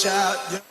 shout.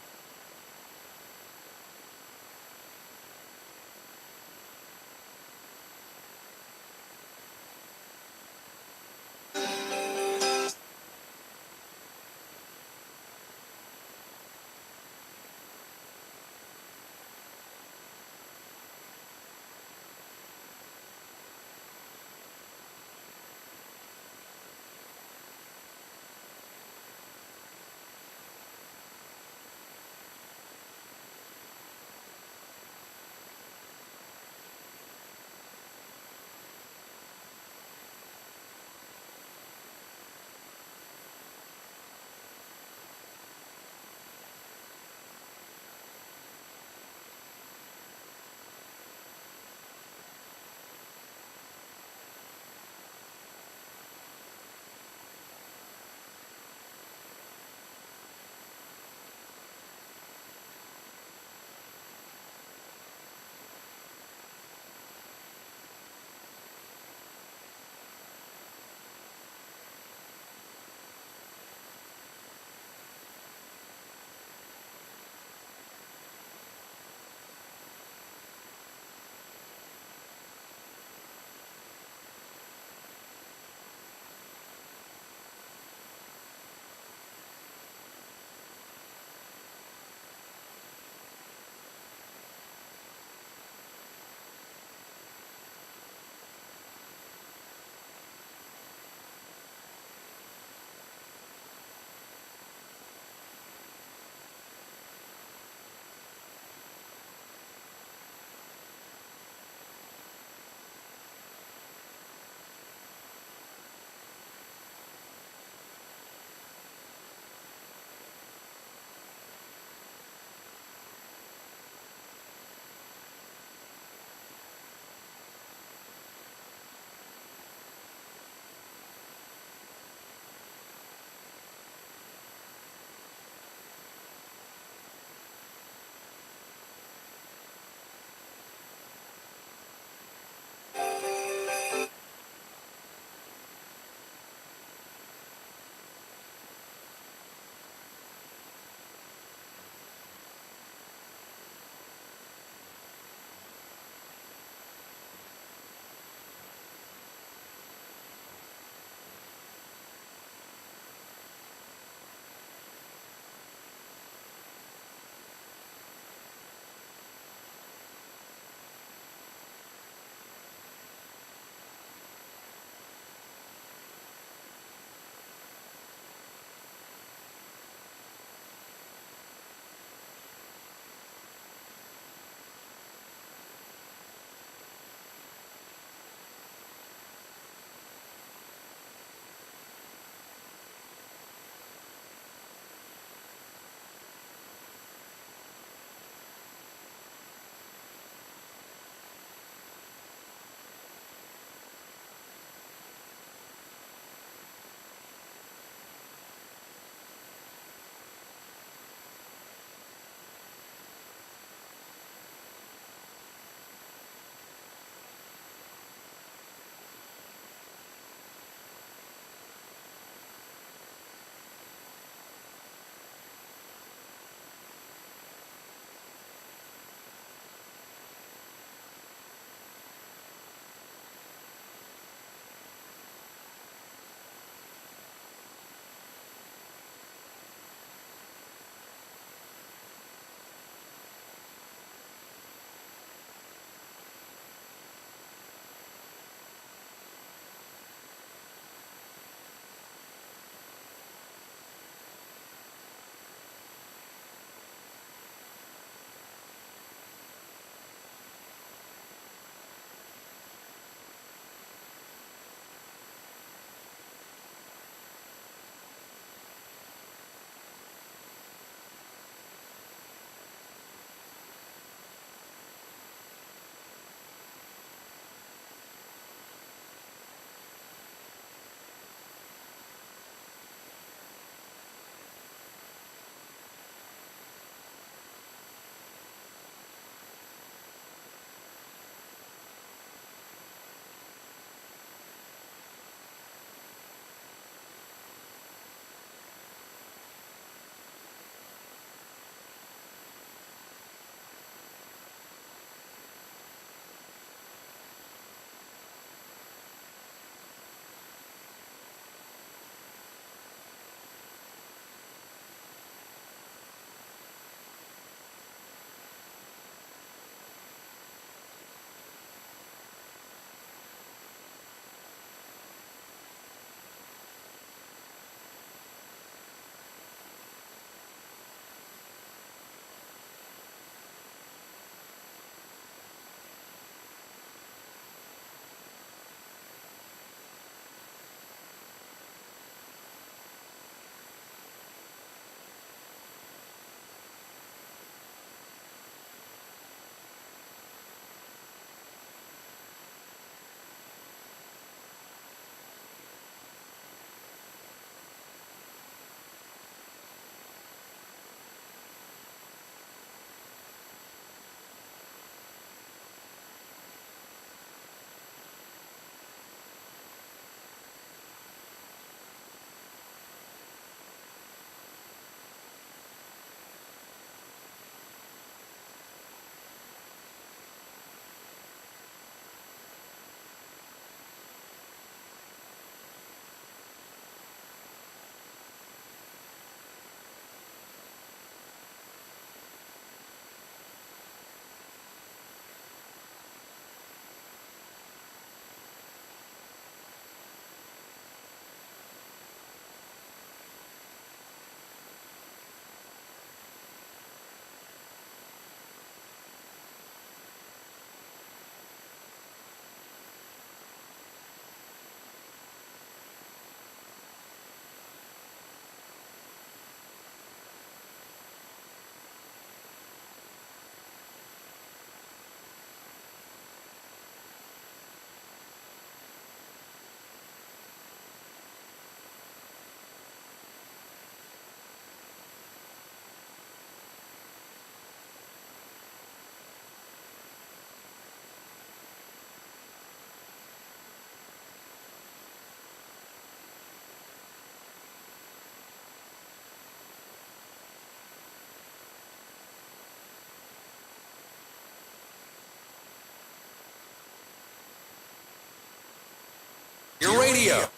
Radio.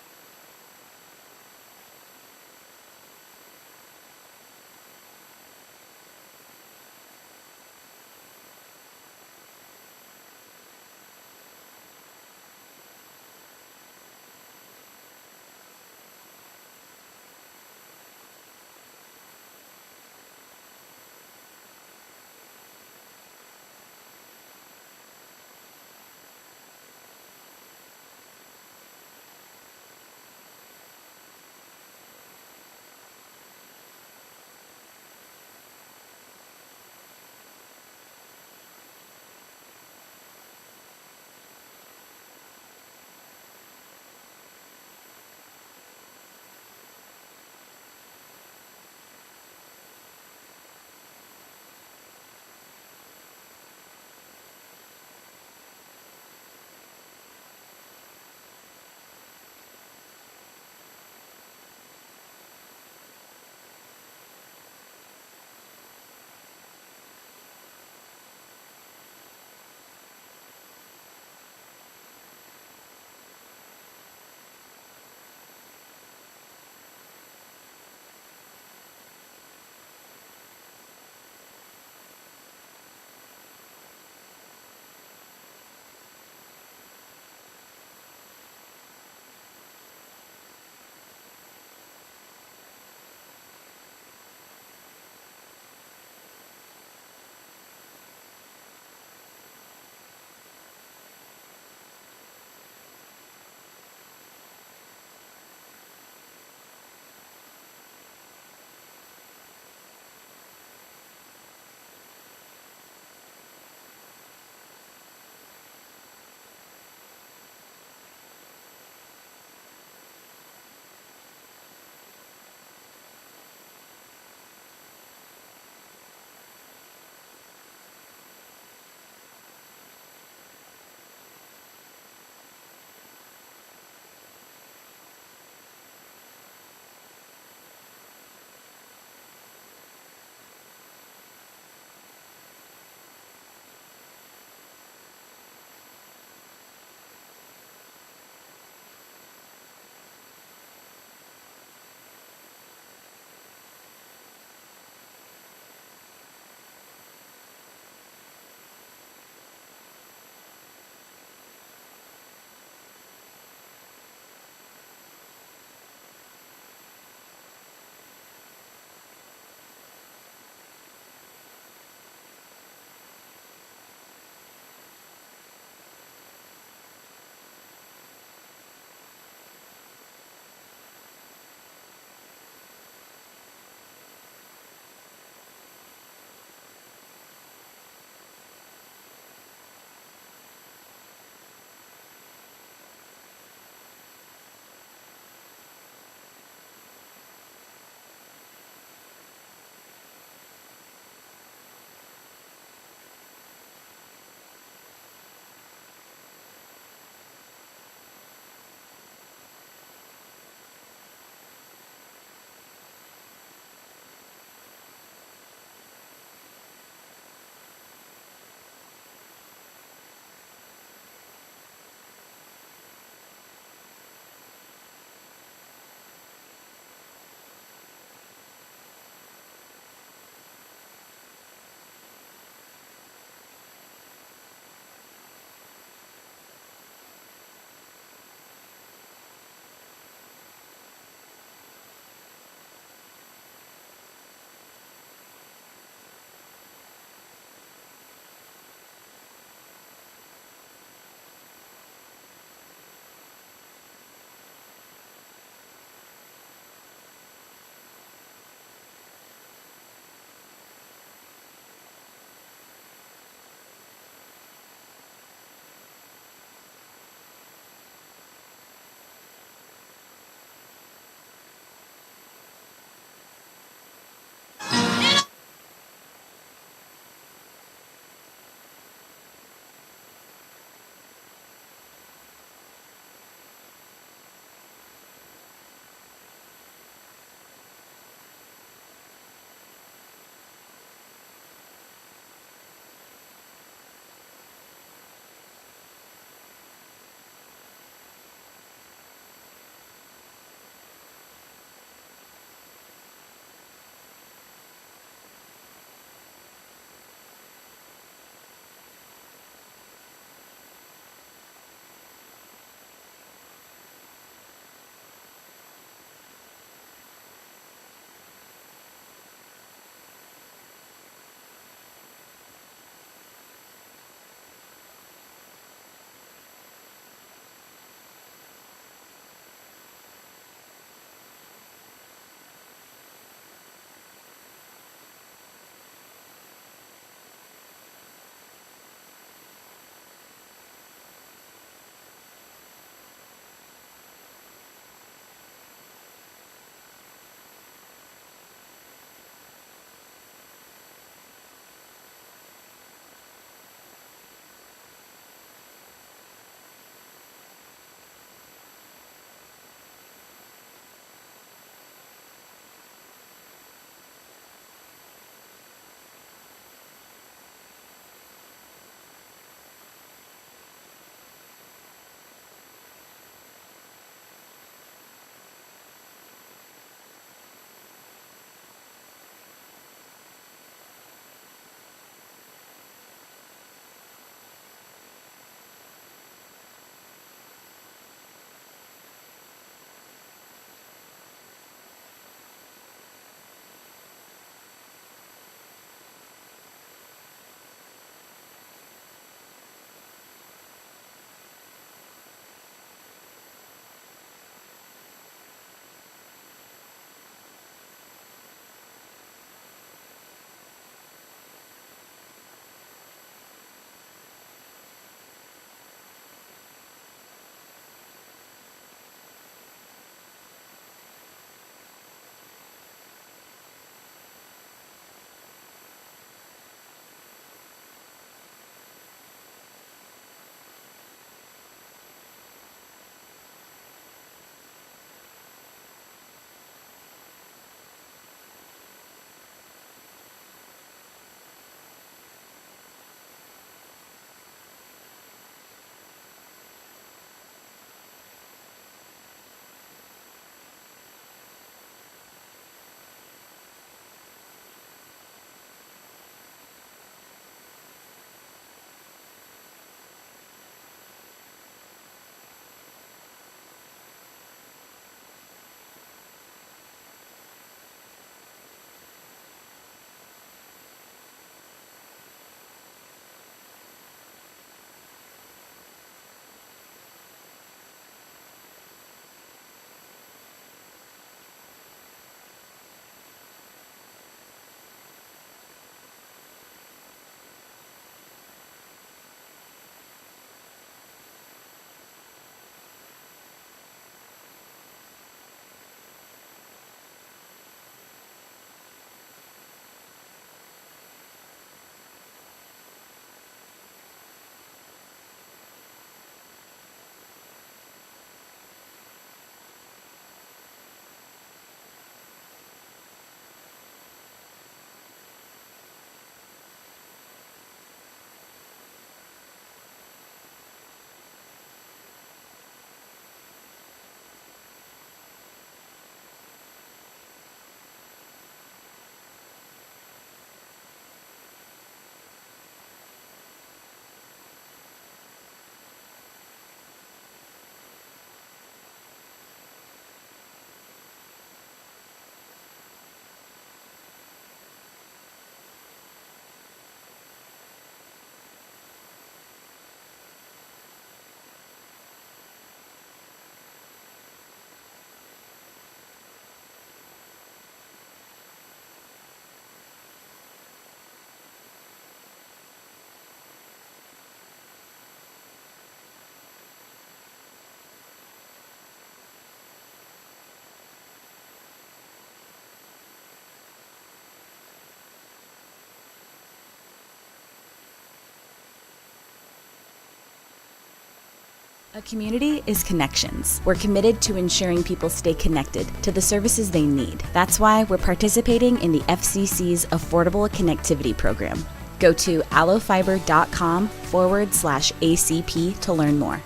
A community is connections. We're committed to ensuring people stay connected to the services they need. That's why we're participating in the FCC's Affordable Connectivity Program. Go to allofiber.com/ACP to learn more.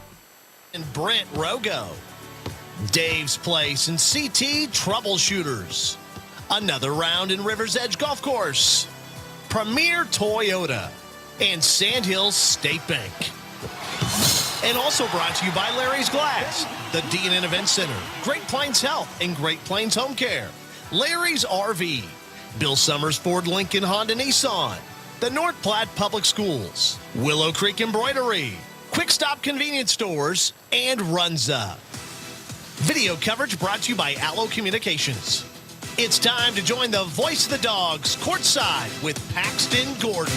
And Brent Rogo, Dave's Place and CT Troubleshooters. Another round in River's Edge Golf Course. Premier Toyota and Sandhills State Bank. And also brought to you by Larry's Glass, the D&N Event Center, Great Plains Health, and Great Plains Home Care. Larry's RV, Bill Summers Ford Lincoln Honda Nissan, the North Platte Public Schools, Willow Creek Embroidery, Quick Stop Convenience Stores, and Runza. Video coverage brought to you by Allo Communications. It's time to join the voice of the dogs courtside with Paxton Gordon.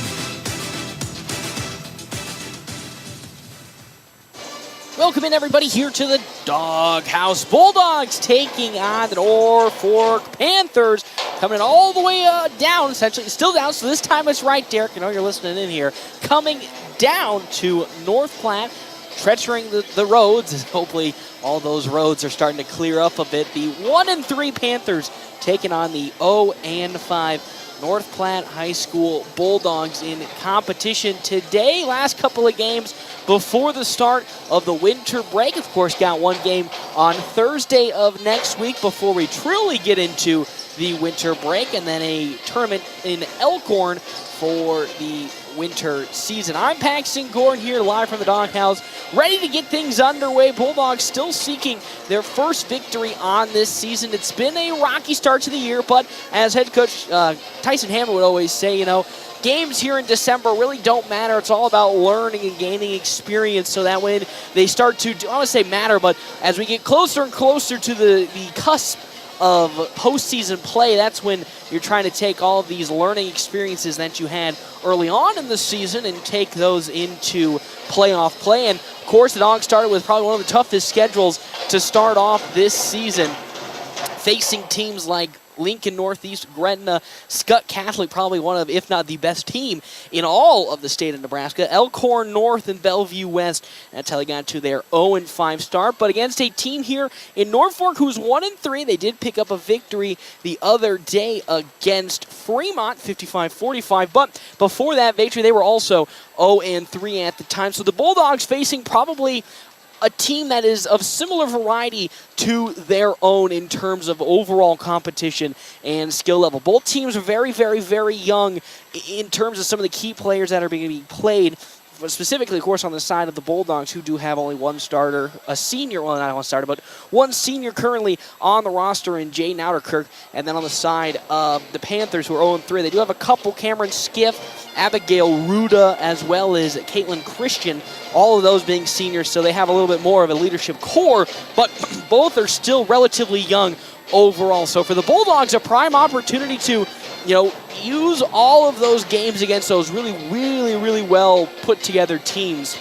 Welcome in, everybody, here to the Doghouse. Bulldogs taking on the Norfolk Panthers, coming all the way down, essentially. Still down, so this time it's right, Derek. You know you're listening in here. Coming down to North Platte, treacherizing the roads, and hopefully all those roads are starting to clear up a bit. The 1-3 Panthers taking on the 0-5 North Platte High School Bulldogs in competition today. Last couple of games before the start of the winter break. Of course, got one game on Thursday of next week before we truly get into the winter break, and then a tournament in Elkhorn for the winter season. I'm Paxton Gordon here live from the Doghouse, ready to get things underway. Bulldogs still seeking their first victory on this season. It's been a rocky start to the year, but as head coach Tyson Hammer would always say, you know, games here in December really don't matter. It's all about learning and gaining experience so that when they start to, I don't want to say matter, but as we get closer and closer to the cusp of postseason play, that's when you're trying to take all of these learning experiences that you had early on in the season and take those into playoff play. And of course, the Dogs started with probably one of the toughest schedules to start off this season, facing teams like Lincoln Northeast, Gretna, Skutt Catholic, probably one of, if not the best team in all of the state of Nebraska, Elkhorn North and Bellevue West. That's how they got to their 0-5 start. But against a team here in Norfolk who's 1-3, they did pick up a victory the other day against Fremont, 55-45. But before that victory, they were also 0-3 at the time. So the Bulldogs facing probably a team that is of similar variety to their own in terms of overall competition and skill level. Both teams are very, very, very young in terms of some of the key players that are being played, but specifically, of course, on the side of the Bulldogs, who do have only one starter, a senior, well, not one starter, but one senior currently on the roster in Jay Nauderkirk. And then on the side of the Panthers, who are 0-3, they do have a couple, Cameron Skiff, Abigail Ruda, as well as Caitlin Christian, all of those being seniors, so they have a little bit more of a leadership core, but both are still relatively young overall. So for the Bulldogs, a prime opportunity to, you know, use all of those games against those really, really, really well put together teams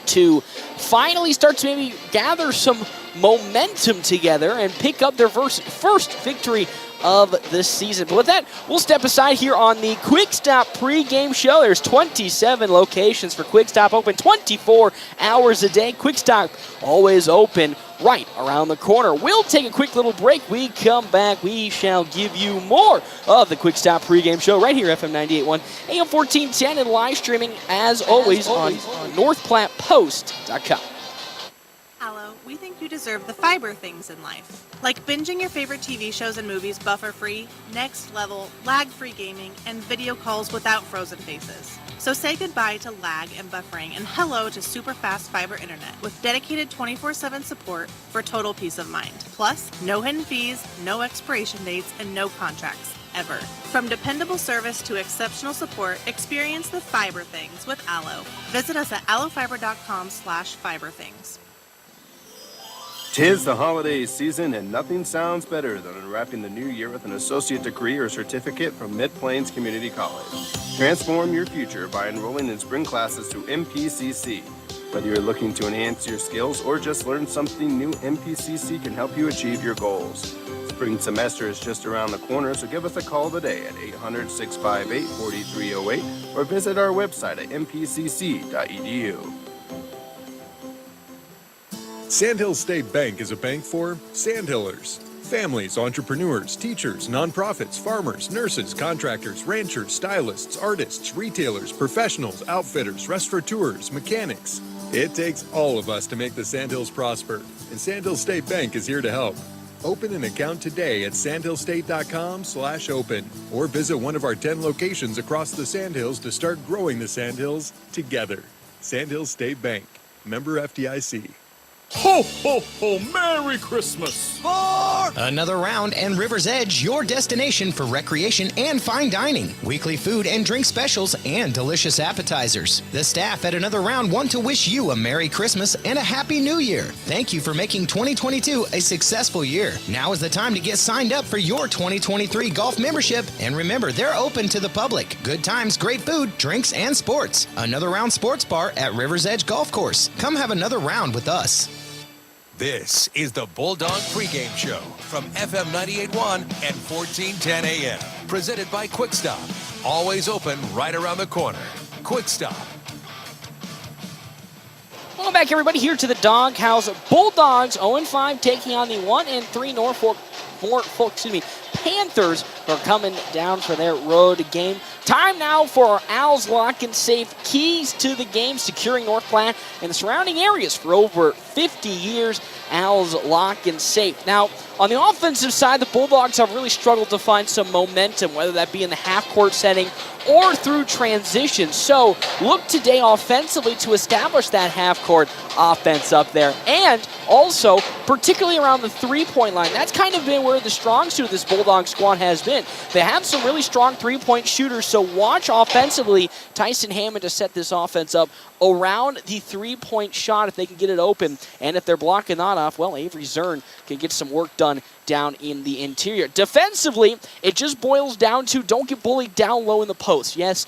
to finally start to maybe gather some momentum together and pick up their first victory of this season. But with that, we'll step aside here on the Quick Stop pregame show. There's 27 locations for Quick Stop, open 24 hours a day. Quick Stop always open right around the corner. We'll take a quick little break. We come back, we shall give you more of the Quick Stop pregame show right here, FM 98.1, AM 1410, and live streaming as always on NorthPlattePost.com. Allo, we think you deserve the fiber things in life. Like binging your favorite TV shows and movies buffer-free, next level, lag-free gaming, and video calls without frozen faces. So say goodbye to lag and buffering and hello to super fast fiber internet with dedicated 24/7 support for total peace of mind. Plus, no hidden fees, no expiration dates, and no contracts, ever. From dependable service to exceptional support, experience the fiber things with Allo. Visit us at allofiber.com/fiberthings. 'Tis the holiday season, and nothing sounds better than unwrapping the new year with an associate degree or certificate from Mid-Plains Community College. Transform your future by enrolling in spring classes through MPCC. Whether you're looking to enhance your skills or just learn something new, MPCC can help you achieve your goals. Spring semester is just around the corner, so give us a call today at 800-658-4308 or visit our website at mpcc.edu. Sandhill State Bank is a bank for Sandhillers. Families, entrepreneurs, teachers, nonprofits, farmers, nurses, contractors, ranchers, stylists, artists, retailers, professionals, outfitters, restaurateurs, mechanics. It takes all of us to make the Sandhills prosper, and Sandhill State Bank is here to help. Open an account today at sandhillstate.com/open or visit one of our 10 locations across the Sandhills to start growing the Sandhills together. Sandhill State Bank, member FDIC. Ho, ho, ho! Merry Christmas! Another Round and River's Edge, your destination for recreation and fine dining. Weekly food and drink specials and delicious appetizers. The staff at Another Round want to wish you a Merry Christmas and a Happy New Year. Thank you for making 2022 a successful year. Now is the time to get signed up for your 2023 golf membership. And remember, they're open to the public. Good times, great food, drinks, and sports. Another Round Sports Bar at River's Edge Golf Course. Come have another round with us. This is the Bulldog Pregame Show from FM 98.1 and 1410 AM. Presented by Quick Stop. Always open right around the corner. Quick Stop. Welcome back, everybody, here to the Doghouse. Bulldogs 0-5 taking on the 1-3 Norfolk Panthers are coming down for their road game. Time now for our Owls Lock and Safe keys to the game, securing North Platte and the surrounding areas for over 50 years. Owls Lock and Safe. Now, on the offensive side, the Bulldogs have really struggled to find some momentum, whether that be in the half-court setting or through transition. So, look today offensively to establish that half-court offense up there. And also, particularly around the three-point line, that's kind of been where the strong suit of this Bulldog squad has been. They have some really strong three-point shooters, so watch offensively Tyson Hammond to set this offense up around the three-point shot if they can get it open. And if they're blocking that off, well, Avery Zern can get some work done down in the interior. Defensively, it just boils down to don't get bullied down low in the post. Yes,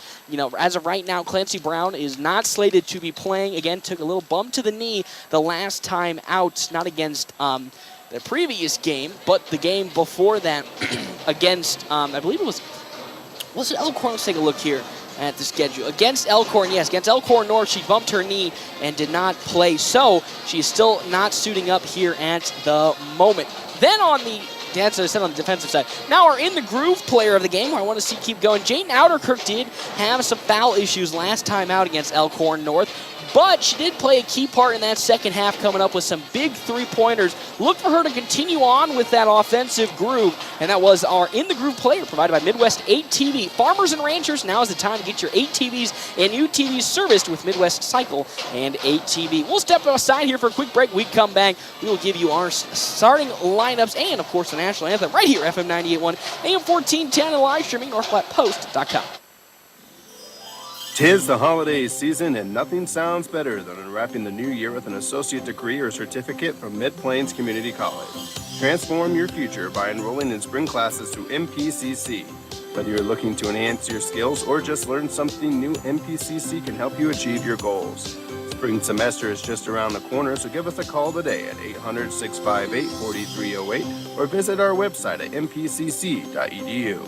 as of right now, Clancy Brown is not slated to be playing. Again, took a little bump to the knee the last time out, not against the previous game, but the game before that against, I believe it was it Elkhorn? Let's take a look here at the schedule. Against Elkhorn, yes, against Elkhorn North, she bumped her knee and did not play, so she's still not suiting up here at the moment. Then on the defensive side. Now our in the groove player of the game, who I want to see keep going. Jayden Outerkirk did have some foul issues last time out against Elkhorn North, but she did play a key part in that second half, coming up with some big three-pointers. Look for her to continue on with that offensive groove, and that was our in the groove player provided by Midwest ATV. Farmers and ranchers, now is the time to get your ATVs and UTVs serviced with Midwest Cycle and ATV. We'll step aside here for a quick break. We come back, we will give you our starting lineups and, of course, the national anthem right here, FM 98.1, AM 1410, and live streaming, NorthPlattePost.com. Tis the holiday season, and nothing sounds better than unwrapping the new year with an associate degree or certificate from Mid-Plains Community College. Transform your future by enrolling in spring classes through MPCC. Whether you're looking to enhance your skills or just learn something new, MPCC can help you achieve your goals. Spring semester is just around the corner, so give us a call today at 800-658-4308 or visit our website at mpcc.edu.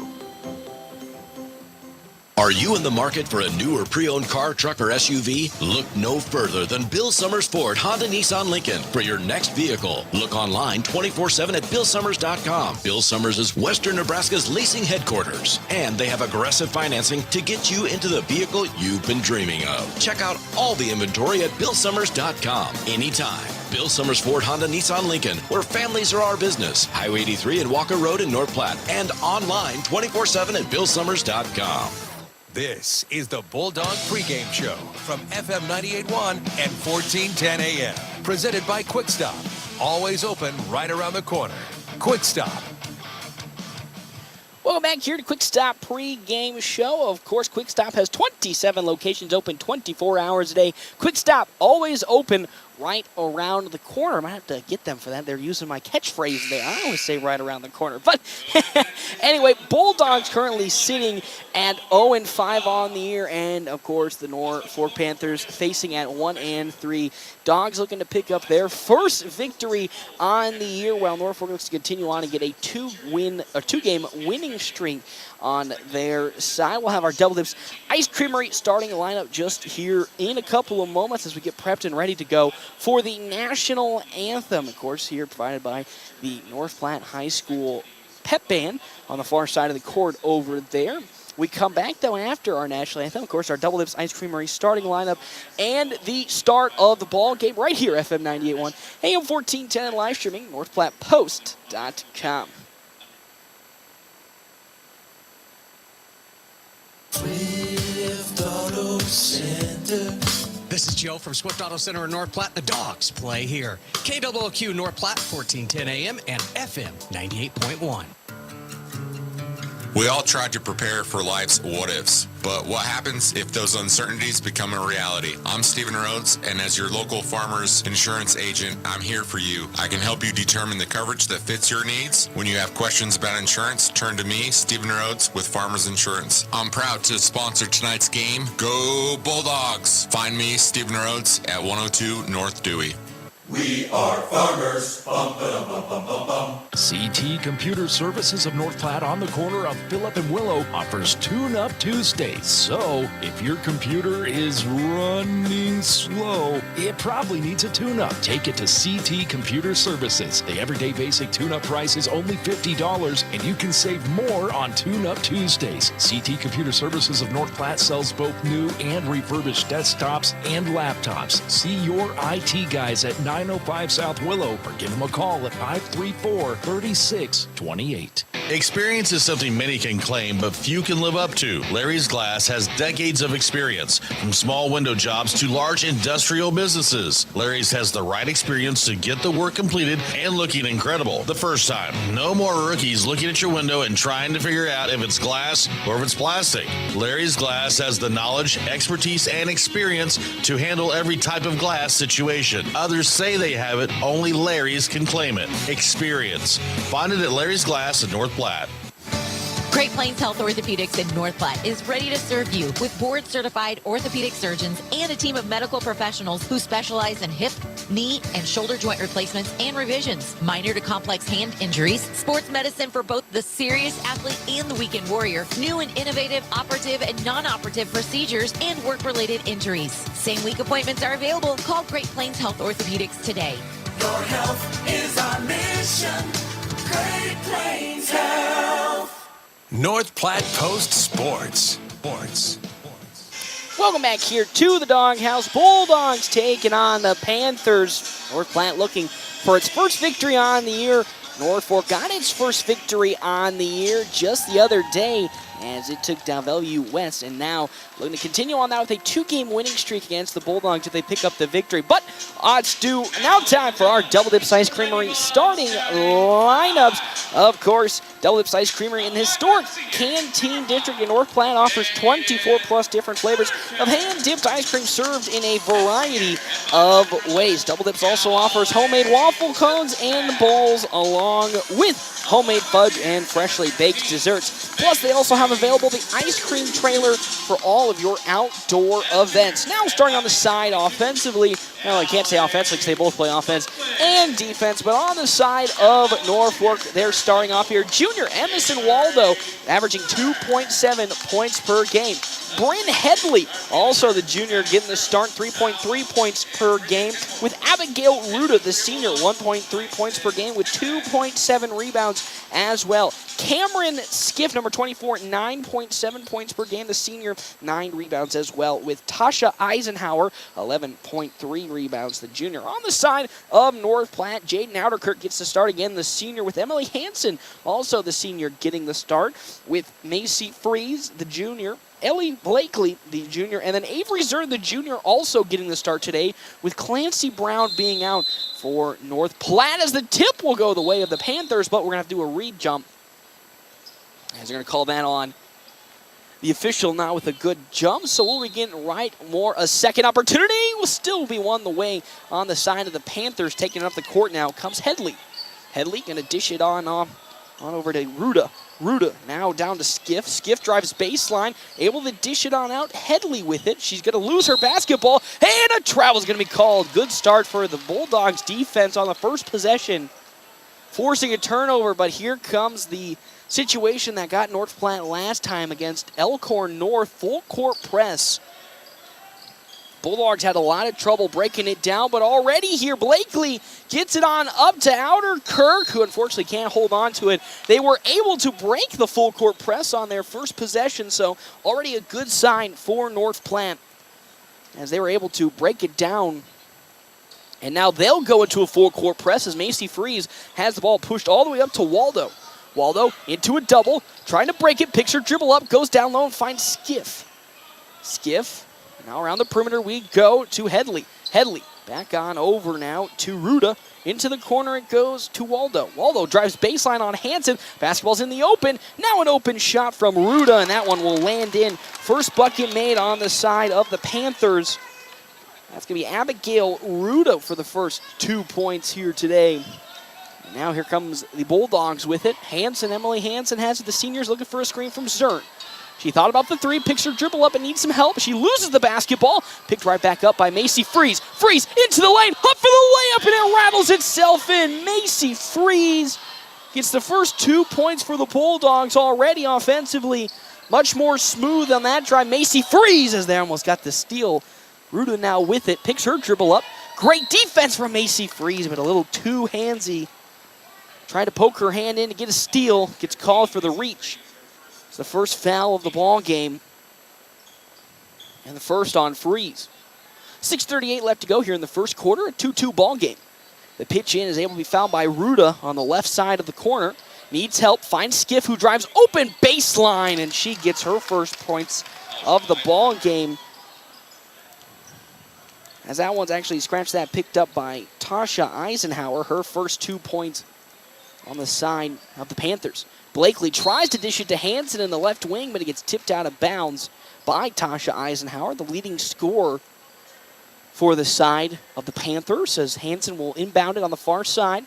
Are you in the market for a new or pre-owned car, truck, or SUV? Look no further than Bill Summers Ford, Honda, Nissan, Lincoln for your next vehicle. Look online 24/7 at BillSummers.com. Bill Summers is Western Nebraska's leasing headquarters, and they have aggressive financing to get you into the vehicle you've been dreaming of. Check out all the inventory at BillSummers.com anytime. Bill Summers Ford, Honda, Nissan, Lincoln, where families are our business. Highway 83 and Walker Road in North Platte, and online 24/7 at BillSummers.com. This is the Bulldog Pregame Show from FM 98.1 and 1410 AM. Presented by Quick Stop. Always open right around the corner. Quick Stop. Welcome back here to Quick Stop Pre-Game Show. Of course, Quick Stop has 27 locations open 24 hours a day. Quick Stop, always open right around the corner. I might have to get them for that. They're using my catchphrase there. I always say right around the corner. But Anyway, Bulldogs currently sitting at 0-5 on the year, and of course the Norfolk Panthers facing at 1-3. Dogs looking to pick up their first victory on the year, while Norfolk looks to continue on and get a two-game winning streak on their side. We'll have our Double Dips Ice Creamery starting lineup just here in a couple of moments as we get prepped and ready to go for the national anthem. Of course, here provided by the North Platte High School pep band on the far side of the court over there. We come back, though, after our national anthem. Of course, our Double Dips Ice Creamery starting lineup and the start of the ball game right here, FM 98.1, AM 1410, and live streaming, NorthPlattePost.com. Swift Auto Center. This is Joe from Swift Auto Center in North Platte. The Dogs play here. KOOQ North Platte, 1410 AM and FM 98.1. We all tried to prepare for life's what-ifs, but what happens if those uncertainties become a reality? I'm Stephen Rhodes, and as your local farmer's insurance agent, I'm here for you. I can help you determine the coverage that fits your needs. When you have questions about insurance, turn to me, Stephen Rhodes, with Farmers Insurance. I'm proud to sponsor tonight's game. Go Bulldogs! Find me, Stephen Rhodes, at 102 North Dewey. We are farmers. Bum, ba-dum, bum, bum, bum, bum. CT Computer Services of North Platte on the corner of Phillip and Willow offers Tune-Up Tuesdays. So, if your computer is running slow, it probably needs a tune-up. Take it to CT Computer Services. The everyday basic tune-up price is only $50, and you can save more on Tune-Up Tuesdays. CT Computer Services of North Platte sells both new and refurbished desktops and laptops. See your IT guys at 905 South Willow or give them a call at 534-3628. Experience is something many can claim, but few can live up to. Larry's Glass has decades of experience, from small window jobs to large industrial businesses. Larry's has the right experience to get the work completed and looking incredible the first time. No more rookies looking at your window and trying to figure out if it's glass or if it's plastic. Larry's Glass has the knowledge, expertise, and experience to handle every type of glass situation. Others say they have it, only Larry's can claim it. Experience. Find it at Larry's Glass in North Platte. Great Plains Health Orthopedics in North Platte is ready to serve you with board-certified orthopedic surgeons and a team of medical professionals who specialize in hip, knee, and shoulder joint replacements and revisions, minor to complex hand injuries, sports medicine for both the serious athlete and the weekend warrior, new and innovative operative and non-operative procedures, and work-related injuries. Same-week appointments are available. Call Great Plains Health Orthopedics today. Your health is our mission. Great Plains Health. North Platte Post Sports. Welcome back here to the Doghouse. Bulldogs taking on the Panthers. North Platte looking for its first victory on the year. Norfolk got its first victory on the year just the other day as it took down Bellevue West, and now looking to continue on that with a two-game winning streak against the Bulldogs if they pick up the victory. But odds do. Now time for our Double Dips Ice Creamery starting lineups. Of course, Double Dips Ice Creamery in the historic Canteen District in North Platte offers 24-plus different flavors of hand-dipped ice cream served in a variety of ways. Double Dips also offers homemade waffle cones and bowls along with homemade fudge and freshly baked desserts. Plus, they also have available the ice cream trailer for all of your outdoor events. Now, starting on the side offensively, well, I can't say offensively because they both play offense and defense, but on the side of Norfolk, they're starting off here. Junior Emerson Waldo, averaging 2.7 points per game. Bryn Headley, also the junior, getting the start, 3.3 points per game. With Abigail Ruda, the senior, 1.3 points per game with 2.7 rebounds as well. Cameron Skiff, number 24, 9.7 points per game. The senior, 9 rebounds as well. With Tasha Eisenhower, 11.3 rebounds. The junior. On the side of North Platte, Jaden Outerkirk gets the start again. The senior with Emily Hansen, also the senior, getting the start. With Macy Freeze, the junior. Ellie Blakely, the junior, and then Avery Zern, the junior, also getting the start today, with Clancy Brown being out for North Platte, as the tip will go the way of the Panthers, but we're going to have to do a read jump, as they're going to call that on the official now with a good jump, so we'll be getting right more. A second opportunity will still be won the way on the side of the Panthers. Taking it up the court now comes Headley. Headley going to dish it on over to Ruda. Ruda now down to Skiff. Skiff drives baseline, able to dish it on out. Headley with it. She's going to lose her basketball, and a travel is going to be called. Good start for the Bulldogs defense on the first possession, forcing a turnover, but here comes the situation that got North Platte last time against Elkhorn North. Full court press. Bulldogs had a lot of trouble breaking it down, but already here, Blakely gets it on up to Outer Kirk, who unfortunately can't hold on to it. They were able to break the full court press on their first possession, so already a good sign for North Platte as they were able to break it down. And now they'll go into a full court press as Macy Freeze has the ball pushed all the way up to Waldo. Waldo into a double, trying to break it, picks her dribble up, goes down low and finds Skiff. Skiff. Now around the perimeter we go to Headley. Headley back on over now to Ruda. Into the corner it goes to Waldo. Waldo drives baseline on Hansen. Basketball's in the open. Now an open shot from Ruda, and that one will land in. First bucket made on the side of the Panthers. That's going to be Abigail Ruda for the first 2 points here today. And now here comes the Bulldogs with it. Hansen, Emily Hansen has it. The seniors looking for a screen from Zern. She thought about the three, picks her dribble up and needs some help. She loses the basketball. Picked right back up by Macy Freeze. Freeze into the lane, up for the layup, and it rattles itself in. Macy Freeze gets the first 2 points for the Bulldogs already offensively. Much more smooth on that drive. Macy Freeze as they almost got the steal. Ruda now with it, picks her dribble up. Great defense from Macy Freeze, but a little too handsy. Tried to poke her hand in to get a steal. Gets called for the reach. The first foul of the ball game, and the first on Freeze. 6:38 left to go here in the first quarter, a 2-2 ball game. The pitch in is able to be fouled by Ruda on the left side of the corner. Needs help, finds Skiff, who drives open baseline, and she gets her first points of the ball game. As that one's actually scratched that, picked up by Tasha Eisenhower, her first 2 points on the side of the Panthers. Blakely tries to dish it to Hansen in the left wing, but it gets tipped out of bounds by Tasha Eisenhower, the leading scorer for the side of the Panthers, as Hansen will inbound it on the far side.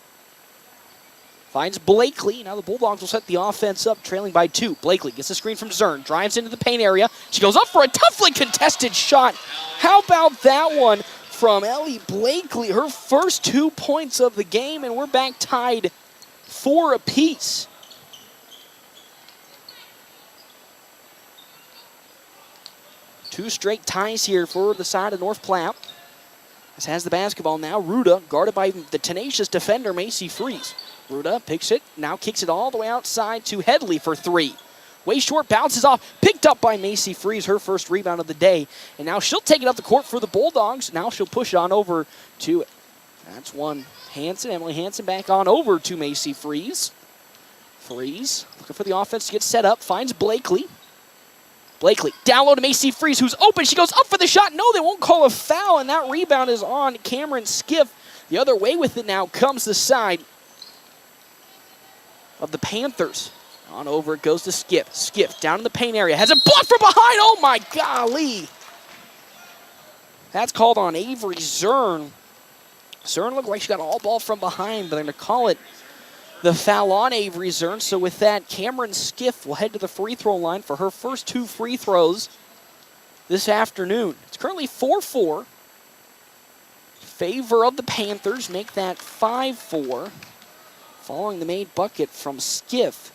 Finds Blakely. Now the Bulldogs will set the offense up, trailing by 2. Blakely gets the screen from Zern, drives into the paint area. She goes up for a toughly contested shot. How about that one from Ellie Blakely? Her first 2 points of the game, and we're back tied 4 apiece. Two straight ties here for the side of North Platte. This has the basketball now. Ruda, guarded by the tenacious defender, Macy Freeze. Ruda picks it, now kicks it all the way outside to Headley for 3. Way short, bounces off, picked up by Macy Freeze, her first rebound of the day. And now she'll take it up the court for the Bulldogs. Now she'll push it on over to, that's one, Hansen. Emily Hansen back on over to Macy Freeze. Freeze, looking for the offense to get set up, finds Blakely. Blakely, down low to Macy Freeze, who's open. She goes up for the shot. No, they won't call a foul, and that rebound is on Cameron Skiff. The other way with it now comes the side of the Panthers. On over it goes to Skiff. Skiff down in the paint area. Has it blocked from behind. Oh, my golly. That's called on Avery Zern. Zern looked like she got all ball from behind, but they're going to call it the foul on Avery Zern. So with that, Cameron Skiff will head to the free throw line for her first 2 free throws this afternoon. It's currently 4-4. Favor of the Panthers, make that 5-4. Following the made bucket from Skiff.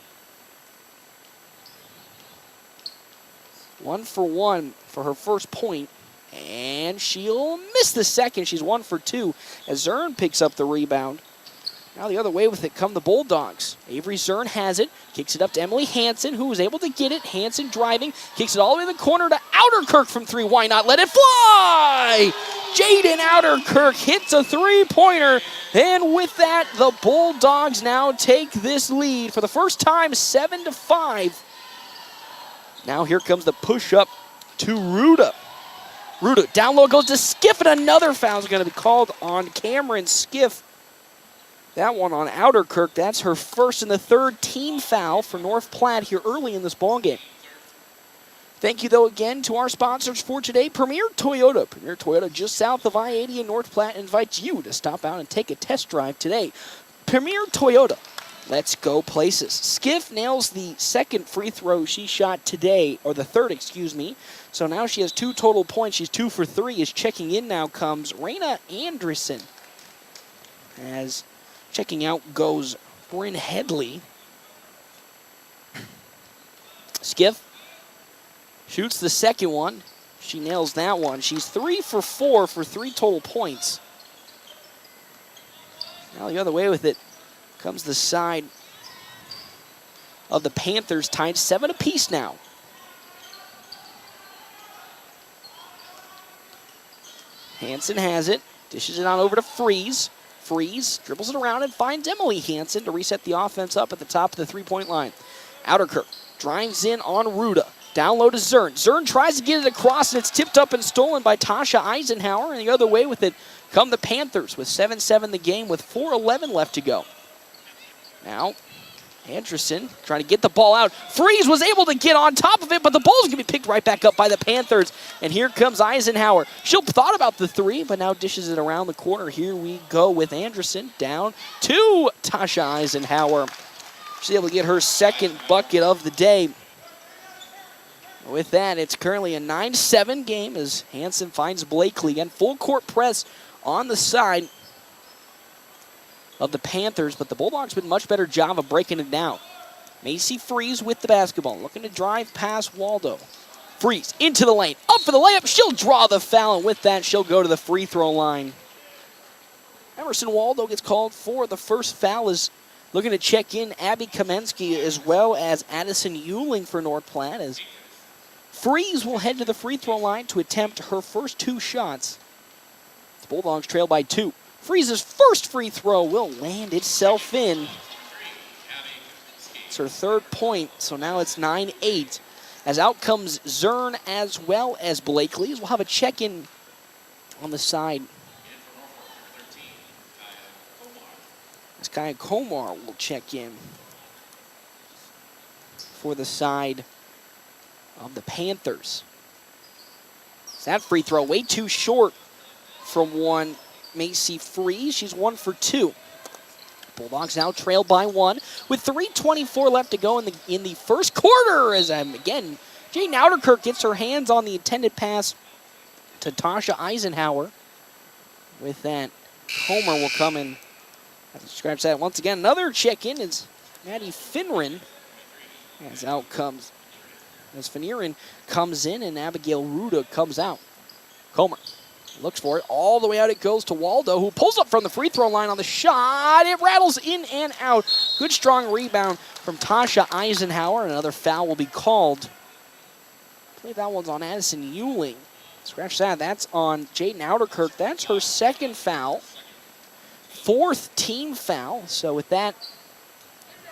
1 for 1 for her first point. And she'll miss the second. She's 1 for 2 as Zern picks up the rebound. Now the other way with it come the Bulldogs. Avery Zern has it, kicks it up to Emily Hansen, who was able to get it. Hansen driving, kicks it all the way to the corner to Outer Kirk from 3. Why not let it fly? Jaden Outer Kirk hits a 3-pointer. And with that, the Bulldogs now take this lead for the first time, 7-5. Now here comes the push-up to Ruda. Ruda down low goes to Skiff, and another foul is going to be called on Cameron Skiff. That one on Outer Kirk. That's her first and the third team foul for North Platte here early in this ballgame. Thank you, though, again to our sponsors for today, Premier Toyota. Premier Toyota, just south of I-80 in North Platte, invites you to stop out and take a test drive today. Premier Toyota, Let's go places. Skiff nails the second free throw she shot today, or the third, excuse me. So now she has 2 total points. She's 2 for 3. As checking in now comes Raina Anderson. As checking out goes Bryn Headley. Skiff shoots the second one. She nails that one. She's 3 for 4 for 3 total points. Now the other way with it comes the side of the Panthers, tied 7 apiece now. Hansen has it, dishes it on over to Freeze. Freeze dribbles it around and finds Emily Hansen to reset the offense up at the top of the three-point line. Outerkirk drives in on Ruda. Down low to Zern. Zern tries to get it across, and it's tipped up and stolen by Tasha Eisenhower. And the other way with it come the Panthers with 7-7 the game with 4:11 left to go. Now, Anderson trying to get the ball out. Freeze was able to get on top of it, but the ball's going to be picked right back up by the Panthers. And here comes Eisenhower. She'll thought about the 3, but now dishes it around the corner. Here we go with Anderson down to Tasha Eisenhower. She's able to get her second bucket of the day. With that, it's currently a 9-7 game as Hansen finds Blakely and full court press on the side of the Panthers, but the Bulldogs did a much better job of breaking it down. Macy Freeze with the basketball, looking to drive past Waldo. Freeze into the lane, up for the layup. She'll draw the foul, and with that, she'll go to the free throw line. Emerson Waldo gets called for the first foul. Is looking to check in Abby Kamensky as well as Addison Euling for North Platte. As Freeze will head to the free throw line to attempt her first 2 shots. The Bulldogs trail by 2. Freeze's first free throw will land itself in. It's her 3rd point, so now it's 9-8. As out comes Zern as well as Blakely. We'll have a check-in on the side. As Kaya Komar will check in for the side of the Panthers. That free throw way too short from one Macy Freeze. She's 1 for 2. Bulldogs now trail by 1 with 3:24 left to go in the first quarter. As again, Jane Outerkirk gets her hands on the intended pass to Tasha Eisenhower. With that, Homer will come in. Have to scratch that once again. Another check-in is Maddie Finren. As out comes. As Finirin comes in and Abigail Ruda comes out. Comer looks for it. All the way out it goes to Waldo, who pulls up from the free throw line on the shot. It rattles in and out. Good strong rebound from Tasha Eisenhower. Another foul will be called. I believe that one's on Addison Euling. Scratch that. That's on Jaden Outerkirk. That's her 2nd foul. 4th team foul. So with that,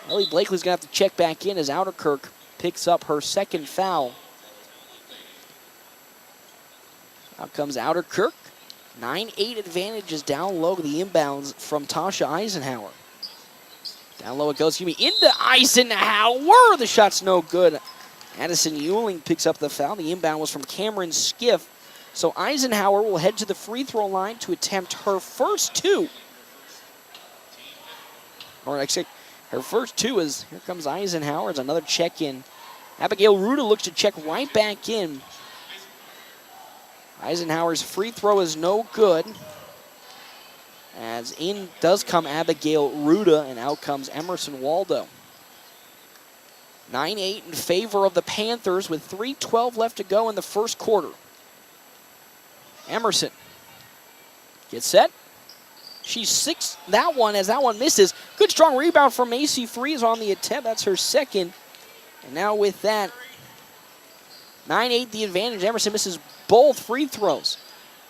Ellie Blakely's going to have to check back in as Outerkirk picks up her 2nd foul. Out comes Outerkirk. 9-8 advantage is down low. The inbounds from Tasha Eisenhower. Down low it goes, into Eisenhower. The shot's no good. Addison Euling picks up the foul. The inbound was from Cameron Skiff. So Eisenhower will head to the free throw line to attempt her first 2. Or actually, her first 2 is, here comes Eisenhower. It's another check-in. Abigail Ruda looks to check right back in. Eisenhower's free throw is no good. As in does come Abigail Ruda, and out comes Emerson Waldo. 9-8 in favor of the Panthers with 3:12 left to go in the first quarter. Emerson gets set. She's 6. That one misses. Good strong rebound from Macy Freeze on the attempt. That's her 2nd. And now with that, 9-8 the advantage. Emerson misses both free throws.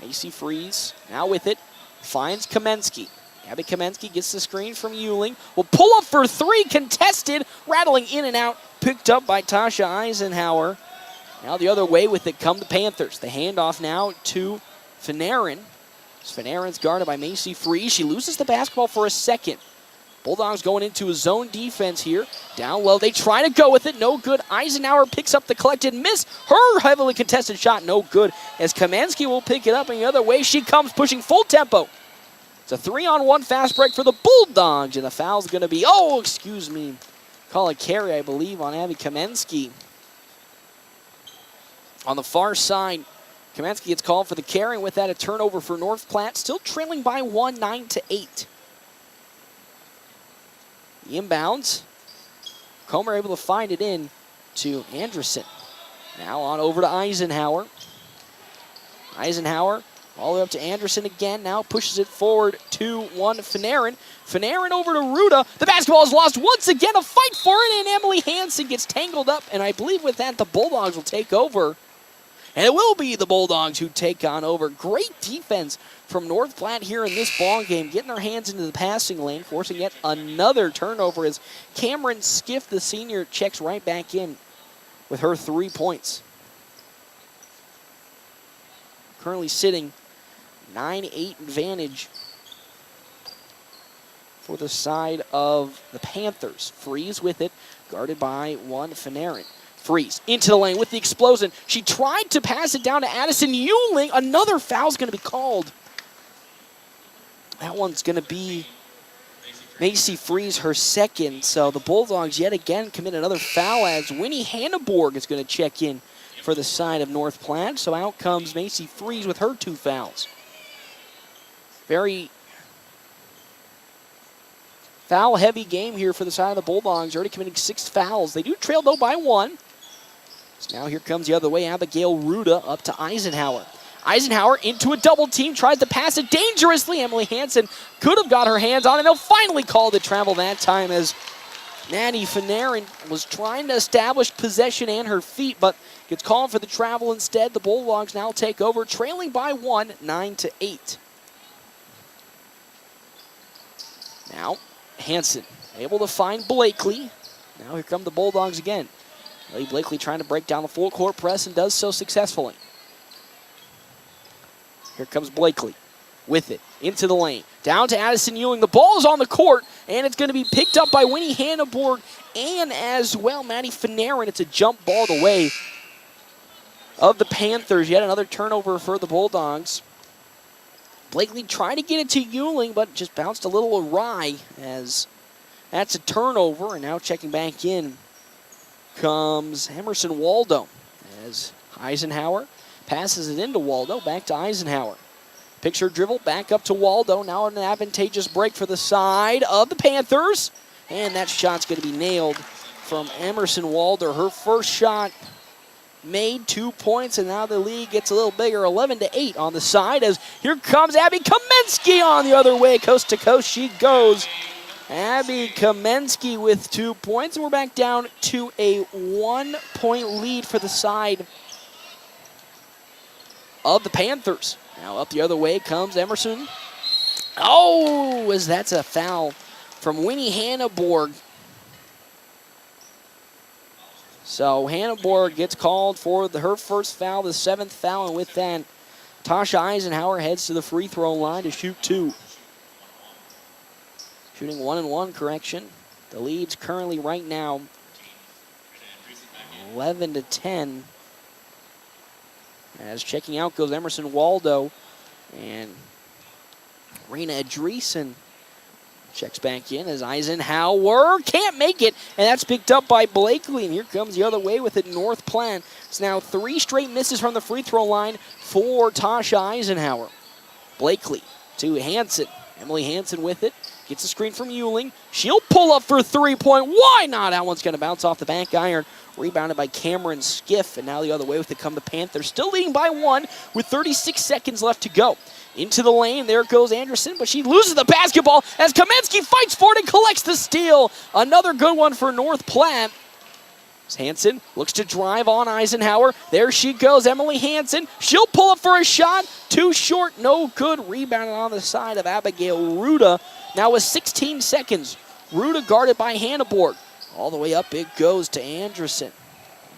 Macy Freeze now with it. Finds Kamensky. Abby Kamensky gets the screen from Euling. Will pull up for 3. Contested. Rattling in and out. Picked up by Tasha Eisenhower. Now the other way with it come the Panthers. The handoff now to Fanarin. Fanarin's guarded by Macy Freeze. She loses the basketball for a 2nd. Bulldogs going into a zone defense here. Down low, they try to go with it. No good. Eisenhower picks up the collected miss. Her heavily contested shot, no good. As Kamansky will pick it up, and the other way she comes, pushing full tempo. It's a 3-on-1 fast break for the Bulldogs, and the foul's going to be, call a carry, I believe, on Abby Kamensky. On the far side, Kamensky gets called for the carry, and with that, a turnover for North Platte, still trailing by 1, 9-8. The inbounds. Comer able to find it in to Anderson. Now on over to Eisenhower. Eisenhower all the way up to Anderson again. Now pushes it forward to Fanarin. Fanarin over to Ruda. The basketball is lost once again. A fight for it, and Emily Hansen gets tangled up. And I believe with that, the Bulldogs will take over. And it will be the Bulldogs who take on over. Great defense from North Platte here in this ball game, getting their hands into the passing lane, forcing yet another turnover as Cameron Skiff, the senior, checks right back in with her 3 points. Currently sitting 9-8 advantage for the side of the Panthers. Freeze with it, guarded by Fanarin. Freeze into the lane with the explosion. She tried to pass it down to Addison Euling. Another foul's going to be called. That one's going to be Macy Freeze, her second. So the Bulldogs yet again commit another foul as Winnie Hanneborg is going to check in for the side of North Platte. So out comes Macy Freeze with her 2 fouls. Very foul-heavy game here for the side of the Bulldogs. Already committing 6 fouls. They do trail, though, by 1. So now here comes the other way. Abigail Ruda up to Eisenhower. Eisenhower into a double team, tries to pass it dangerously. Emily Hansen could have got her hands on it. They'll finally call the travel that time as Maddie Fanarin was trying to establish possession and her feet, but gets called for the travel instead. The Bulldogs now take over, trailing by 1, 9-8. Now, Hansen able to find Blakely. Now here come the Bulldogs again. Lee Blakely trying to break down the full court press and does so successfully. Here comes Blakely with it into the lane. Down to Addison Ewing. The ball is on the court, and it's going to be picked up by Winnie Hanneborg and as well Maddie Fanarin. It's a jump ball the way of the Panthers. Yet another turnover for the Bulldogs. Blakely tried to get it to Euling, but just bounced a little awry as that's a turnover. And now checking back in comes Emerson Waldo as Eisenhower passes it into Waldo. Back to Eisenhower. Picture dribble back up to Waldo. Now an advantageous break for the side of the Panthers. And that shot's going to be nailed from Emerson Waldo. Her first shot made, 2 points, and now the lead gets a little bigger, 11-8 on the side as here comes Abby Kamensky on the other way. Coast to coast she goes. Abby Kamensky with 2 points, and we're back down to a 1-point lead for the side of the Panthers. Now up the other way comes Emerson. Oh, as that's a foul from Winnie Hanneborg. So Hanneborg gets called for her first foul, the 7th foul, and with that, Tasha Eisenhower heads to the free throw line to shoot 2. Shooting 1-1, correction. The lead's currently right now 11-10. As checking out goes Emerson Waldo, and Rena Adreessen checks back in as Eisenhower can't make it, and that's picked up by Blakely, and here comes the other way with it, North Platte. It's now 3 straight misses from the free throw line for Tasha Eisenhower. Blakely to Hansen. Emily Hansen with it. Gets a screen from Euling. She'll pull up for 3-point. Why not? That one's going to bounce off the back iron. Rebounded by Cameron Skiff, and now the other way with it come the Panthers. Still leading by 1 with 36 seconds left to go. Into the lane, there goes Anderson, but she loses the basketball as Kamensky fights for it and collects the steal. Another good one for North Platte. Hansen looks to drive on Eisenhower. There she goes, Emily Hansen. She'll pull up for a shot. Too short, no good. Rebounded on the side of Abigail Ruda. Now with 16 seconds, Ruda guarded by Hanneborg. All the way up it goes to Anderson.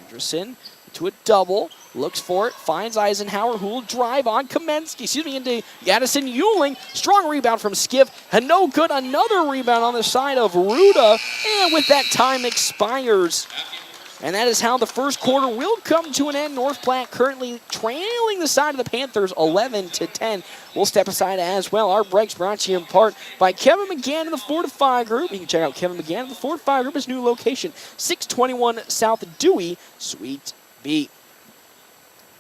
Anderson to a double. Looks for it, finds Eisenhower, who will drive on Kamensky, into Addison Euling. Strong rebound from Skiff, and no good. Another rebound on the side of Ruda, and with that, time expires And that is how the first quarter will come to an end. North Platte currently trailing the side of the Panthers 11-10. We'll step aside as well. Our breaks brought to you in part by Kevin McGann and the Fortify Group. You can check out Kevin McGann and the Fortify Group, his new location, 621 South Dewey, Suite B.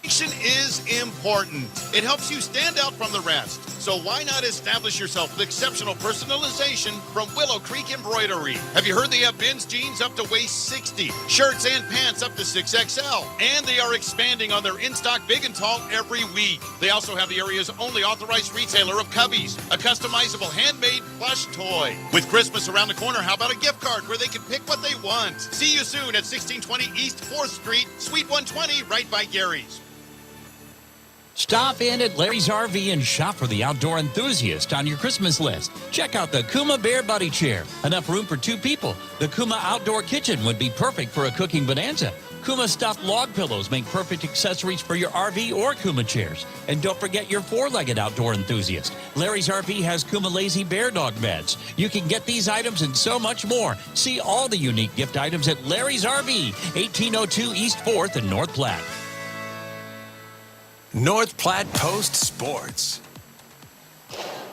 Is important. It helps you stand out from the rest. So why not establish yourself with exceptional personalization from Willow Creek Embroidery? Have you heard they have men's jeans up to waist 60, shirts and pants up to 6XL, and they are expanding on their in-stock big and tall every week. They also have the area's only authorized retailer of Cubbies, a customizable handmade plush toy. With Christmas around the corner, how about a gift card where they can pick what they want? See you soon at 1620 East 4th Street, Suite 120, right by Gary's. Stop in at Larry's RV and shop for the outdoor enthusiast on your Christmas list. Check out the Kuma Bear Buddy Chair. Enough room for 2 people. The Kuma Outdoor Kitchen would be perfect for a cooking bonanza. Kuma stuffed log pillows make perfect accessories for your RV or Kuma chairs. And don't forget your 4-legged outdoor enthusiast. Larry's RV has Kuma Lazy Bear Dog beds. You can get these items and so much more. See all the unique gift items at Larry's RV, 1802 East 4th in North Platte. North Platte Post Sports.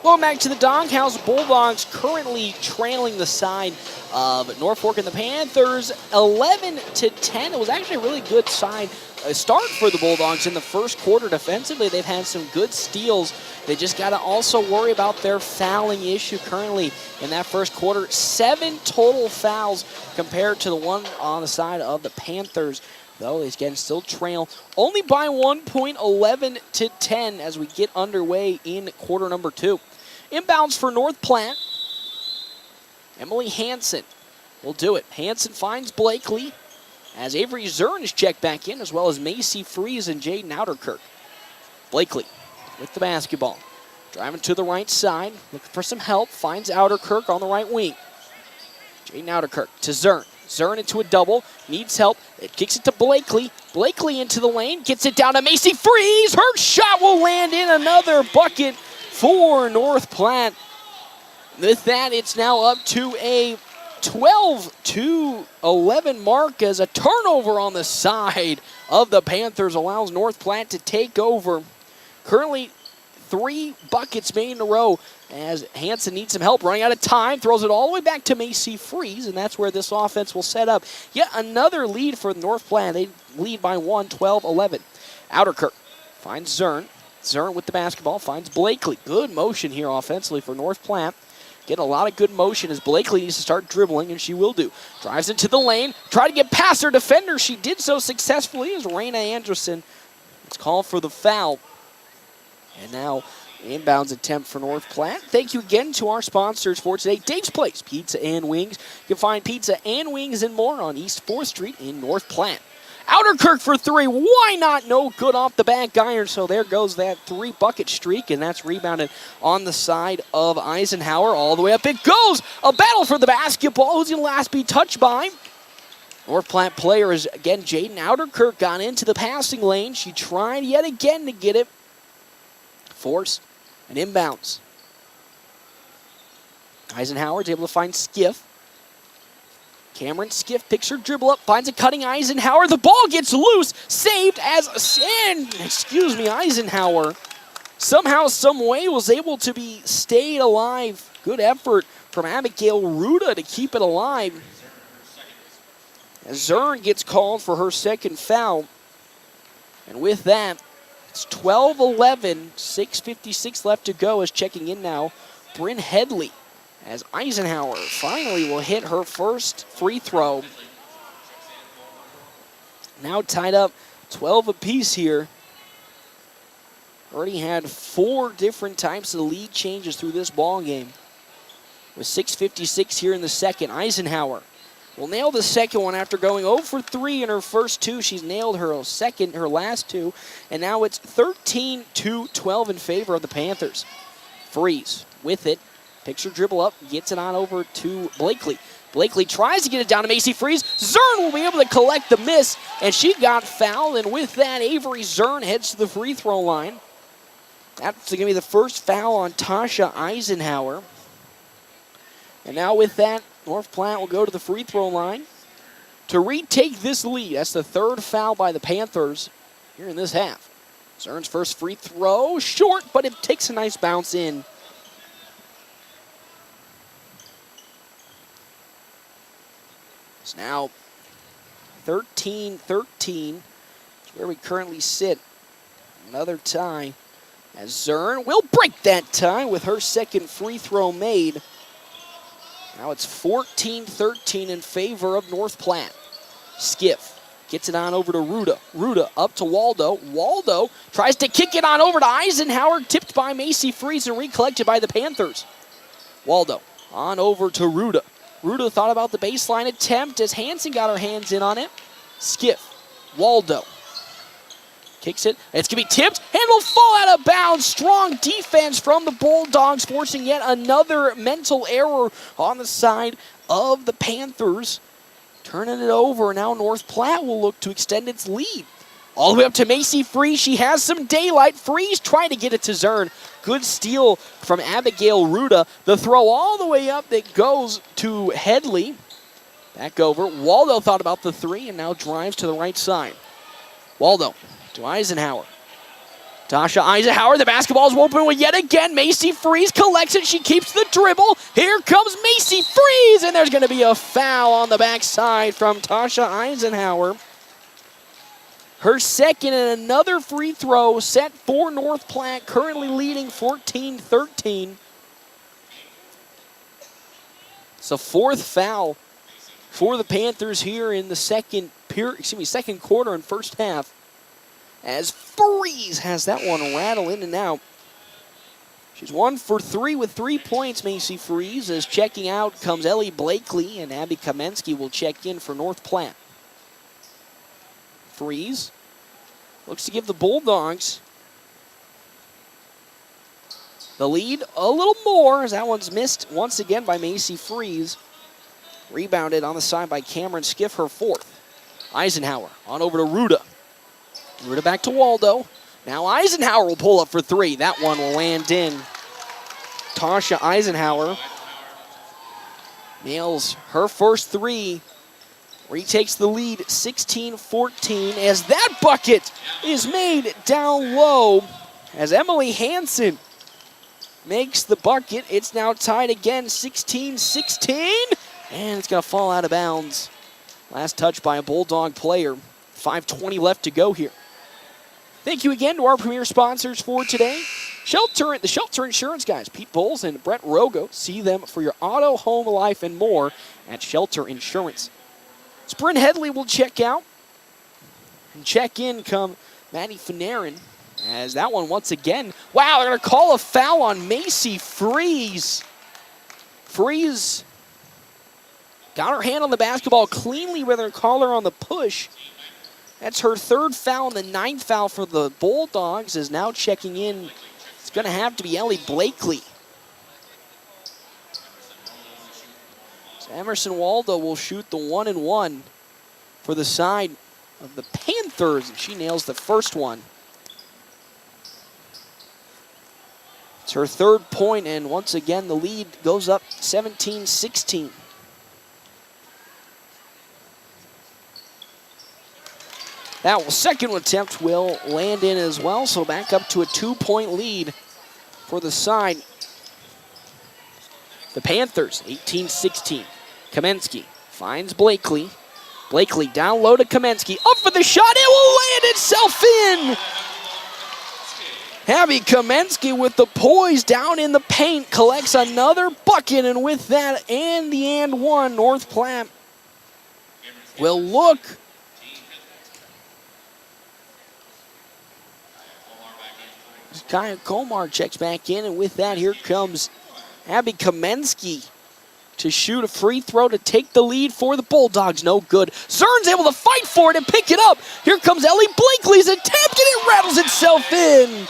Welcome back to the Doghouse. Bulldogs currently trailing the side of Norfolk and the Panthers 11-10. It was actually a really good start for the Bulldogs in the first quarter. Defensively, they've had some good steals. They just got to also worry about their fouling issue currently in that first quarter. 7 total fouls compared to the one on the side of the Panthers. Though they can still trail only by 1 point, 11-10 as we get underway in quarter number 2. Inbounds for North Platte. Emily Hansen will do it. Hansen finds Blakely as Avery Zern is checked back in, as well as Macy Freeze and Jaden Outerkirk. Blakely with the basketball. Driving to the right side, looking for some help, finds Outerkirk on the right wing. Jaden Outerkirk to Zern. Zern into a double, needs help. It kicks it to Blakely. Blakely into the lane, gets it down to Macy Freeze. Her shot will land in, another bucket for North Platte. With that, it's now up to a 12-11 mark as a turnover on the side of the Panthers allows North Platte to take over. Currently, 3 buckets made in a row as Hansen needs some help, running out of time, throws it all the way back to Macy Freeze, and that's where this offense will set up. Yet another lead for North Platte. They lead by 1, 12-11. Outerkirk finds Zern. Zern with the basketball, finds Blakely. Good motion here offensively for North Platte. Getting a lot of good motion as Blakely needs to start dribbling, and she will do. Drives into the lane, try to get past her defender. She did so successfully as Raina Anderson is called for the foul. And now inbounds attempt for North Platte. Thank you again to our sponsors for today, Dave's Place Pizza and Wings. You can find pizza and wings and more on East 4th Street in North Platte. Outerkirk for 3. Why not? No good off the back iron. So there goes that 3-bucket streak, and that's rebounded on the side of Eisenhower. All the way up it goes. A battle for the basketball. Who's going to last be touched by? North Platte player is, again, Jaden Outerkirk got into the passing lane. She tried yet again to get it. Force and inbounds. Eisenhower's able to find Skiff. Cameron Skiff picks her dribble up, finds a cutting Eisenhower. The ball gets loose, saved as Eisenhower somehow, some way was able to be stayed alive. Good effort from Abigail Ruda to keep it alive. As Zern gets called for her second foul. And with that, it's 12-11, 6:56 left to go as checking in now, Bryn Headley, as Eisenhower finally will hit her first free throw. Now tied up 12 apiece here. Already had 4 different types of lead changes through this ball game. With 6:56 here in the second, Eisenhower will nail the second one after going 0 for 3 in her first 2. She's nailed her last 2. And now it's 13-12 in favor of the Panthers. Freeze with it. Picks her dribble up. Gets it on over to Blakely. Blakely tries to get it down to Macy Freeze. Zern will be able to collect the miss. And she got fouled. And with that, Avery Zern heads to the free throw line. That's going to be the first foul on Tasha Eisenhower. And now with that, North Platte will go to the free throw line. to retake this lead. That's the third foul by the Panthers here in this half. Zern's first free throw, short, but it takes a nice bounce in. It's now 13-13. It's where we currently sit. Another tie as Zern will break that tie with her second free throw made. Now it's 14-13 in favor of North Platte. Skiff gets it on over to Ruda. Ruda up to Waldo. Waldo tries to kick it on over to Eisenhower, tipped by Macy Freeze and recollected by the Panthers. Waldo on over to Ruda. Ruda thought about the baseline attempt as Hansen got her hands in on it. Skiff. Waldo. Kicks it. It's going to be tipped and will fall out of bounds. Strong defense from the Bulldogs, forcing yet another mental error on the side of the Panthers. Turning it over. Now North Platte will look to extend its lead. All the way up to Macy Freeze. She has some daylight. Freeze trying to get it to Zern. Good steal from Abigail Ruda. The throw all the way up that goes to Headley. Back over. Waldo thought about the three and now drives to the right side. Waldo to Eisenhower. Tasha Eisenhower, the basketball's open with yet again. Macy Freeze collects it. She keeps the dribble. Here comes Macy Freeze, and there's going to be a foul on the backside from Tasha Eisenhower. Her second and another free throw set for North Platte, currently leading 14-13. It's a fourth foul for the Panthers here in the second quarter and first half. As Freeze has that one rattle in and out. She's 1 for 3 with 3 points, Macy Freeze. As checking out comes Ellie Blakely, and Abby Kamensky will check in for North Platte. Freeze looks to give the Bulldogs the lead a little more, as that one's missed once again by Macy Freeze. Rebounded on the side by Cameron Skiff, her fourth. Eisenhower on over to Ruda. Ruda back to Waldo. Now Eisenhower will pull up for three. That one will land in. Tasha Eisenhower nails her first three. Retakes the lead 16-14 as that bucket is made down low as Emily Hansen makes the bucket. It's now tied again, 16-16, and it's going to fall out of bounds. Last touch by a Bulldog player. 5:20 left to go here. Thank you again to our premier sponsors for today. The Shelter Insurance guys, Pete Bowles and Brett Rogo. See them for your auto, home, life, and more at Shelter Insurance. Sprint Headley will check out. And check in come Maddie Fanarin. As that one once again. Wow, they're going to call a foul on Macy Freeze. Freeze got her hand on the basketball cleanly with her collar on the push. That's her third foul and the ninth foul for the Bulldogs. Is now checking in. It's going to have to be Ellie Blakely. So Emerson Waldo will shoot the 1-and-1 for the side of the Panthers. And she nails the first one. It's her third point, and once again the lead goes up 17-16. That second attempt will land in as well, so back up to a 2-point lead for the side. The Panthers, 18-16. Kamensky finds Blakely. Blakely down low to Kamensky. Up for the shot, it will land itself in! Abby Kamensky with the poise down in the paint, collects another bucket, and with that and the and one, North Platte will look Kaya Komar checks back in, and with that, here comes Abby Kamensky to shoot a free throw to take the lead for the Bulldogs. No good. Zern's able to fight for it and pick it up. Here comes Ellie Blakely's attempt, and it rattles itself in.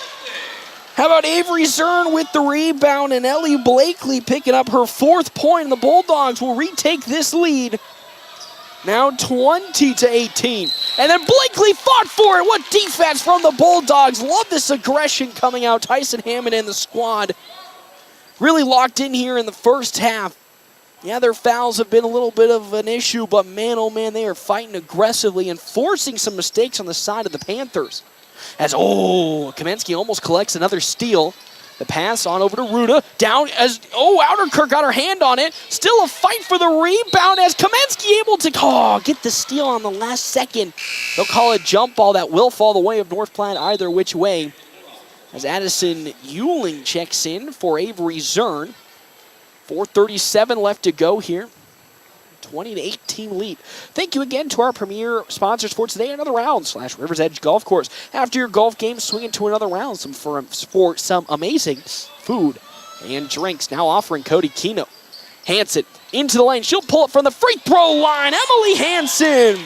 How about Avery Zern with the rebound, and Ellie Blakely picking up her fourth point, and the Bulldogs will retake this lead. Now 20-18. And then Blakely fought for it. What defense from the Bulldogs. Love this aggression coming out. Tyson Hammond and the squad really locked in here in the first half. Yeah, their fouls have been a little bit of an issue, but man, oh man, they are fighting aggressively and forcing some mistakes on the side of the Panthers. As, Kaminsky almost collects another steal. The pass on over to Ruda. Down as, Outerkirk got her hand on it. Still a fight for the rebound as Kaminsky able to, get the steal on the last second. They'll call it jump ball that will fall the way of North Platte either which way. As Addison Euling checks in for Avery Zern. 4:37 left to go here. 20-18 lead. Thank you again to our premier sponsors for today. Another round / Rivers Edge Golf Course. After your golf game, swing into another round for some amazing food and drinks. Now offering Cody Keno. Hansen into the lane. She'll pull it from the free throw line. Emily Hansen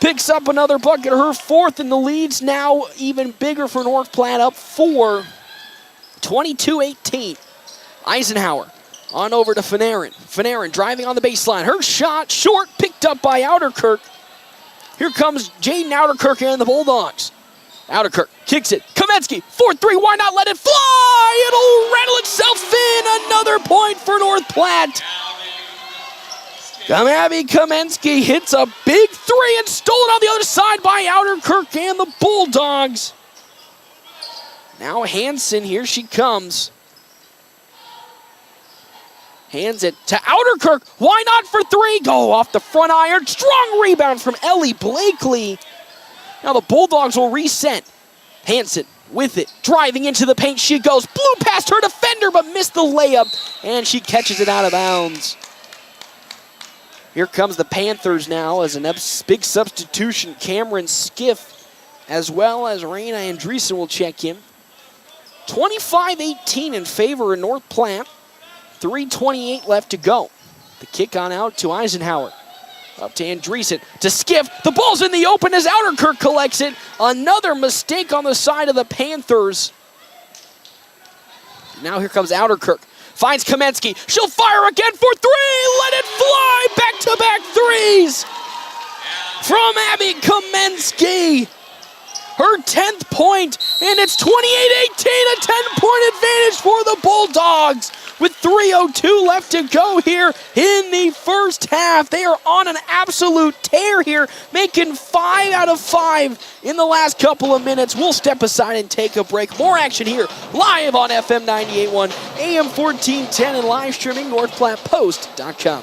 picks up another bucket. Her fourth, and the lead's now even bigger for North Platte, up 4. 22-18. Eisenhower on over to Fanarin. Fanarin driving on the baseline. Her shot short, picked up by Outerkirk. Here comes Jaden Outerkirk and the Bulldogs. Outerkirk kicks it. Kaminsky, 4-3, why not let it fly? It'll rattle itself in. Another point for North Platte. Abby Kaminsky hits a big three and stolen on the other side by Outerkirk and the Bulldogs. Now Hansen, here she comes. Hands it to Outerkirk. Why not for three? Go off the front iron. Strong rebound from Ellie Blakely. Now the Bulldogs will reset. Hansen with it. Driving into the paint she goes. Blew past her defender but missed the layup. And she catches it out of bounds. Here comes the Panthers now as a big substitution. Cameron Skiff as well as Raina Andreessen will check in. 25-18 in favor of North Platte. 3:28 left to go. The kick on out to Eisenhower. Up to Andreessen. To Skiff. The ball's in the open as Outerkirk collects it. Another mistake on the side of the Panthers. Now here comes Outerkirk. Finds Kaminsky. She'll fire again for three. Let it fly. Back-to-back threes from Abby Kaminsky. Her 10th point, and it's 28-18, a 10-point advantage for the Bulldogs. With 3:02 left to go here in the first half. They are on an absolute tear here, making 5 out of 5 in the last couple of minutes. We'll step aside and take a break. More action here, live on FM 98.1, AM 1410, and live streaming NorthPlattePost.com.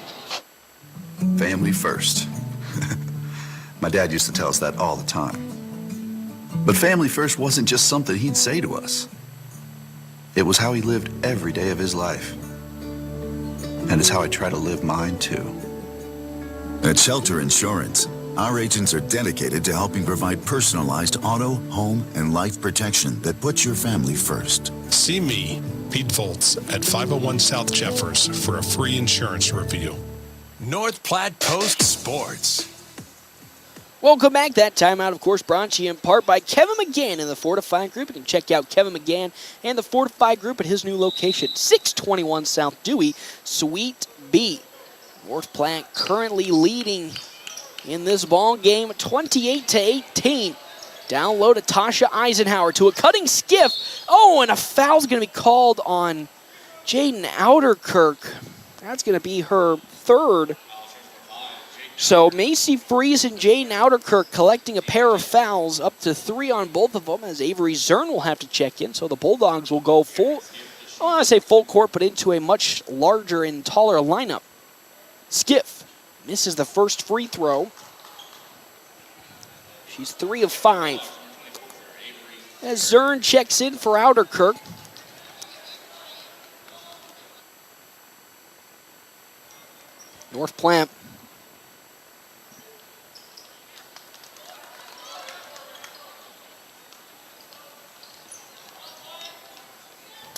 Family first. My dad used to tell us that all the time. But family first wasn't just something he'd say to us. It was how he lived every day of his life. And it's how I try to live mine, too. At Shelter Insurance, our agents are dedicated to helping provide personalized auto, home, and life protection that puts your family first. See me, Pete Volz, at 501 South Jeffers for a free insurance review. North Platte Post Sports. Welcome back. That timeout, of course, brought to you in part by Kevin McGann in the Fortified Group. You can check out Kevin McGann and the Fortified Group at his new location, 621 South Dewey, Suite B. North Platte currently leading in this ball game, 28-18. Down low to Tasha Eisenhower to a cutting Skiff. And a foul's going to be called on Jaden Outerkirk. That's going to be her third. So Macy Freeze and Jaden Outerkirk collecting a pair of fouls, up to 3 on both of them, as Avery Zern will have to check in. So the Bulldogs will go full court, but into a much larger and taller lineup. Skiff misses the first free throw. She's 3 of 5. As Zern checks in for Outerkirk. North Platte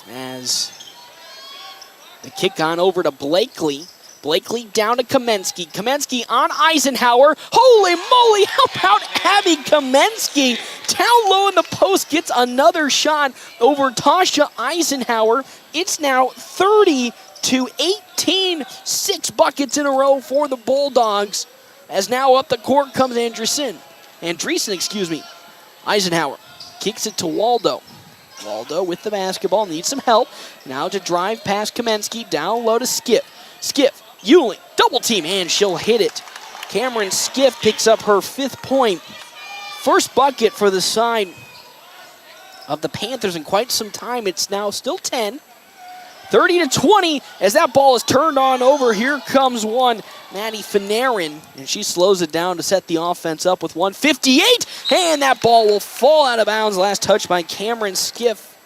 as the kick on over to Blakely. Blakely down to Kaminsky. Kaminsky on Eisenhower. Holy moly, how about Abby Kaminsky? Down low in the post, gets another shot over Tasha Eisenhower. It's now 30-18. 6 buckets in a row for the Bulldogs. As now up the court comes Andreessen, Eisenhower kicks it to Waldo. Waldo with the basketball, needs some help. Now to drive past Kaminsky, down low to Skip. Skiff, Euling, double team, and she'll hit it. Cameron Skiff picks up her 5th point. First bucket for the side of the Panthers in quite some time. It's now still 10. 30-20 as that ball is turned on over. Here comes one, Maddie Fanarin, and she slows it down to set the offense up with 1:58, and that ball will fall out of bounds. Last touch by Cameron Skiff.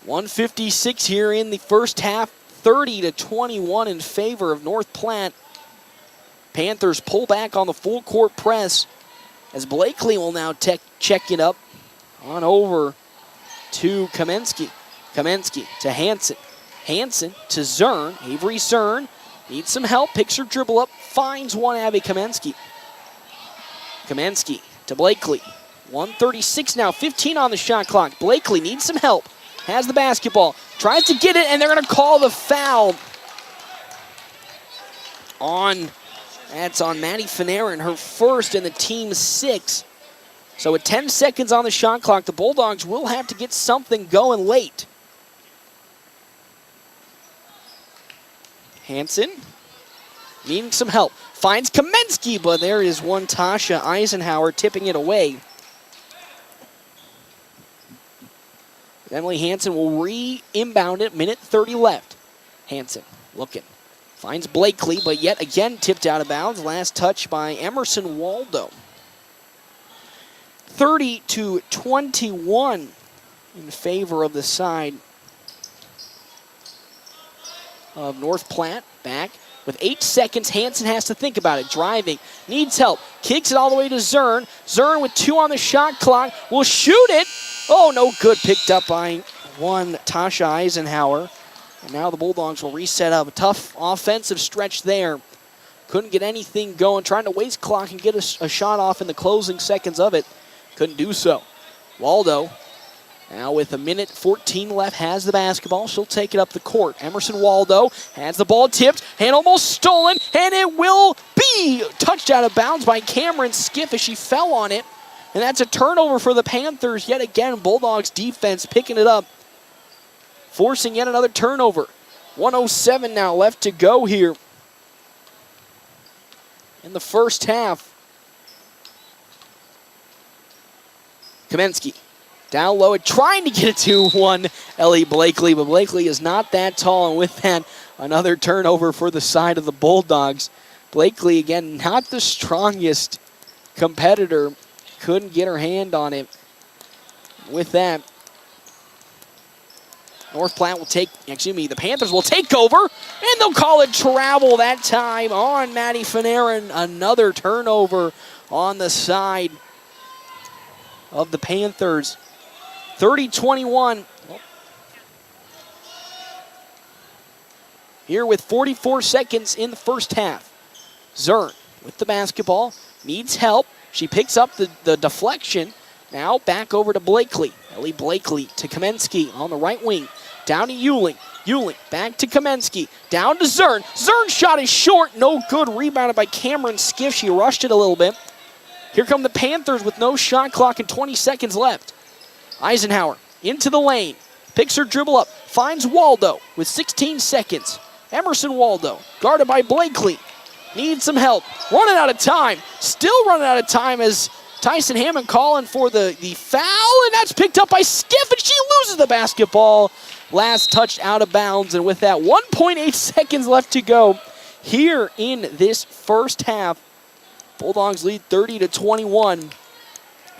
1:56 here in the first half, 30-21 in favor of North Platte. Panthers pull back on the full court press as Blakely will now check it up on over to Kamensky. Kamensky to Hansen. Hansen to Zern. Avery Zern needs some help. Picks her dribble up. Finds one, Abby Kamensky. Kamensky to Blakely. 1:36 now. 15 on the shot clock. Blakely needs some help. Has the basketball. Tries to get it, and they're going to call the foul that's on Maddie Fanarin, her first and the team's 6. So with 10 seconds on the shot clock, the Bulldogs will have to get something going late. Hansen needing some help. Finds Kamensky, but there is one Tasha Eisenhower tipping it away. Emily Hansen will re-inbound it. Minute 30 left. Hansen looking. Finds Blakely, but yet again tipped out of bounds. Last touch by Emerson Waldo. 30-21 in favor of the side of North Platte. Back with 8 seconds. Hansen has to think about it. Driving. Needs help. Kicks it all the way to Zern. Zern with 2 on the shot clock. Will shoot it. Oh, no good. Picked up by one Tasha Eisenhower. And now the Bulldogs will reset up. A tough offensive stretch there. Couldn't get anything going. Trying to waste clock and get a shot off in the closing seconds of it. Couldn't do so. Waldo, now with 1:14 left, has the basketball. She'll take it up the court. Emerson Waldo has the ball tipped and almost stolen, and it will be touched out of bounds by Cameron Skiff as she fell on it. And that's a turnover for the Panthers. Yet again, Bulldogs defense picking it up, forcing yet another turnover. 1:07 now left to go here in the first half. Kamensky down low, trying to get it to one Ellie Blakely, but Blakely is not that tall, and with that, another turnover for the side of the Bulldogs. Blakely, again, not the strongest competitor, couldn't get her hand on it. With that, North Platte will the Panthers will take over, and they'll call it travel that time on Maddie Fanarin. Another turnover on the side of the Panthers. 30-21. Here with 44 seconds in the first half. Zern with the basketball, needs help. She picks up the deflection. Now back over to Blakely. Ellie Blakely to Kamensky on the right wing. Down to Euling. Euling back to Kamensky. Down to Zern. Zern's shot is short. No good. Rebounded by Cameron Skiff. She rushed it a little bit. Here come the Panthers with no shot clock and 20 seconds left. Eisenhower into the lane. Picks her dribble up. Finds Waldo with 16 seconds. Emerson Waldo guarded by Blakely. Needs some help. Running out of time. Still running out of time as Tyson Hammond calling for the foul, and that's picked up by Skiff, and she loses the basketball. Last touch out of bounds, and with that 1.8 seconds left to go here in this first half, Bulldogs lead 30-21.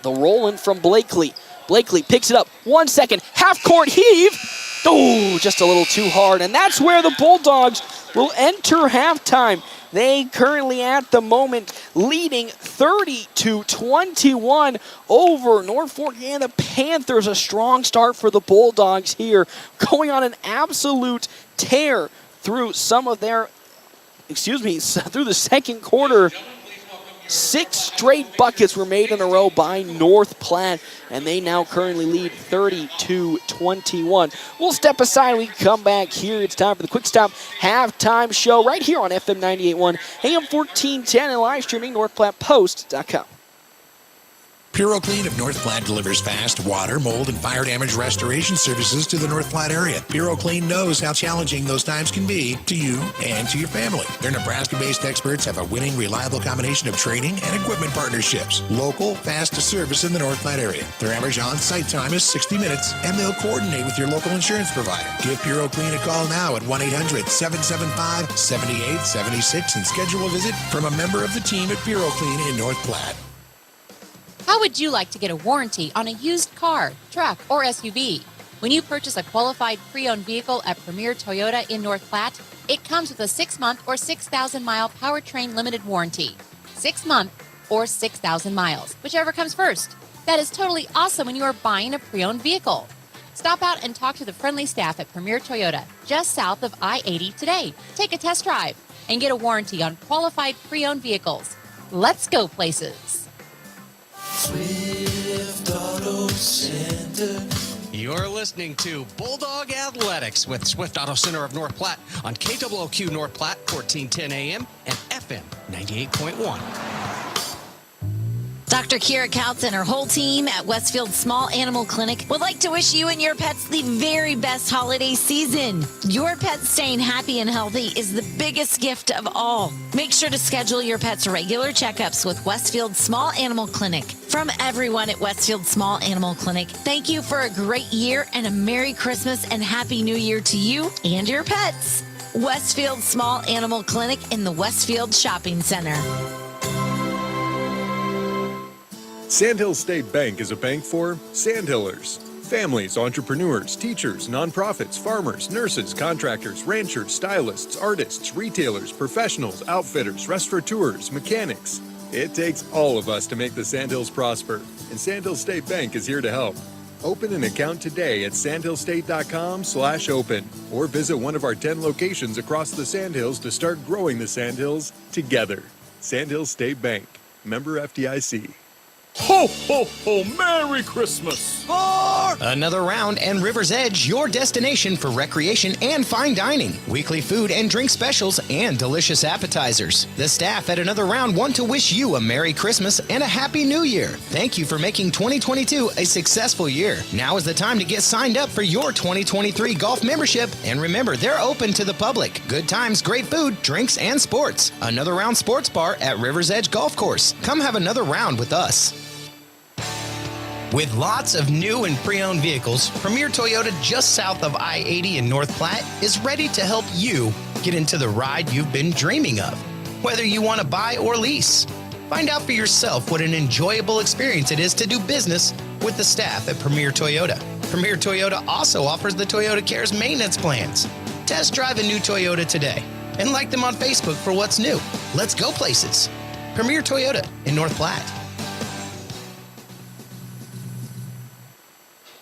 The roll-in from Blakely. Blakely picks it up. 1 second. Half-court heave. Oh, just a little too hard. And that's where the Bulldogs will enter halftime. They currently at the moment leading 30-21 over Norfolk and the Panthers. A strong start for the Bulldogs here, going on an absolute tear through through the second quarter. 6 straight buckets were made in a row by North Platte, and they now currently lead 30-21. We'll step aside when we come back here. It's time for the Quick Stop halftime show right here on FM 98.1, AM 1410, and live streaming NorthPlattePost.com. PuroClean of North Platte delivers fast water, mold, and fire damage restoration services to the North Platte area. PuroClean knows how challenging those times can be to you and to your family. Their Nebraska-based experts have a winning, reliable combination of training and equipment partnerships. Local, fast service in the North Platte area. Their average on-site time is 60 minutes, and they'll coordinate with your local insurance provider. Give PuroClean a call now at 1-800-775-7876 and schedule a visit from a member of the team at PuroClean in North Platte. How would you like to get a warranty on a used car, truck, or SUV? When you purchase a qualified pre-owned vehicle at Premier Toyota in North Platte, it comes with a 6-month or 6,000-mile powertrain limited warranty. 6 months or 6,000 miles, whichever comes first. That is totally awesome when you are buying a pre-owned vehicle. Stop out and talk to the friendly staff at Premier Toyota, just south of I-80 today. Take a test drive and get a warranty on qualified pre-owned vehicles. Let's go places. Swift Auto Center. You're listening to Bulldog Athletics with Swift Auto Center of North Platte on KWOQ North Platte, 1410 AM and FM 98.1. Dr. Kira Couts and her whole team at Westfield Small Animal Clinic would like to wish you and your pets the very best holiday season. Your pet staying happy and healthy is the biggest gift of all. Make sure to schedule your pet's regular checkups with Westfield Small Animal Clinic. From everyone at Westfield Small Animal Clinic, thank you for a great year and a Merry Christmas and Happy New Year to you and your pets. Westfield Small Animal Clinic in the Westfield Shopping Center. Sandhill State Bank is a bank for Sandhillers. Families, entrepreneurs, teachers, nonprofits, farmers, nurses, contractors, ranchers, stylists, artists, retailers, professionals, outfitters, restaurateurs, mechanics. It takes all of us to make the Sandhills prosper, and Sandhill State Bank is here to help. Open an account today at sandhillstate.com/open or visit one of our 10 locations across the Sandhills to start growing the Sandhills together. Sandhill State Bank, member FDIC. Ho, ho, ho! Merry Christmas! Another round and River's Edge, your destination for recreation and fine dining. Weekly food and drink specials and delicious appetizers. The staff at Another Round want to wish you a Merry Christmas and a Happy New Year. Thank you for making 2022 a successful year. Now is the time to get signed up for your 2023 golf membership. And remember, they're open to the public. Good times, great food, drinks, and sports. Another Round Sports Bar at River's Edge Golf Course. Come have another round with us. With lots of new and pre-owned vehicles, Premier Toyota just south of I-80 in North Platte is ready to help you get into the ride you've been dreaming of, whether you want to buy or lease. Find out for yourself what an enjoyable experience it is to do business with the staff at Premier Toyota. Premier Toyota also offers the Toyota Cares maintenance plans. Test drive a new Toyota today and like them on Facebook for what's new. Let's go places. Premier Toyota in North Platte.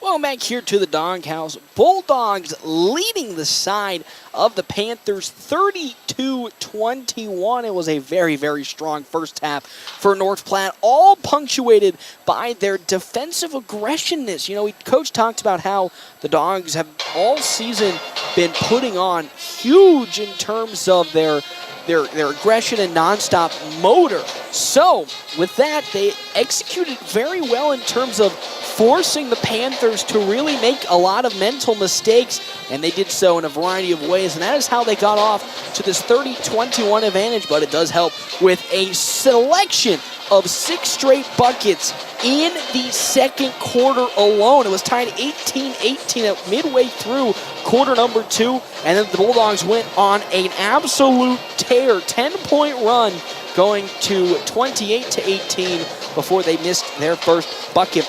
Welcome back here to the Doghouse. Bulldogs leading the side of the Panthers 32-21. It was a very, very strong first half for North Platte, all punctuated by their defensive aggressionness. You know, Coach talked about how the Dogs have all season been putting on huge in terms of their aggression and nonstop motor. So, with that, they executed very well in terms of forcing the Panthers to really make a lot of mental mistakes, and they did so in a variety of ways, and that is how they got off to this 30-21 advantage, but it does help with a selection of 6 straight buckets in the second quarter alone. It was tied 18-18 at midway through quarter number 2, and then the Bulldogs went on an absolute tear, 10-point run, going to 28-18 before they missed their first bucket.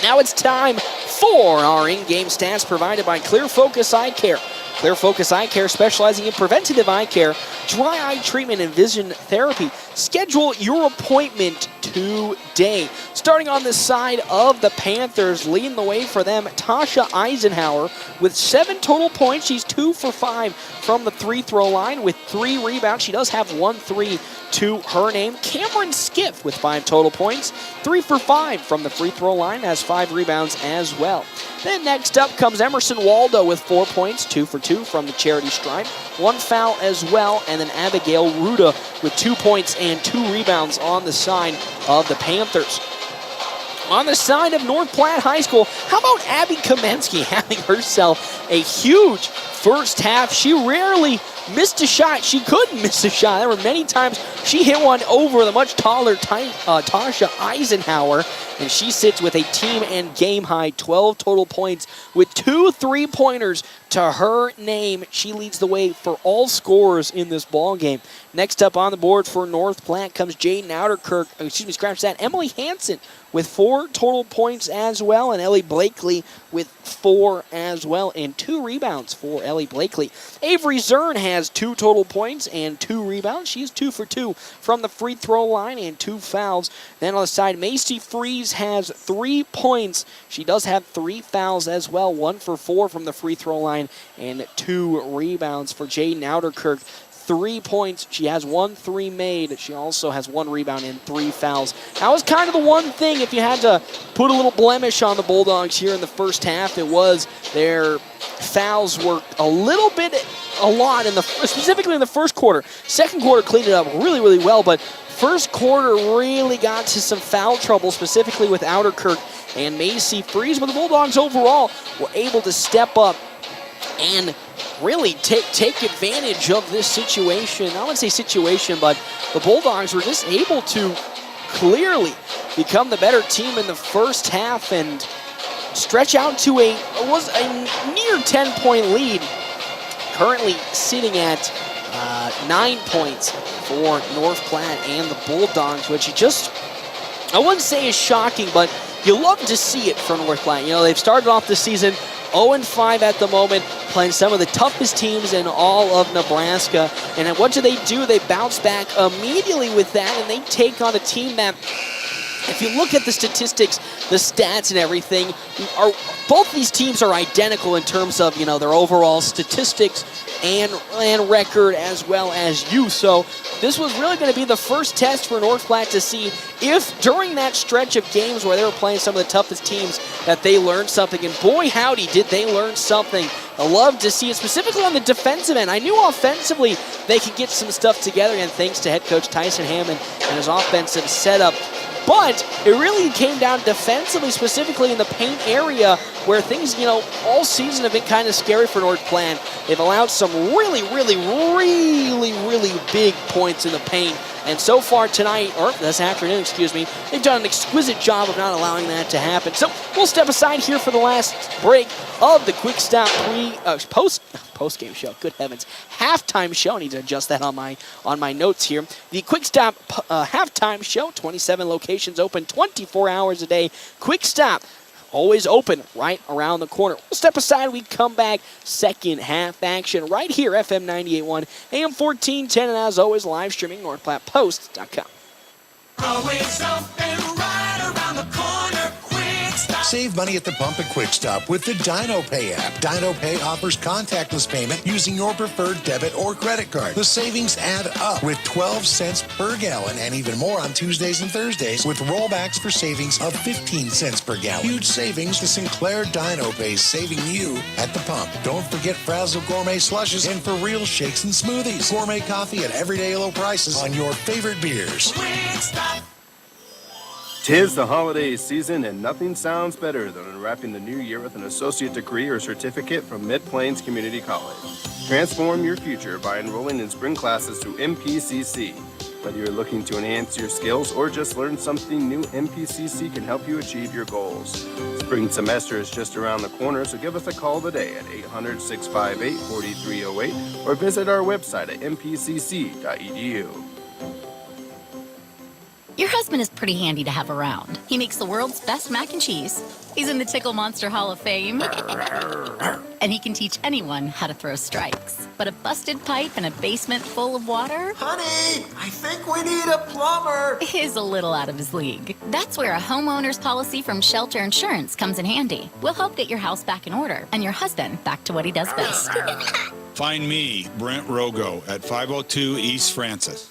Now it's time for our in-game stats provided by Clear Focus Eye Care. Clear Focus Eye Care, specializing in preventative eye care, dry eye treatment, and vision therapy. Schedule your appointment today. Starting on the side of the Panthers, leading the way for them, Tasha Eisenhower with 7 total points. She's 2 for 5 from the free throw line with 3 rebounds. She does have 1 3 to her name. Cameron Skiff with 5 total points, 3 for 5 from the free throw line, has 5 rebounds as well. Then next up comes Emerson Waldo with 4 points, 2 for 2 from the charity stripe, 1 foul as well, and then Abigail Ruda with 2 points and 2 rebounds on the side of the Panthers. on the side of North Platte High School, how about Abby Kamensky having herself a huge first half? She rarely missed a shot. She couldn't miss a shot. There were many times she hit one over the much taller Tasha Eisenhower, and she sits with a team and game high 12 total points with 2 3-pointers to her name. She leads the way for all scorers in this ball game. Next up on the board for North Platte comes Jaden Outerkirk, Emily Hansen with 4 total points as well, and Ellie Blakely with 4 as well, and 2 rebounds for Ellie Blakely. Avery Zern has 2 total points and 2 rebounds. She's 2 for 2 from the free throw line and 2 fouls. Then on the side, Macy Freeze has 3 points. She does have 3 fouls as well, 1 for 4 from the free throw line and 2 rebounds for Jaden Outerkirk. 3 points. She has 1 3 made. She also has 1 rebound and 3 fouls. That was kind of the one thing, if you had to put a little blemish on the Bulldogs here in the first half, it was their fouls were a lot, specifically in the first quarter. Second quarter cleaned it up really, really well, but first quarter really got to some foul trouble, specifically with Outerkirk and Macy Freeze, but the Bulldogs overall were able to step up and really take advantage of this situation. I wouldn't say situation, but the Bulldogs were just able to clearly become the better team in the first half and stretch out to a near 10-point lead. Currently sitting at 9 points for North Platte and the Bulldogs, which I wouldn't say is shocking, but you love to see it from North Platte. You know, they've started off the season 0-5 at the moment, playing some of the toughest teams in all of Nebraska. And then what do? They bounce back immediately with that, and they take on a team that, if you look at the statistics, the stats and everything, both these teams are identical in terms of, their overall statistics and record as well as youth. So this was really going to be the first test for North Platte to see if during that stretch of games where they were playing some of the toughest teams that they learned something. And boy, howdy, did they learn something. I love to see it, specifically on the defensive end. I knew offensively they could get some stuff together, and thanks to head coach Tyson Hammond and his offensive setup. But it really came down defensively, specifically in the paint area, where things, all season have been kind of scary for North Platte. They've allowed some really, really, really, really big points in the paint. And so far tonight, or this afternoon, they've done an exquisite job of not allowing that to happen. So we'll step aside here for the last break of the Quick Stop post-game show. Good heavens. Halftime show. I need to adjust that on my notes here. The Quick Stop halftime show, 27 locations open 24 hours a day. Quick Stop, always open right around the corner. We'll step aside. We come back. Second half action right here, FM 98.1, AM 1410, and as always, live streaming, NorthPlattePost.com. Always open right around the corner. Quick Stop. Save money at the pump at Quick Stop with the DinoPay app. DinoPay offers contactless payment using your preferred debit or credit card. The savings add up with 12 cents per gallon and even more on Tuesdays and Thursdays with rollbacks for savings of 15 cents per gallon. Huge savings. The Sinclair DinoPay is saving you at the pump. Don't forget Frazzle Gourmet Slushes and For Real Shakes and Smoothies. Gourmet coffee at everyday low prices on your favorite beers. Quick Stop. 'Tis the holiday season, and nothing sounds better than unwrapping the new year with an associate degree or certificate from Mid-Plains Community College. Transform your future by enrolling in spring classes through MPCC. Whether you're looking to enhance your skills or just learn something new, MPCC can help you achieve your goals. Spring semester is just around the corner, so give us a call today at 800-658-4308 or visit our website at mpcc.edu. Your husband is pretty handy to have around. He makes the world's best mac and cheese. He's in the Tickle Monster Hall of Fame. And he can teach anyone how to throw strikes. But a busted pipe in a basement full of water? Honey, I think we need a plumber. Is a little out of his league. That's where a homeowner's policy from Shelter Insurance comes in handy. We'll help get your house back in order and your husband back to what he does best. Find me, Brent Rogo, at 502 East Francis.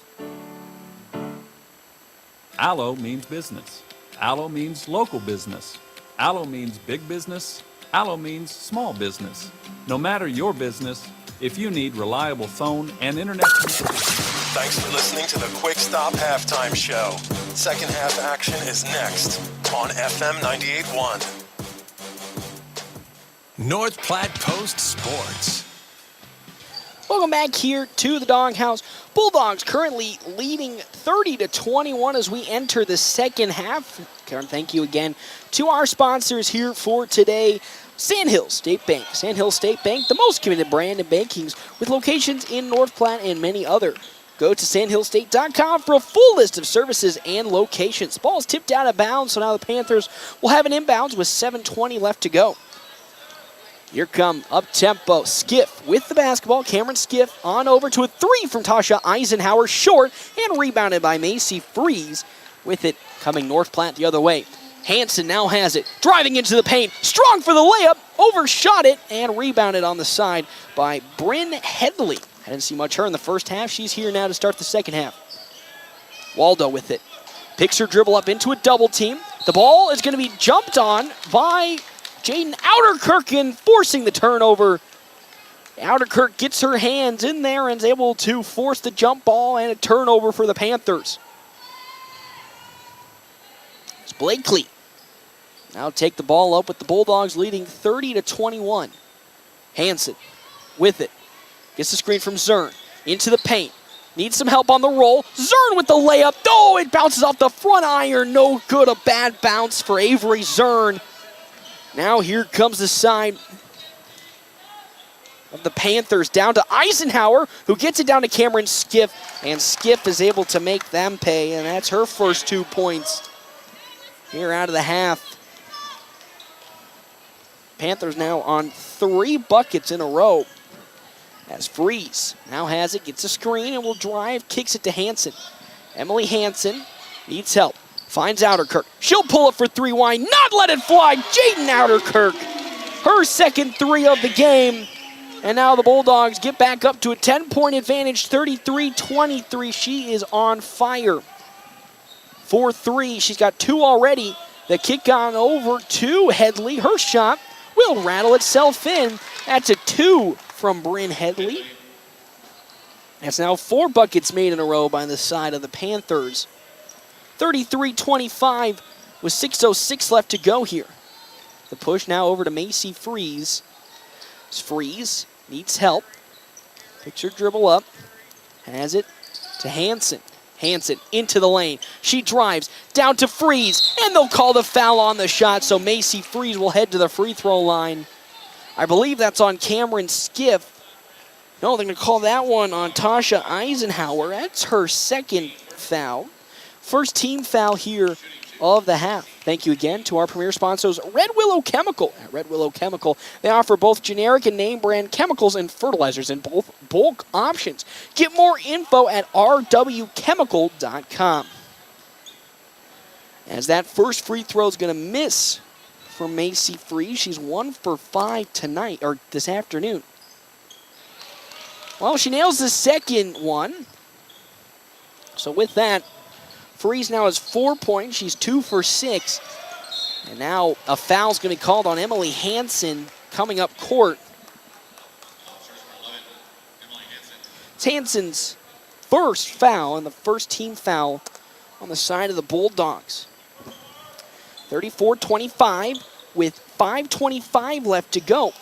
Allo means business. Allo means local business. Allo means big business. Allo means small business. No matter your business, if you need reliable phone and internet. Thanks for listening to the Quick Stop Halftime Show. Second half action is next. on FM 98.1. North Platte Post Sports. Welcome back here to the Doghouse. Bulldogs currently leading 30-21 as we enter the second half. Thank you again to our sponsors here for today. Sandhill State Bank. Sandhill State Bank, the most committed brand in bankings with locations in North Platte and many other. Go to sandhillstate.com for a full list of services and locations. Ball's tipped out of bounds, so now the Panthers will have an inbounds with 7:20 left to go. Here come up-tempo Skiff with the basketball. Cameron Skiff on over to a three from Tasha Eisenhower, short, and rebounded by Macy Freeze. With it coming North Platte the other way. Hanson now has it, driving into the paint, strong for the layup, overshot it, and rebounded on the side by Bryn Headley. I didn't see much her in the first half. She's here now to start the second half. Waldo with it. Picks her dribble up into a double team. The ball is going to be jumped on by Jaden Outerkirk, forcing the turnover. Outerkirk gets her hands in there and is able to force the jump ball and a turnover for the Panthers. It's Blakely. Now take the ball up with the Bulldogs leading 30-21. Hanson with it. Gets the screen from Zern. Into the paint. Needs some help on the roll. Zern with the layup. Oh, it bounces off the front iron. No good. A bad bounce for Avery Zern. Now here comes the side of the Panthers down to Eisenhower, who gets it down to Cameron Skiff, and Skiff is able to make them pay, and that's her first 2 points here out of the half. Panthers now on 3 buckets in a row. As Freeze now has it, gets a screen, and will drive, kicks it to Hanson. Emily Hanson needs help. Finds Outerkirk. She'll pull it for three. Why not let it fly? Jaden Outerkirk. Her second three of the game. And now the Bulldogs get back up to a 10-point advantage, 33-23. She is on fire. 4-3. She's got 2 already. The kick on over to Headley. Her shot will rattle itself in. That's a 2 from Bryn Headley. That's now 4 buckets made in a row by the side of the Panthers. 33-25 with 6:06 left to go here. The push now over to Macy Freeze. Freeze needs help. Picks her dribble up. Has it to Hanson. Hanson into the lane. She drives down to Freeze, and they'll call the foul on the shot, so Macy Freeze will head to the free throw line. I believe that's on Cameron Skiff. No, they're going to call that one on Tasha Eisenhower. That's her second foul. First team foul here of the half. Thank you again to our premier sponsors, Red Willow Chemical. At Red Willow Chemical, they offer both generic and name brand chemicals and fertilizers in both bulk options. Get more info at rwchemical.com. As that first free throw is going to miss from Macy Freeze. She's 1 for 5 tonight, or this afternoon. Well, she nails the second one. So with that, Freeze now has 4 points. She's 2 for 6. And now a foul's going to be called on Emily Hanson coming up court. It's Hanson's first foul and the first team foul on the side of the Bulldogs. 34-25 with 5:25 left to go.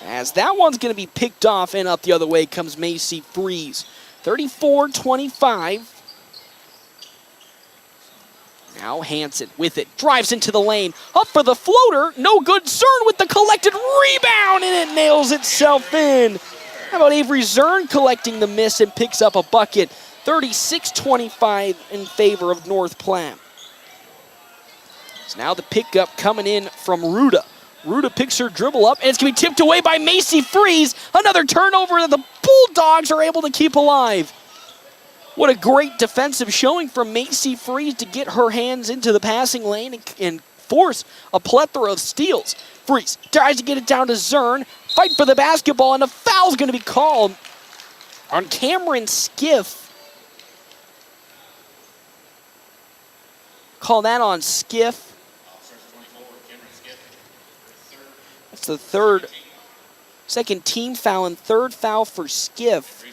As that one's going to be picked off, and up the other way comes Macy Freeze. 34-25. Now Hanson with it. Drives into the lane. Up for the floater. No good. Zern with the collected rebound, and it nails itself in. How about Avery Zern collecting the miss and picks up a bucket? 36-25 in favor of North Platte. So now the pickup coming in from Ruda. Ruda picks her dribble up, and it's going to be tipped away by Macy Freeze. Another turnover that the Bulldogs are able to keep alive. What a great defensive showing from Macy Freeze to get her hands into the passing lane and force a plethora of steals. Freeze tries to get it down to Zern. Fight for the basketball, and a foul's going to be called on Cameron Skiff. Call that on Skiff. That's the second team foul and third foul for Skiff.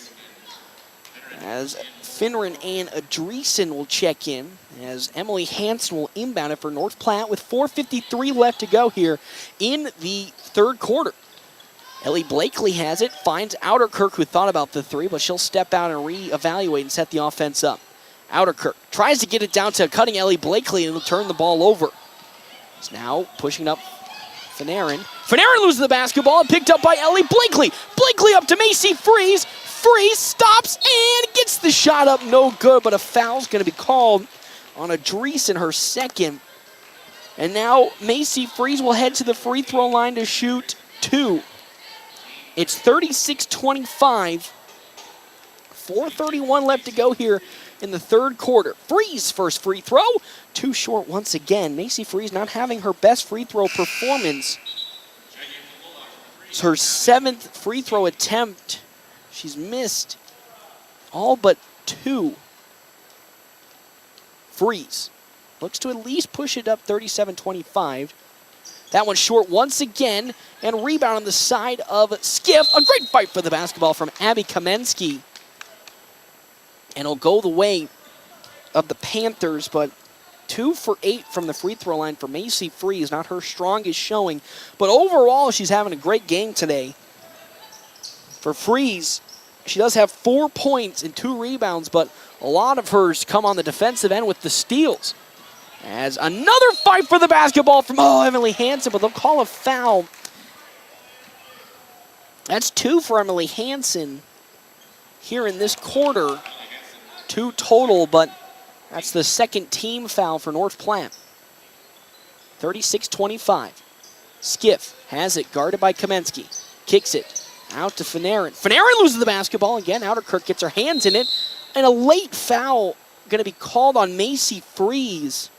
as Finneran and Adreessen will check in, as Emily Hansen will inbound it for North Platte with 4:53 left to go here in the third quarter. Ellie Blakely has it, finds Outerkirk, who thought about the three, but she'll step out and reevaluate and set the offense up. Outerkirk tries to get it down to cutting Ellie Blakely and will turn the ball over. It's now pushing up Finneran. Finneran loses the basketball and picked up by Ellie Blakely. Blakely up to Macy Freeze. Freeze stops and gets the shot up. No good, but a foul's going to be called on Adreessen, her second. And now Macy Freeze will head to the free throw line to shoot 2. It's 36-25. 4:31 left to go here in the third quarter. Freeze first free throw. Too short once again. Macy Freeze not having her best free throw performance. It's her 7th free throw attempt. She's missed all but 2. Freeze looks to at least push it up 37-25. That one short once again, and rebound on the side of Skiff. A great fight for the basketball from Abby Kamensky. And it'll go the way of the Panthers, but 2 for 8 from the free throw line for Macy Freeze. Not her strongest showing, but overall she's having a great game today. For Freeze, she does have 4 points and 2 rebounds, but a lot of hers come on the defensive end with the steals. As another fight for the basketball from Emily Hansen, but they'll call a foul. That's 2 for Emily Hansen here in this quarter. 2 total, but that's the second team foul for North Platte. 36-25. Skiff has it, guarded by Kamensky. Kicks it out to Finneran. Finneran loses the basketball again. Outerkirk gets her hands in it. And a late foul going to be called on Macy Freeze.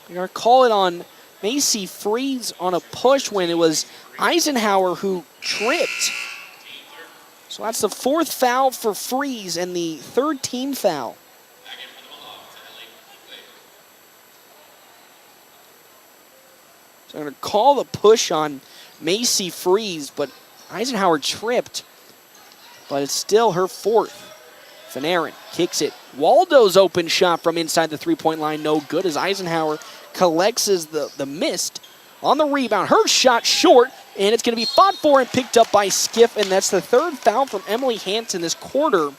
They're going to call it on Macy Freeze on a push when it was Eisenhower who tripped. So that's the 4th foul for Freeze and the 3rd team foul. So I'm going to call the push on Macy Freeze, but Eisenhower tripped. But it's still her 4th. Finneran kicks it. Waldo's open shot from inside the three-point line, no good, as Eisenhower collects the missed on the rebound. Her shot short, and it's going to be fought for and picked up by Skiff, and that's the 3rd foul from Emily Hansen this quarter.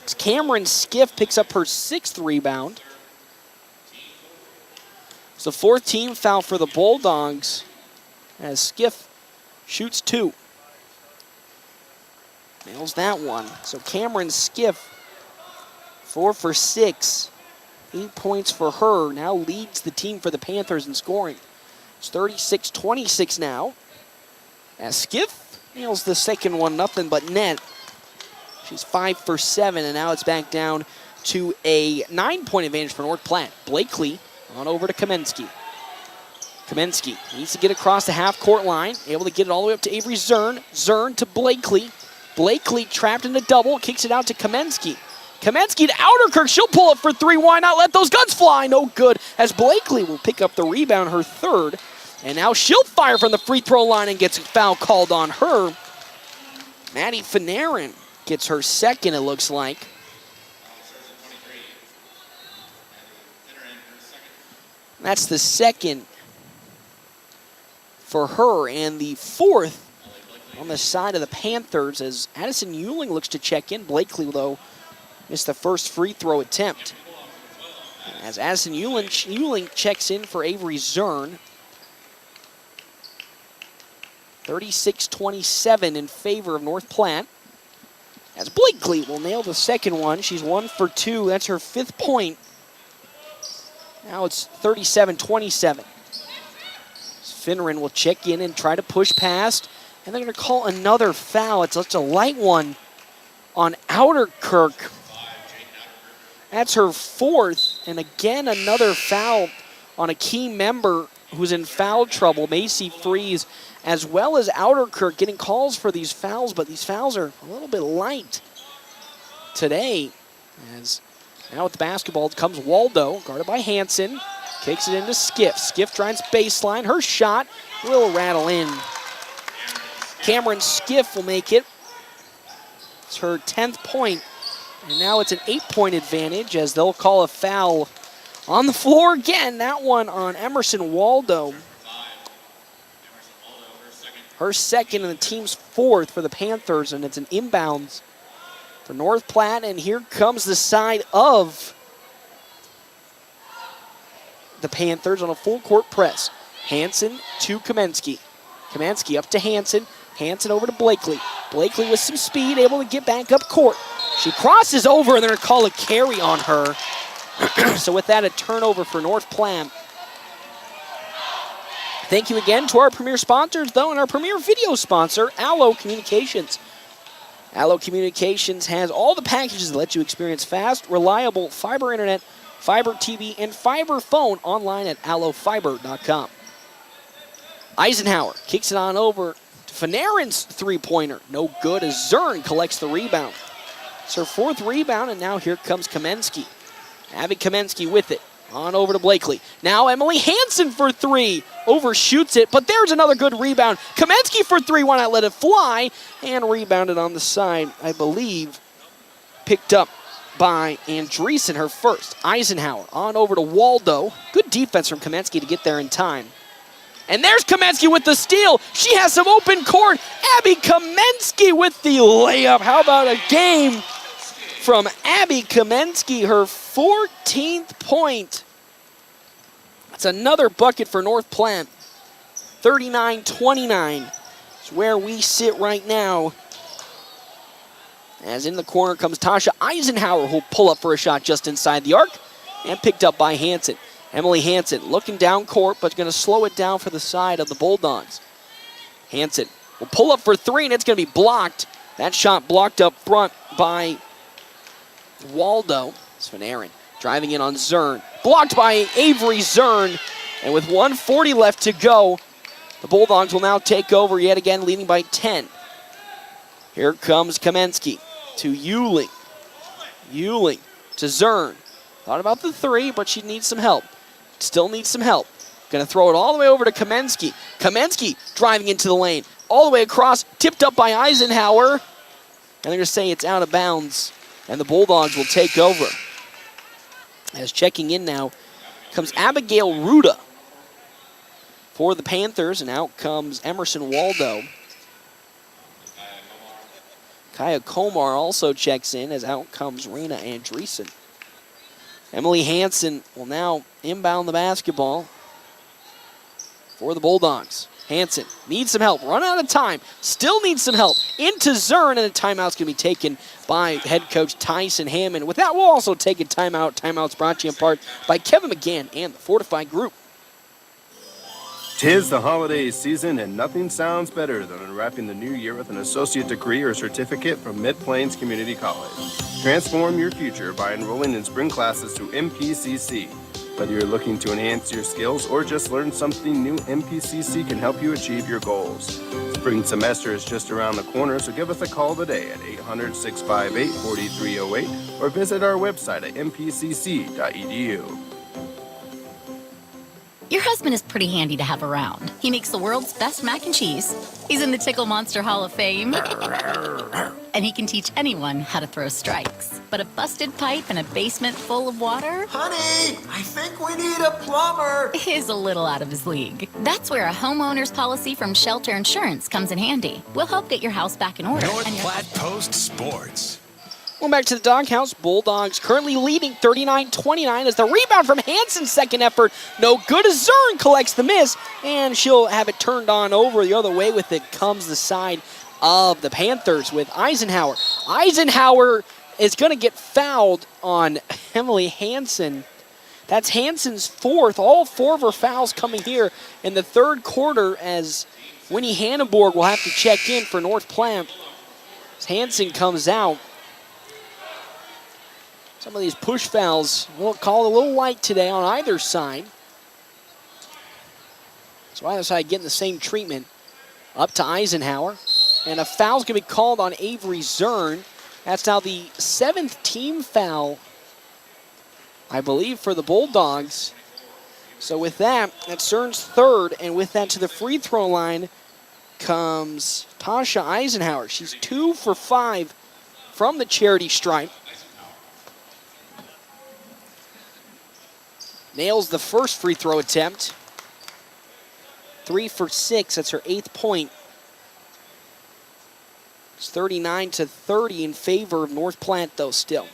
As Cameron Skiff picks up her 6th rebound. It's the 4th team foul for the Bulldogs as Skiff shoots 2. Nails that one. So Cameron Skiff, 4 for 6. 8 points for her. Now leads the team for the Panthers in scoring. It's 36-26 now. As Skiff nails the second one, nothing but net. She's 5 for 7, and now it's back down to a 9-point advantage for North Platte. Blakely on over to Kamensky. Kamensky needs to get across the half-court line. Able to get it all the way up to Avery Zern. Zern to Blakely. Blakely trapped in the double. Kicks it out to Kamensky. Kamensky to Outerkirk. She'll pull it for 3. Why not let those guns fly? No good. As Blakely will pick up the rebound, her 3rd. And now she'll fire from the free throw line and gets a foul called on her. Maddie Finneran gets her 2nd, it looks like. That's the 2nd for her, and the 4th on the side of the Panthers as Addison Euling looks to check in. Blakely, though, missed the first free throw attempt. As Addison Euling checks in for Avery Zern. 36-27 in favor of North Platte. As Blakely will nail the second one. She's 1 for 2. That's her 5th point. Now it's 37-27. Finneran will check in and try to push past. And they're going to call another foul. It's just a light one on Outerkirk. That's her 4th. And again, another foul on a key member who's in foul trouble, Macy Freeze, as well as Outerkirk getting calls for these fouls, but these fouls are a little bit light today. As now with the basketball comes Waldo, guarded by Hansen. Kicks it into Skiff. Skiff drives baseline. Her shot will rattle in. Cameron Skiff will make it. It's her 10th point, and now it's an 8-point advantage as they'll call a foul on the floor again. That one on Emerson Waldo. Her second and the team's fourth for the Panthers, and it's an inbounds for North Platte, and here comes the side of the Panthers on a full court press. Hansen to Kamensky. Kamensky up to Hansen. Hansen over to Blakely. Blakely with some speed, able to get back up court. She crosses over, and they're going to call a carry on her. So with that, a turnover for North Platte. Thank you again to our premier sponsors, though, and our premier video sponsor, Allo Communications. Allo Communications has all the packages that let you experience fast, reliable fiber internet, fiber TV, and fiber phone online at allofiber.com. Eisenhower kicks it on over to Fanarin's three-pointer. No good as Zern collects the rebound. It's her fourth rebound, and now here comes Kamensky. Abby Kamensky with it. On over to Blakely. Now Emily Hansen for three. Overshoots it, but there's another good rebound. Kamensky for three, why not let it fly? And rebounded on the side, I believe, picked up by Andreessen, her first. Eisenhower on over to Waldo. Good defense from Kamensky to get there in time. And there's Kamensky with the steal. She has some open court. Abby Kamensky with the layup. How about a game from Abby Kamensky, her 14th point. That's another bucket for North Platte. 39-29 is where we sit right now. As in the corner comes Tasha Eisenhower, who'll pull up for a shot just inside the arc, and picked up by Hansen. Emily Hansen looking down court, but going to slow it down for the side of the Bulldogs. Hansen will pull up for three, and it's going to be blocked. That shot blocked up front by Waldo. Sven Aaron driving in on Zern. Blocked by Avery Zern. And with 1:40 left to go, the Bulldogs will now take over yet again, leading by 10. Here comes Kamensky to Euling. Euling to Zern. Thought about the three, but she needs some help. Still needs some help. Going to throw it all the way over to Kamensky. Kamensky driving into the lane. All the way across, tipped up by Eisenhower. And they're going to say it's out of bounds. And the Bulldogs will take over. As checking in now comes Abigail Ruda for the Panthers, and out comes Emerson Waldo. Kaya Komar also checks in as out comes Rena Andreessen. Emily Hansen will now inbound the basketball for the Bulldogs. Hansen needs some help. Run out of time. Still needs some help. Into Zern, and a timeout's going to be taken by head coach Tyson Hammond. With that, we'll also take a timeout. Timeout's brought to you in part by Kevin McGann and the Fortified Group. 'Tis the holiday season, and nothing sounds better than unwrapping the new year with an associate degree or certificate from Mid-Plains Community College. Transform your future by enrolling in spring classes through MPCC. Whether you're looking to enhance your skills or just learn something new, MPCC can help you achieve your goals. Spring semester is just around the corner, so give us a call today at 800-658-4308 or visit our website at mpcc.edu. Your husband is pretty handy to have around. He makes the world's best mac and cheese. He's in the Tickle Monster Hall of Fame. And he can teach anyone how to throw strikes. But a busted pipe in a basement full of water? Honey, I think we need a plumber. Is a little out of his league. That's where a homeowner's policy from Shelter Insurance comes in handy. We'll help get your house back in order. North Platte Post Sports. Welcome back to the Doghouse. Bulldogs currently leading 39-29 as the rebound from Hansen's second effort. No good as Zern collects the miss, and she'll have it turned on over. The other way with it comes the side of the Panthers with Eisenhower. Eisenhower is going to get fouled on Emily Hansen. That's Hansen's fourth. All four of her fouls coming here in the third quarter as Winnie Hannenborg will have to check in for North Platte. As Hansen comes out. Some of these push fouls will call a little light today on either side. So either side getting the same treatment. Up to Eisenhower. And a foul's going to be called on Avery Zern. That's now the seventh team foul, I believe, for the Bulldogs. So with that, that's Zern's third. And with that, to the free throw line comes Tasha Eisenhower. She's 2 for 5 from the charity stripe. Nails the first free throw attempt. 3 for 6, that's her 8th point. It's 39-30 in favor of North Platte, though, still.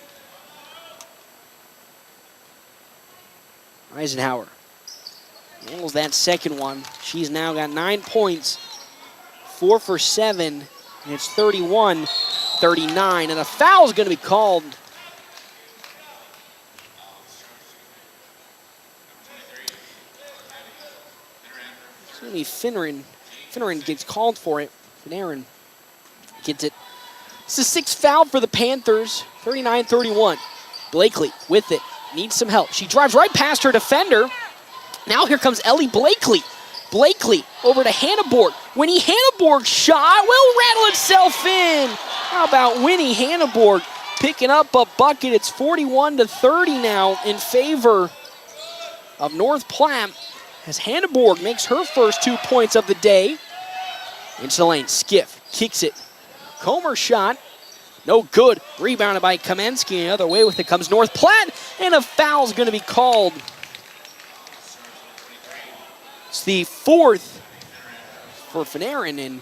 Eisenhower nails that second one. She's now got 9 points, 4 for 7, and it's 31-39. And a foul is going to be called. It's going to be Finneran. Finneran gets called for it. Finneran gets it. It's the 6th foul for the Panthers, 39-31. Blakely with it, needs some help. She drives right past her defender. Now here comes Ellie Blakely. Blakely over to Hanneborg. Winnie Hanneborg shot will rattle itself in. How about Winnie Hanneborg picking up a bucket? It's 41-30 now in favor of North Platte as Hanneborg makes her first 2 points of the day. Into the lane, Skiff kicks it. Comer shot, no good. Rebounded by Kamensky. The other way with it comes North Platte, and a foul's going to be called. It's the 4th for Finneran, and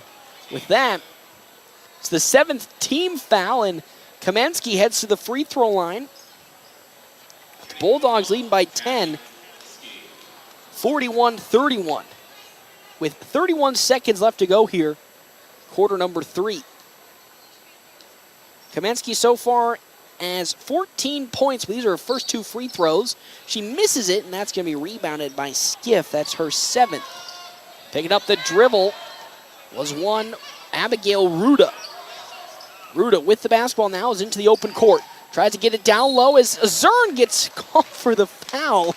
with that, it's the 7th team foul, and Kamensky heads to the free throw line. The Bulldogs leading by 10, 41-31. With 31 seconds left to go here, quarter number 3. Kamensky so far has 14 points, but these are her first 2 free throws. She misses it, and that's going to be rebounded by Skiff. That's her 7th. Picking up the dribble was one Abigail Ruda. Ruda with the basketball now is into the open court. Tries to get it down low as Zern gets called for the foul.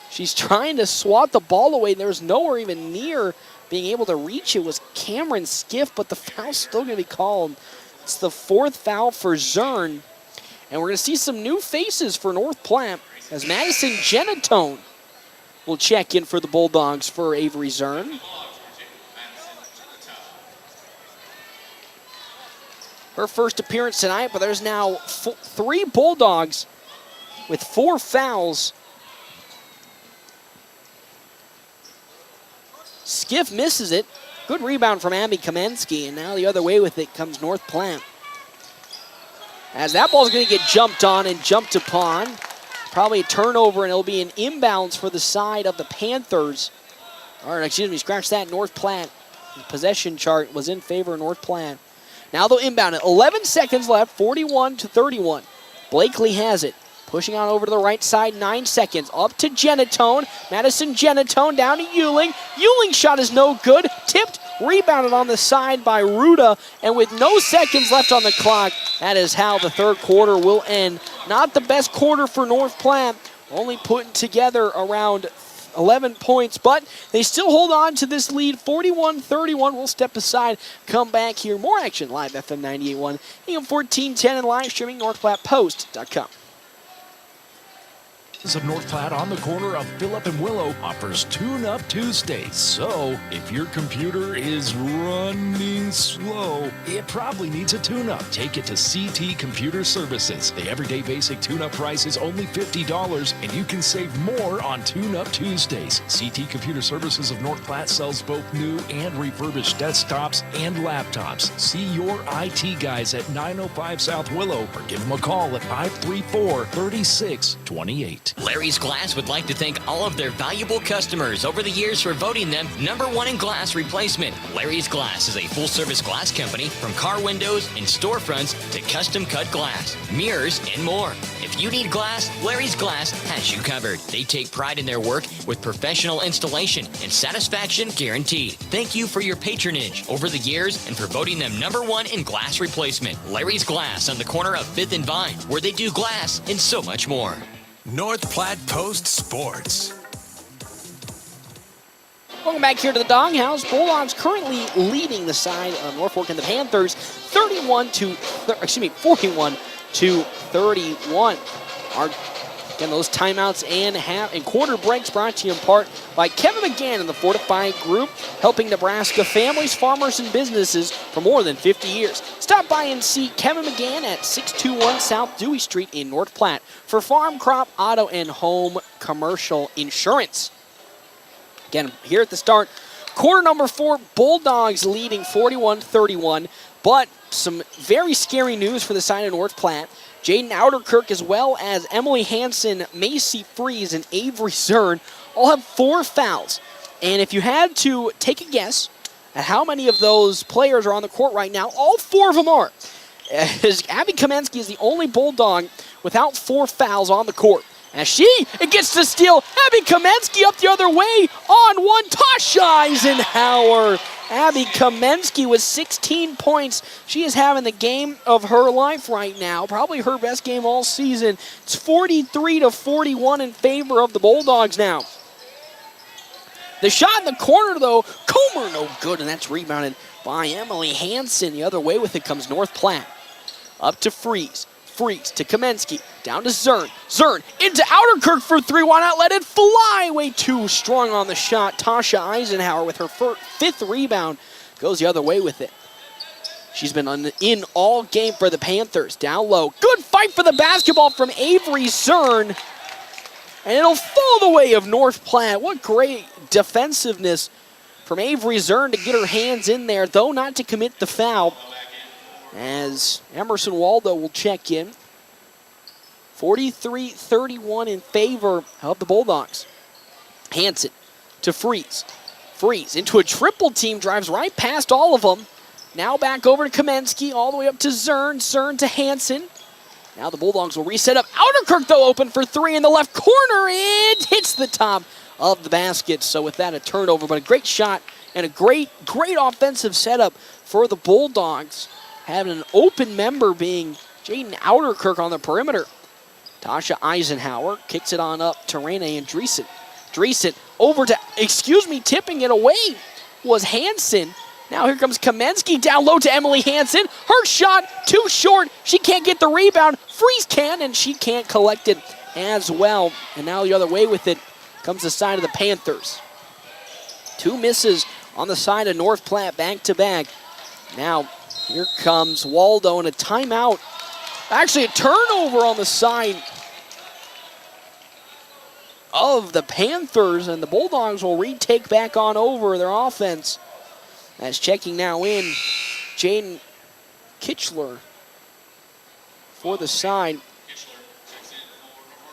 She's trying to swat the ball away. There's nowhere even near being able to reach it. Was Cameron Skiff, but the foul's still going to be called. It's the 4th foul for Zern. And we're going to see some new faces for North Platte as Madison Genatone will check in for the Bulldogs for Avery Zern. Her first appearance tonight, but there's now 3 Bulldogs with 4 fouls. Skiff misses it. Good rebound from Abby Kamensky, and now the other way with it comes North Platte. As that ball's going to get jumped on and jumped upon. Probably a turnover, and it'll be an inbounds for the side of the Panthers. Or, excuse me, scratch that, North Platte. The possession chart was in favor of North Platte. Now they'll inbound it. 11 seconds left, 41-31. Blakely has it. Pushing on over to the right side, 9 seconds. Up to Genatone. Madison Genatone down to Euling. Euling's shot is no good. Tipped, rebounded on the side by Ruda. And with no seconds left on the clock, that is how the third quarter will end. Not the best quarter for North Platte. Only putting together around 11 points, but they still hold on to this lead, 41-31. We'll step aside, come back here. More action live, FM 98.1, AM 1410, and live streaming NorthPlattePost.com. Of North Platte on the corner of Phillip and Willow offers Tune-Up Tuesdays. So, if your computer is running slow, it probably needs a tune-up. Take it to CT Computer Services. The everyday basic tune-up price is only $50, and you can save more on Tune-Up Tuesdays. CT Computer Services of North Platte sells both new and refurbished desktops and laptops. See your IT guys at 905 South Willow or give them a call at 534-3628. Larry's Glass would like to thank all of their valuable customers over the years for voting them #1 in glass replacement. Larry's Glass is a full-service glass company from car windows and storefronts to custom-cut glass, mirrors, and more. If you need glass, Larry's Glass has you covered. They take pride in their work with professional installation and satisfaction guaranteed. Thank you for your patronage over the years and for voting them #1 in glass replacement. Larry's Glass on the corner of 5th and Vine, where they do glass and so much more. North Platte Post Sports. Welcome back here to the Doghouse. Bulldogs currently leading the side of Norfolk and the Panthers 41 to 31. Our Again, those timeouts and quarter breaks brought to you in part by Kevin McGann and the Fortify Group, helping Nebraska families, farmers, and businesses for more than 50 years. Stop by and see Kevin McGann at 621 South Dewey Street in North Platte for farm, crop, auto, and home commercial insurance. Again, here at the start, quarter number 4, Bulldogs leading 41-31, but some very scary news for the side of North Platte. Jaden Outerkirk, as well as Emily Hansen, Macy Freeze, and Avery Zern all have 4 fouls. And if you had to take a guess at how many of those players are on the court right now, all 4 of them are. As Abby Kamensky is the only Bulldog without 4 fouls on the court. As it gets to steal, Abby Kamensky up the other way on one, Tasha Eisenhower. Abby Kamensky with 16 points. She is having the game of her life right now, probably her best game all season. It's 43-41 in favor of the Bulldogs now. The shot in the corner, though, Comer no good, and that's rebounded by Emily Hansen. The other way with it comes North Platte. Up to Freeze. Freeze to Kamensky, down to Zern. Zern into Outerkirk for 3. Why not let it fly? Way too strong on the shot. Tasha Eisenhower with her 5th rebound goes the other way with it. She's been in all game for the Panthers. Down low. Good fight for the basketball from Avery Zern. And it'll fall the way of North Platte. What great defensiveness from Avery Zern to get her hands in there, though not to commit the foul. As Emerson Waldo will check in. 43-31 in favor of the Bulldogs. Hansen to Freeze. Freeze into a triple team, drives right past all of them. Now back over to Kamensky, all the way up to Zern. Zern to Hansen. Now the Bulldogs will reset up. Outerkirk, though, open for 3 in the left corner. It hits the top of the basket. So with that, a turnover, but a great shot and a great offensive setup for the Bulldogs. Having an open member being Jaden Outerkirk on the perimeter. Tasha Eisenhower kicks it on up to Rene Andreessen. Andreessen over to, tipping it away was Hansen. Now here comes Kamensky down low to Emily Hansen. Her shot too short. She can't get the rebound. Freeze can, and she can't collect it as well. And now the other way with it comes the side of the Panthers. 2 misses on the side of North Platte back to back. Now here comes Waldo and a timeout. Actually, a turnover on the side of the Panthers, and the Bulldogs will retake back on over their offense. As checking now in, Jane Kitchler for the side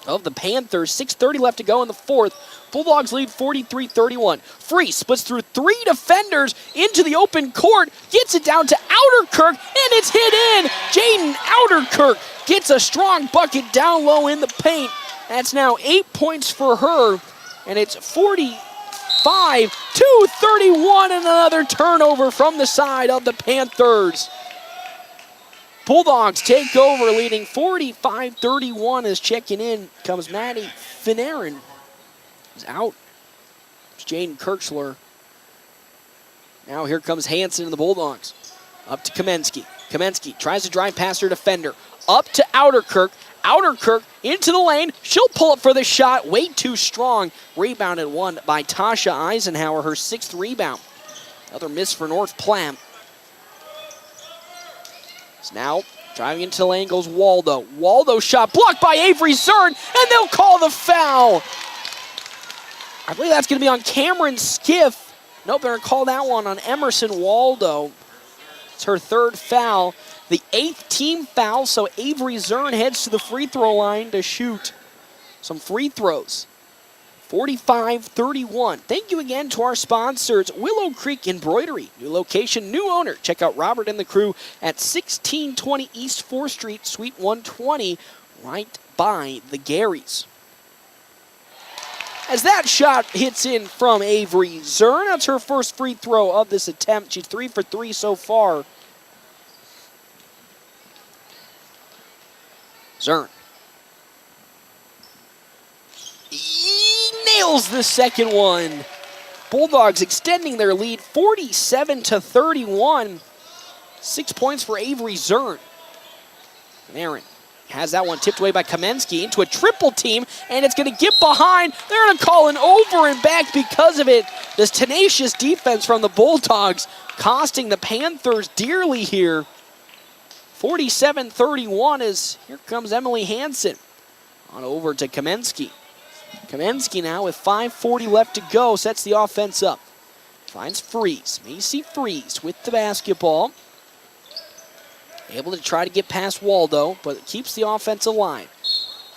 of the Panthers. 6:30 left to go in the 4th. Bulldogs lead 43-31. Freeze splits through 3 defenders into the open court, gets it down to Outerkirk, and it's hit in. Jaden Outerkirk gets a strong bucket down low in the paint. That's now 8 points for her, and it's 45-31, and another turnover from the side of the Panthers. Bulldogs take over, leading 45-31. As checking in comes Maddie Finnarin. Is out. It's Jane Kirchler. Now here comes Hansen and the Bulldogs. Up to Kamensky. Kamensky tries to drive past her defender. Up to Outerkirk. Outerkirk into the lane. She'll pull up for the shot. Way too strong. Rebounded one by Tasha Eisenhower, her 6th rebound. Another miss for North Platte. So now driving into the lane goes Waldo. Waldo shot blocked by Avery Zern, and they'll call the foul. I believe that's going to be on Cameron Skiff. Nope, they're going to call that one on Emerson Waldo. It's her 3rd foul. The 8th team foul, so Avery Zern heads to the free throw line to shoot some free throws. 45-31. Thank you again to our sponsors, Willow Creek Embroidery. New location, new owner. Check out Robert and the crew at 1620 East 4th Street, Suite 120, right by the Garys. As that shot hits in from Avery Zern, that's her first free throw of this attempt. She's 3 for 3 so far. Zern. He nails the second one. Bulldogs extending their lead 47-31. 6 points for Avery Zern. And Aaron Has that one tipped away by Kamensky into a triple team, and it's going to get behind. They're going to call an over and back because of it. This tenacious defense from the Bulldogs costing the Panthers dearly here. 47-31 as here comes Emily Hansen on over to Kamensky. Kamensky now with 5:40 left to go sets the offense up. Finds Freeze. Macy Freeze with the basketball. Able to try to get past Waldo, but it keeps the offense alive.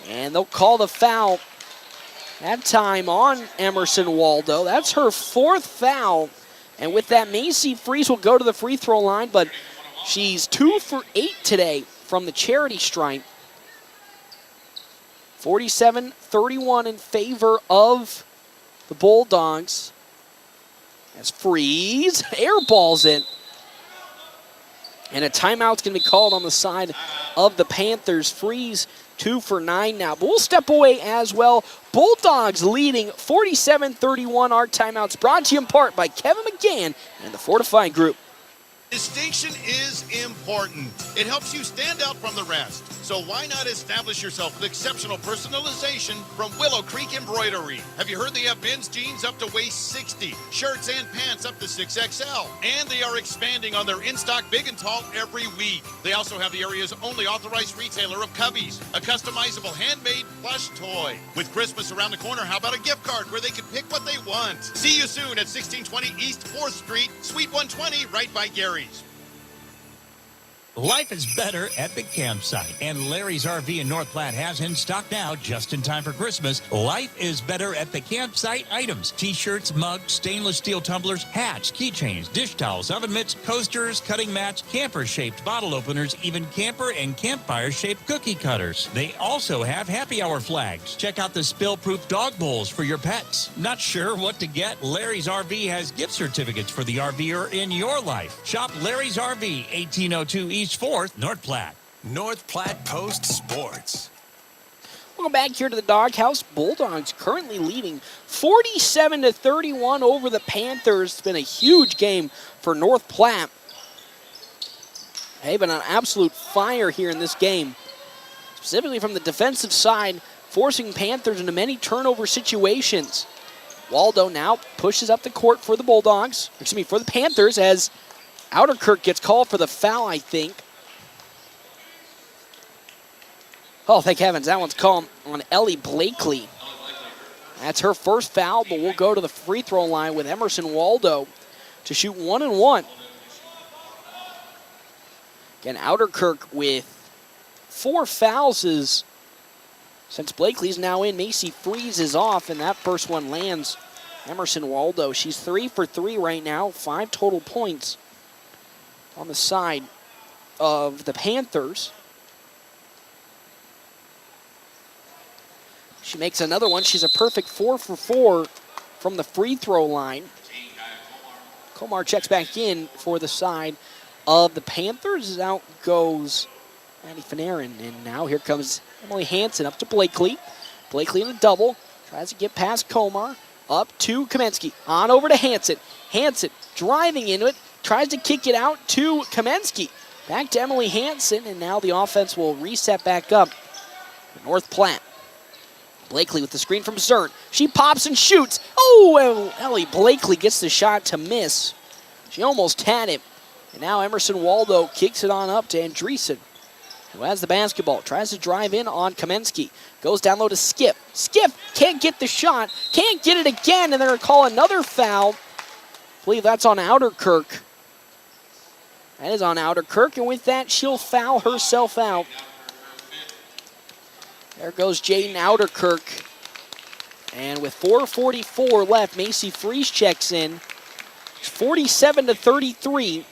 And they'll call the foul that time on Emerson Waldo. That's her 4th foul. And with that, Macy Freeze will go to the free throw line, but she's 2 for 8 today from the charity stripe. 47-31 in favor of the Bulldogs. As Freeze airballs it. And a timeout's going to be called on the side of the Panthers. Freeze 2 for 9 now. But we'll step away as well. Bulldogs leading 47-31. Our timeouts brought to you in part by Kevin McGann and the Fortified Group. Distinction is important. It helps you stand out from the rest. So why not establish yourself with exceptional personalization from Willow Creek Embroidery? Have you heard they have men's jeans up to waist 60, shirts and pants up to 6XL, and they are expanding on their in-stock big and tall every week. They also have the area's only authorized retailer of Cubbies, a customizable handmade plush toy. With Christmas around the corner, how about a gift card where they can pick what they want? See you soon at 1620 East 4th Street, Suite 120, right by Gary's. Life is better at the campsite, and Larry's RV in North Platte has in stock now, just in time for Christmas. Life is better at the campsite items. T-shirts, mugs, stainless steel tumblers, hats, keychains, dish towels, oven mitts, coasters, cutting mats, camper-shaped bottle openers, even camper and campfire-shaped cookie cutters. They also have happy hour flags. Check out the spill-proof dog bowls for your pets. Not sure what to get? Larry's RV has gift certificates for the RVer in your life. Shop Larry's RV, 1802 East 4th, North Platte. North Platte Post Sports. Welcome back here to the Doghouse. Bulldogs currently leading 47-31 over the Panthers. It's been a huge game for North Platte. They've been on absolute fire here in this game, specifically from the defensive side, forcing Panthers into many turnover situations. Waldo now pushes up the court for the Bulldogs, for the Panthers, as Outerkirk gets called for the foul, I think. Oh, thank heavens. That one's called on Ellie Blakely. That's her first foul, but we'll go to the free throw line with Emerson Waldo to shoot 1-1. Again, Outerkirk with 4 fouls since Blakely's now in. Macy Freeze is off, and that first one lands Emerson Waldo. She's 3 for 3 right now, 5 total points on the side of the Panthers. She makes another one. She's a perfect 4 for 4 from the free throw line. Komar checks back in for the side of the Panthers. Out goes Maddie Fanarin. And now here comes Emily Hansen up to Blakely. Blakely in a double. Tries to get past Komar. Up to Kamensky. On over to Hansen. Hansen driving into it. Tries to kick it out to Kamensky. Back to Emily Hansen, and now the offense will reset back up for North Platte. Blakely with the screen from Zern. She pops and shoots. Oh, Ellie Blakely gets the shot to miss. She almost had it. And now Emerson Waldo kicks it on up to Andreessen, who has the basketball. Tries to drive in on Kamensky. Goes down low to Skip. Skip can't get the shot. Can't get it again, and they're going to call another foul. I believe that's on Outerkirk. That is on Outerkirk, and with that, she'll foul herself out. There goes Jaden Outerkirk. And with 4:44 left, Macy Freeze checks in. It's 47-33.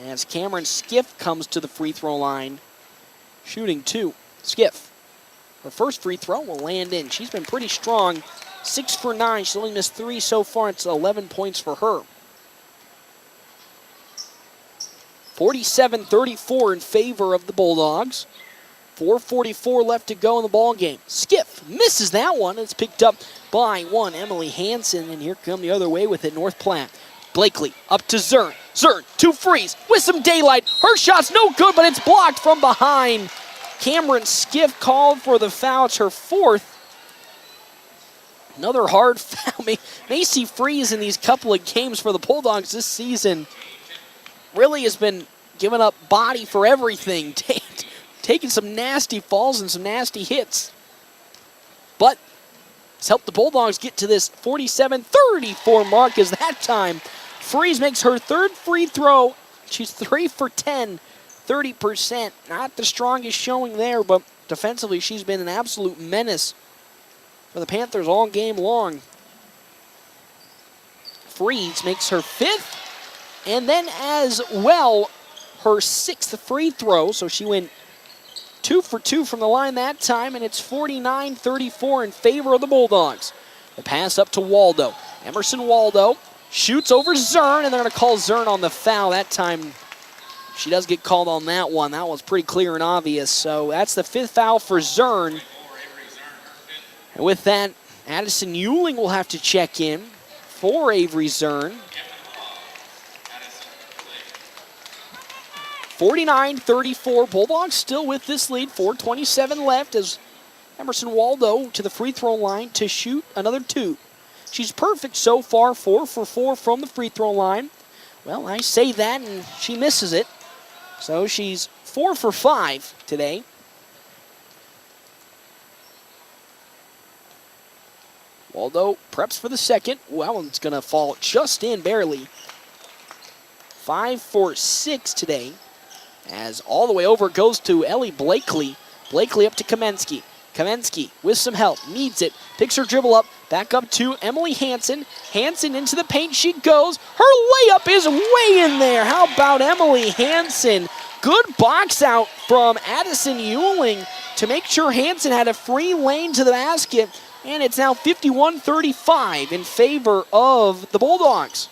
As Cameron Skiff comes to the free throw line, shooting 2. Skiff, her first free throw will land in. She's been pretty strong. 6 for 9. She's only missed 3 so far. It's 11 points for her. 47-34 in favor of the Bulldogs. 4:44 left to go in the ball game. Skiff misses that one. It's picked up by one, Emily Hansen, and here come the other way with it, North Platte. Blakely up to Zern. Zern to Freeze with some daylight. Her shot's no good, but it's blocked from behind. Cameron Skiff called for the foul. It's her fourth. Another hard foul. Macy Freeze in these couple of games for the Bulldogs this season really has been giving up body for everything. Taking some nasty falls and some nasty hits. But it's helped the Bulldogs get to this 47-34 mark as that time Freeze makes her third free throw. She's 3 for 10, 30%. Not the strongest showing there, but defensively she's been an absolute menace for the Panthers all game long. Freeze makes her fifth, and then as well her sixth free throw, so she went 2 for 2 from the line that time, and it's 49-34 in favor of the Bulldogs. The pass up to Waldo. Emerson Waldo shoots over Zern, and they're going to call Zern on the foul. That time she does get called on that one. That was pretty clear and obvious, so that's the fifth foul for Zern. And with that, Addison Ewing will have to check in for Avery Zern. 49-34, Bulldogs still with this lead, 4:27 left as Emerson Waldo to the free throw line to shoot another two. She's perfect so far, 4 for 4 from the free throw line. Well, I say that and she misses it. So she's 4 for 5 today. Waldo preps for the second. Well, that one's going to fall just in barely. 5 for 6 today. As all the way over goes to Ellie Blakely. Blakely up to Kamensky. Kamensky with some help, needs it, picks her dribble up, back up to Emily Hansen. Hansen into the paint she goes. Her layup is way in there. How about Emily Hansen? Good box out from Addison Ewing to make sure Hansen had a free lane to the basket. And it's now 51-35 in favor of the Bulldogs.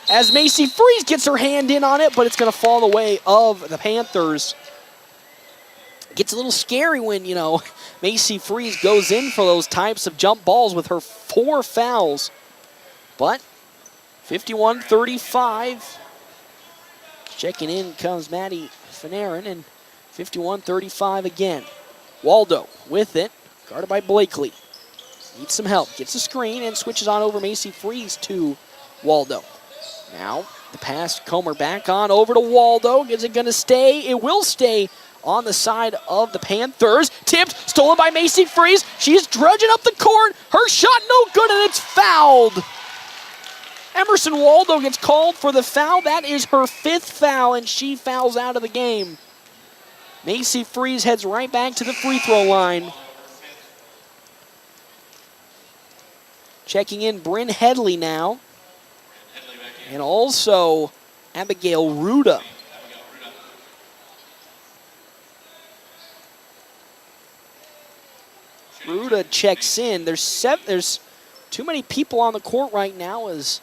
As Macy Freeze gets her hand in on it, but it's going to fall the way of the Panthers. Gets a little scary when, Macy Freeze goes in for those types of jump balls with her 4 fouls. But 51-35. Checking in comes Maddie Fanarin, and 51-35 again. Waldo with it, guarded by Blakely. Needs some help, gets a screen, and switches on over Macy Freeze to Waldo. Now, the pass, Comer back on over to Waldo. Is it going to stay? It will stay on the side of the Panthers. Tipped, stolen by Macy Freeze. She's drudging up the court. Her shot no good, and it's fouled. Emerson Waldo gets called for the foul. That is her 5th foul, and she fouls out of the game. Macy Freeze heads right back to the free throw line. Checking in Bryn Headley now. And also Abigail Ruda. Ruda checks in. There's too many people on the court right now as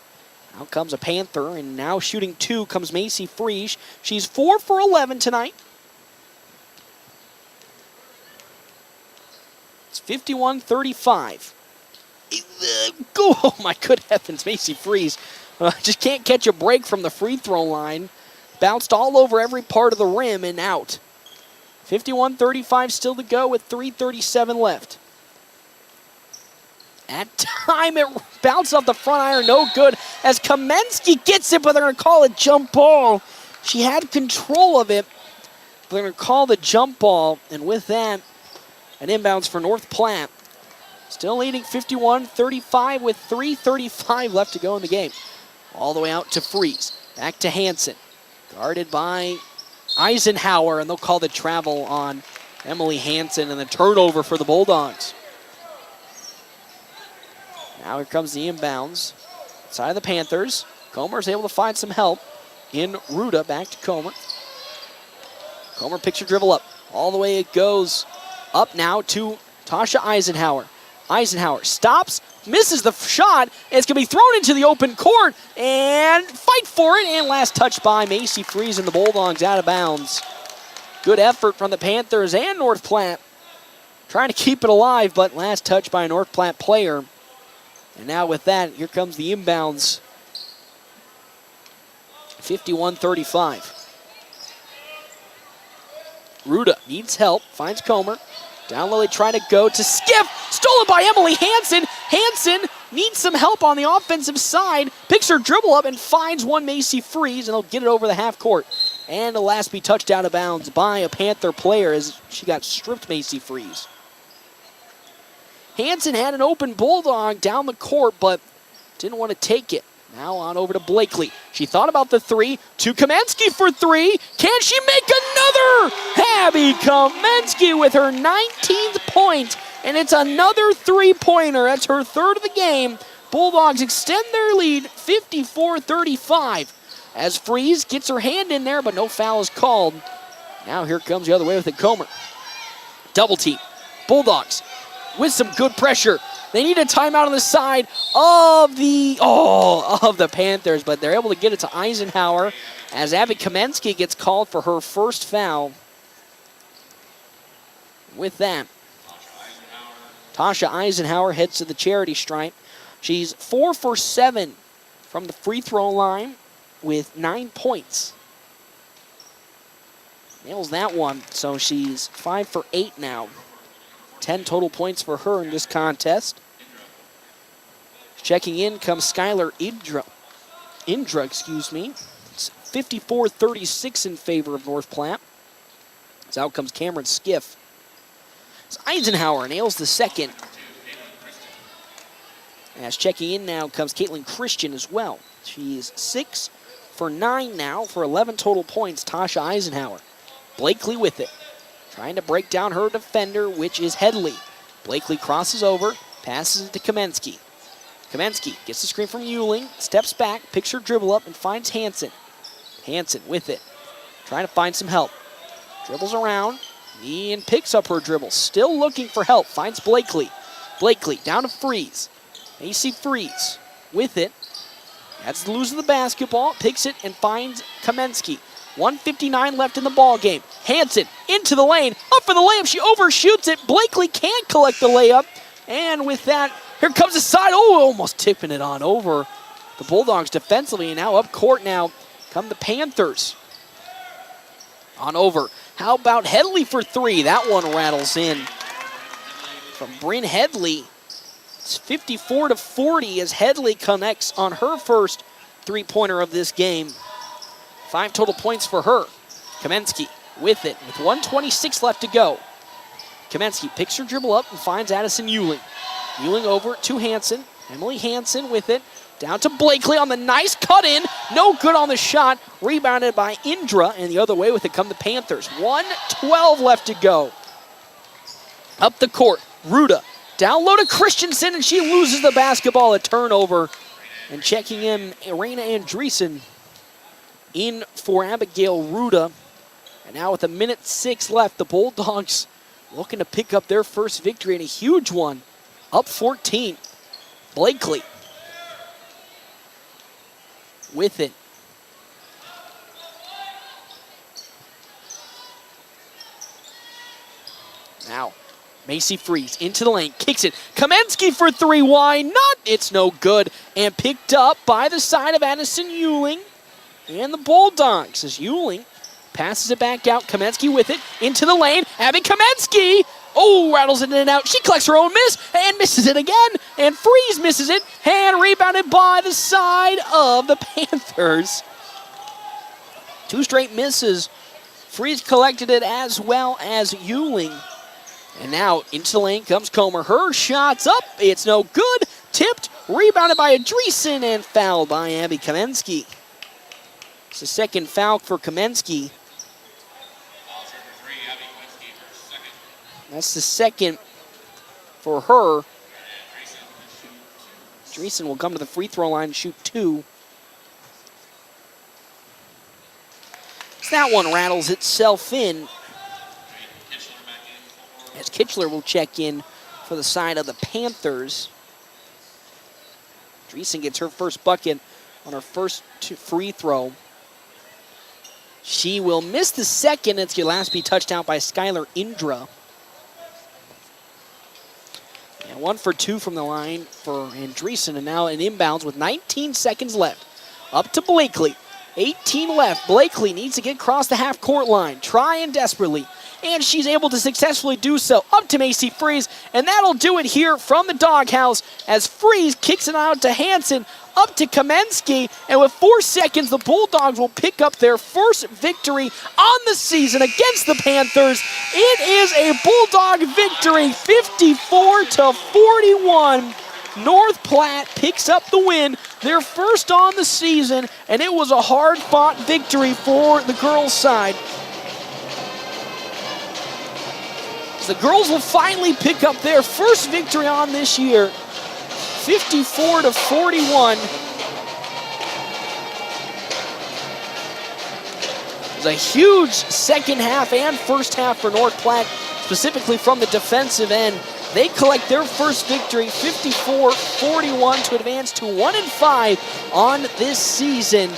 out comes a Panther, and now shooting 2 comes Macy Freeze. She's 4 for 11 tonight. It's 51-35. Oh my good heavens, Macy Freeze. Just can't catch a break from the free throw line. Bounced all over every part of the rim and out. 51-35 still to go with 3:37 left. At time, it bounced off the front iron, no good. As Kamensky gets it, but they're going to call it jump ball. She had control of it, but they're going to call the jump ball. And with that, an inbounds for North Platte. Still leading 51-35 with 3:35 left to go in the game. All the way out to Freeze. Back to Hansen. Guarded by Eisenhower, and they'll call the travel on Emily Hansen and the turnover for the Bulldogs. Now here comes the inbounds. Side of the Panthers. Comer's able to find some help in Ruda. Back to Comer. Comer picks her dribble up. All the way it goes up now to Tasha Eisenhower. Eisenhower stops, misses the shot, and it's going to be thrown into the open court, and fight for it, and last touch by Macy Freeze, and the Bulldogs out of bounds. Good effort from the Panthers and North Platte, trying to keep it alive, but last touch by a North Platte player. And now with that, here comes the inbounds 51-35. Ruda needs help, finds Comer. Down low, they try to go to Skiff. Stolen by Emily Hansen. Hansen needs some help on the offensive side. Picks her dribble up and finds one Macy Freeze, and they'll get it over the half court. And the last be touched out of bounds by a Panther player as she got stripped Macy Freeze. Hansen had an open Bulldog down the court, but didn't want to take it. Now on over to Blakely. She thought about the three. To Kamensky for three. Can she make another? Abby Kamensky with her 19th point. And it's another three-pointer. That's her third of the game. Bulldogs extend their lead 54-35. As Freeze gets her hand in there, but no foul is called. Now here comes the other way with it, Comer. Double team. Bulldogs with some good pressure. They need a timeout on the side of the Panthers, but they're able to get it to Eisenhower as Abby Kamensky gets called for her first foul. With that, Tasha Eisenhower heads to the charity stripe. She's 4 for 7 from the free throw line with 9 points. Nails that one, so she's 5 for 8 now. 10 total points for her in this contest. Checking in comes Skylar Indra, It's 54-36 in favor of North Platte. As out comes Cameron Skiff. As Eisenhower nails the second. As checking in now comes Caitlin Christian as well. She's 6 for 9 now for 11 total points. Tasha Eisenhower. Blakely with it. Trying to break down her defender, which is Headley. Blakely crosses over, passes it to Kamensky. Kamensky gets the screen from Euling, steps back, picks her dribble up, and finds Hansen. Hansen with it, trying to find some help. Dribbles around, and picks up her dribble. Still looking for help, finds Blakely. Blakely down to Freeze. AC Freeze with it. That's the lose of the basketball, picks it and finds Kamensky. 1:59 left in the ball game. Hansen into the lane, up for the layup. She overshoots it. Blakely can't collect the layup. And with that, here comes the side. Oh, almost tipping it on over the Bulldogs defensively. And now up court now come the Panthers. On over. How about Headley for three? That one rattles in. From Bryn Headley. It's 54-40 as Headley connects on her first three-pointer of this game. 5 total points for her. Kamensky with it with 1:26 left to go. Kamensky picks her dribble up and finds Addison Euling. Euling over to Hansen. Emily Hansen with it. Down to Blakely on the nice cut in. No good on the shot. Rebounded by Indra, and the other way with it come the Panthers. 1:12 left to go. Up the court, Ruda. Down low to Christensen, and she loses the basketball. A turnover. And checking in, Irena Andreessen in for Abigail Ruda. And now with 1:06 left, the Bulldogs looking to pick up their first victory, and a huge one. Up 14. Blakely with it. Now, Macy Freeze into the lane, kicks it. Kamensky for three, why not? It's no good. And picked up by the side of Addison Euling and the Bulldogs as Euling passes it back out. Kamensky with it into the lane. Abby Kamensky. Oh, rattles it in and out. She collects her own miss and misses it again. And Freeze misses it. And rebounded by the side of the Panthers. 2 straight misses. Freeze collected it as well as Euling. And now into the lane comes Comer. Her shot's up. It's no good. Tipped. Rebounded by Andreessen and fouled by Abby Kamensky. It's the second foul for Kamensky. That's the second for her. Andreessen will come to the free throw line and shoot 2. So that one rattles itself in. As Kitchler will check in for the side of the Panthers. Andreessen gets her first bucket on her first free throw. She will miss the second. It's your last be touched out by Skylar Indra. And 1 for 2 from the line for Andreessen, and now an inbounds with 19 seconds left. Up to Blakely. 18 left. Blakely needs to get across the half-court line, trying desperately. And she's able to successfully do so. Up to Macy Freeze, and that'll do it here from the doghouse as Freeze kicks it out to Hansen, up to Kamensky, and with 4 seconds, the Bulldogs will pick up their first victory on the season against the Panthers. It is a Bulldog victory, 54-41. North Platte picks up the win, their first on the season, and it was a hard-fought victory for the girls' side. The girls will finally pick up their first victory on this year, 54-41. It was a huge second half and first half for North Platte, specifically from the defensive end. They collect their first victory, 54-41, to advance to 1-5 on this season.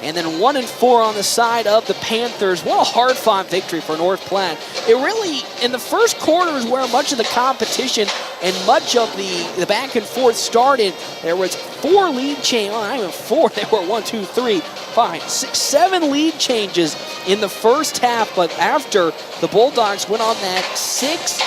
And then 1-4 on the side of the Panthers. What a hard-fought victory for North Platte. It really, in the first quarter, is where much of the competition and much of the back and forth started. There was 4 lead changes. Well, not even 4. They were 1, 2, 3, 5, 6, 7 lead changes in the first half. But after the Bulldogs went on that 6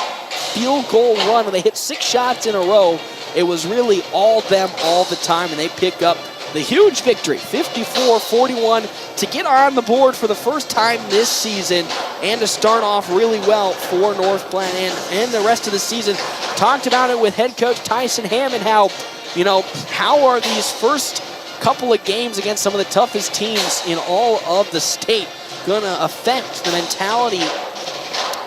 field goal run, and they hit 6 shots in a row, it was really all them all the time, and they pick up the huge victory, 54-41, to get on the board for the first time this season and to start off really well for North Platte and the rest of the season. Talked about it with head coach Tyson Hammond, how are these first couple of games against some of the toughest teams in all of the state going to affect the mentality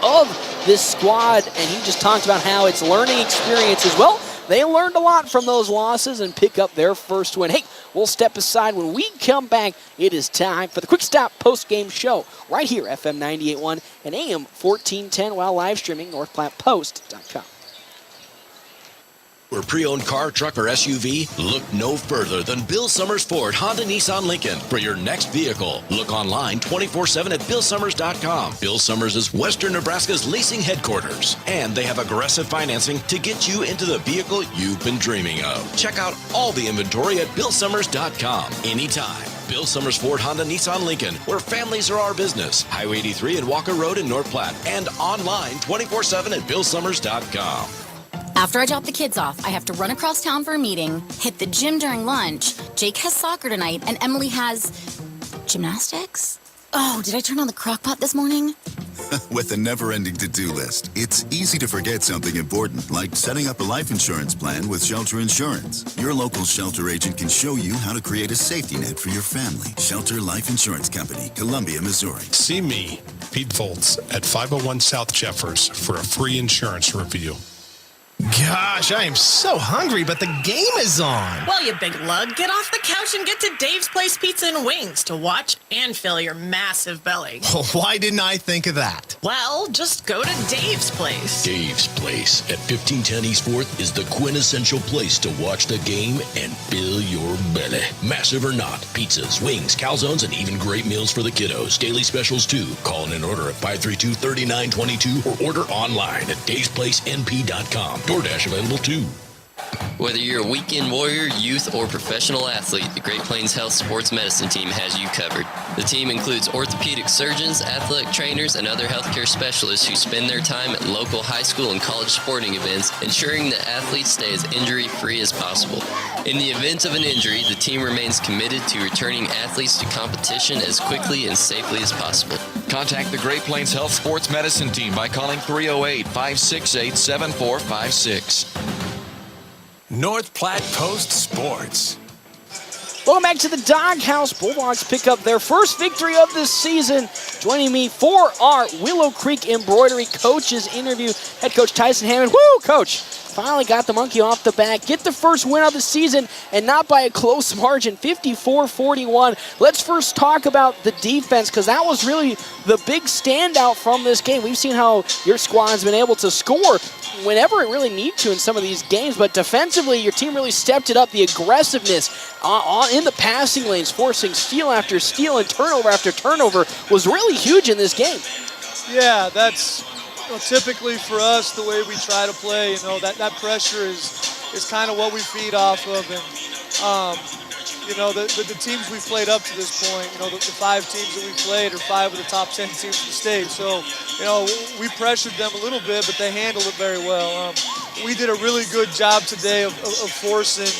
of this squad, and he just talked about how it's learning experience as well. They learned a lot from those losses and pick up their first win. Hey, we'll step aside. When we come back, it is time for the Quick Stop post-game show right here, FM 98.1 and AM 1410, while live streaming NorthPlattePost.com. For pre-owned car, truck, or SUV, look no further than Bill Summers Ford Honda Nissan Lincoln for your next vehicle. Look online 24/7 at BillSummers.com. Bill Summers is Western Nebraska's leasing headquarters, and they have aggressive financing to get you into the vehicle you've been dreaming of. Check out all the inventory at BillSummers.com anytime. Bill Summers Ford Honda Nissan Lincoln, where families are our business. Highway 83 and Walker Road in North Platte, and online 24/7 at BillSummers.com. After I drop the kids off, I have to run across town for a meeting, hit the gym during lunch. Jake has soccer tonight, and Emily has gymnastics? Oh, did I turn on the crock pot this morning? With a never-ending to-do list, it's easy to forget something important, like setting up a life insurance plan with Shelter Insurance. Your local Shelter agent can show you how to create a safety net for your family. Shelter Life Insurance Company, Columbia, Missouri. See me, Pete Volz, at 501 South Jeffers for a free insurance review. Gosh, I am so hungry, but the game is on. Well, you big lug, get off the couch and get to Dave's Place Pizza and Wings to watch and fill your massive belly. Well, why didn't I think of that? Well, just go to Dave's Place. Dave's Place at 1510 East 4th is the quintessential place to watch the game and fill your belly. Massive or not, pizzas, wings, calzones, and even great meals for the kiddos. Daily specials too. Call in an order at 532-3922 or order online at davesplacenp.com. DoorDash available too. Whether you're a weekend warrior, youth, or professional athlete, the Great Plains Health Sports Medicine Team has you covered. The team includes orthopedic surgeons, athletic trainers, and other healthcare specialists who spend their time at local high school and college sporting events, ensuring that athletes stay as injury-free as possible. In the event of an injury, the team remains committed to returning athletes to competition as quickly and safely as possible. Contact the Great Plains Health Sports Medicine Team by calling 308-568-7456. North Platte Post Sports. Welcome back to the Doghouse. Bulldogs pick up their first victory of this season. Joining me for our Willow Creek Embroidery Coaches interview, head coach Tyson Hammond. Woo, coach! Finally got the monkey off the back. Get the first win of the season, and not by a close margin, 54-41. Let's first talk about the defense, because that was really the big standout from this game. We've seen how your squad's been able to score whenever it really needs to in some of these games, but defensively, your team really stepped it up. The aggressiveness in the passing lanes, forcing steal after steal and turnover after turnover, was really huge in this game. Yeah, that's typically for us the way we try to play. That pressure is kind of what we feed off of, and the teams we've played up to this point, the 5 teams that we've played are 5 of the top 10 teams in the state. So, we pressured them a little bit, but they handled it very well. We did a really good job today of forcing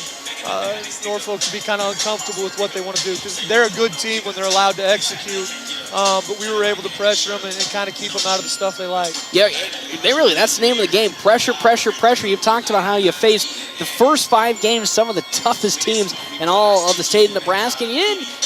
Norfolk to be kind of uncomfortable with what they want to do, because they're a good team when they're allowed to execute. But we were able to pressure them and kind of keep them out of the stuff they like. Yeah, that's the name of the game. Pressure, pressure, pressure. You've talked about how you faced the first 5 games, some of the toughest teams in all of the state of Nebraska. And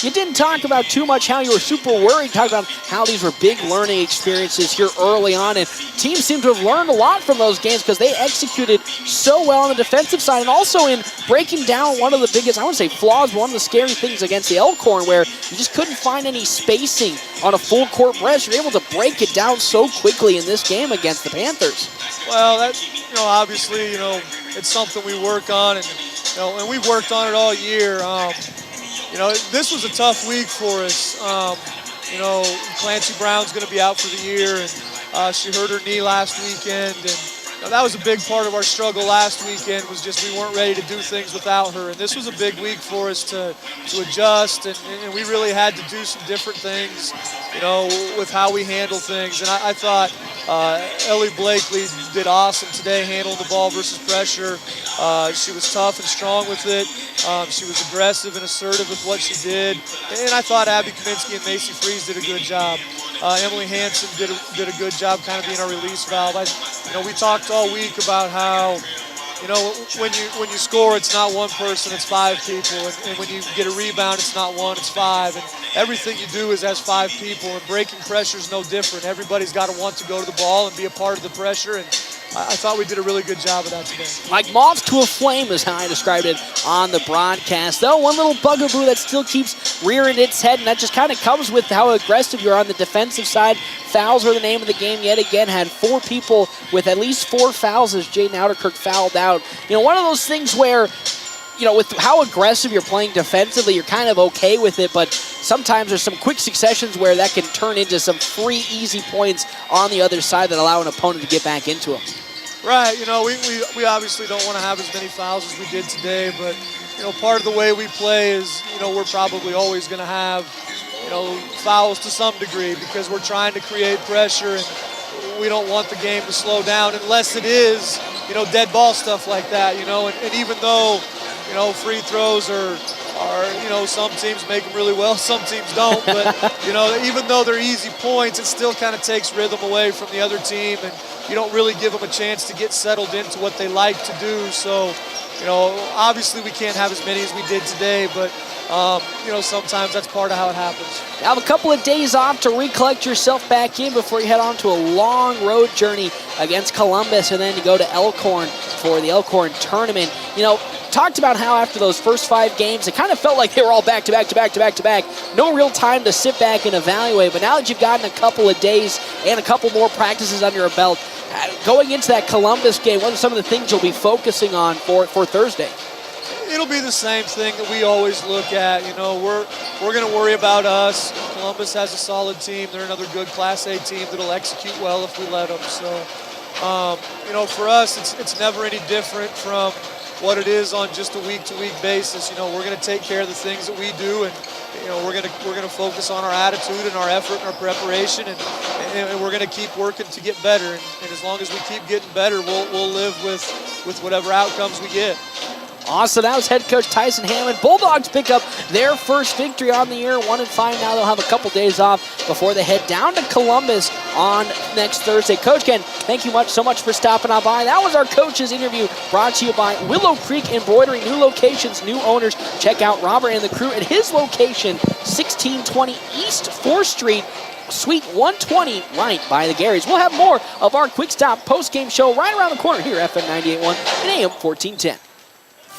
you didn't talk about too much how you were super worried. Talk about how these were big learning experiences here early on. And teams seem to have learned a lot from those games because they executed so well on the defensive side and also in breaking down one of the biggest, I wouldn't say flaws, but one of the scary things against the Elkhorn, where you just couldn't find any spacing on a full court press. You're able to break it down so quickly in this game against the Panthers. Well, that, obviously, it's something we work on, and we've worked on it all year. This was a tough week for us. Clancy Brown's going to be out for the year, and she hurt her knee last weekend, and that was a big part of our struggle last weekend, was just we weren't ready to do things without her. And this was a big week for us to adjust, and we really had to do some different things, with how we handle things. And I thought Ellie Blakely did awesome today handling the ball versus pressure. She was tough and strong with it. She was aggressive and assertive with what she did. And I thought Abby Kaminsky and Macy Freeze did a good job. Emily Hansen did a good job kind of being our release valve. We talked all week about how, when you score, it's not one person, it's 5 people. And when you get a rebound, it's not 1, it's 5. And everything you do is as 5 people. And breaking pressure is no different. Everybody's got to want to go to the ball and be a part of the pressure. And I thought we did a really good job of that today. Like moth to a flame is how I described it on the broadcast. Though one little bugaboo that still keeps rearing its head, and that just kind of comes with how aggressive you're on the defensive side. Fouls were the name of the game yet again. Had 4 people with at least 4 fouls as Jaden Outerkirk fouled out. One of those things where, with how aggressive you're playing defensively, you're kind of okay with it, but sometimes there's some quick successions where that can turn into some free, easy points on the other side that allow an opponent to get back into them. Right, we obviously don't want to have as many fouls as we did today, but, part of the way we play is, we're probably always going to have, fouls to some degree, because we're trying to create pressure and we don't want the game to slow down unless it is, dead ball stuff like that, and even though, free throws are, some teams make them really well, some teams don't, but, even though they're easy points, it still kind of takes rhythm away from the other team, and you don't really give them a chance to get settled into what they like to do. So, obviously we can't have as many as we did today, but, sometimes that's part of how it happens. You have a couple of days off to recollect yourself back in before you head on to a long road journey against Columbus, and then you go to Elkhorn for the Elkhorn tournament. Talked about how after those first 5 games, it kind of felt like they were all back to back to back to back to back. No real time to sit back and evaluate. But now that you've gotten a couple of days and a couple more practices under your belt, going into that Columbus game, what are some of the things you'll be focusing on for Thursday? It'll be the same thing that we always look at. We're going to worry about us. Columbus has a solid team. They're another good Class A team that'll execute well if we let them. So, for us, it's never any different from what it is on just a week-to-week basis. We're going to take care of the things that we do, and we're going to focus on our attitude and our effort and our preparation, and we're going to keep working to get better. And as long as we keep getting better, we'll live with whatever outcomes we get. Awesome. That was head coach Tyson Hammond. Bulldogs pick up their first victory on the year, 1-5 now. They'll have a couple days off before they head down to Columbus on next Thursday. Coach Ken, thank you so much for stopping on by. That was our coach's interview brought to you by Willow Creek Embroidery. New locations, new owners. Check out Robert and the crew at his location, 1620 East 4th Street. Suite 120 right by the Garys. We'll have more of our Quick Stop post-game show right around the corner here at FM 98.1 and AM 1410.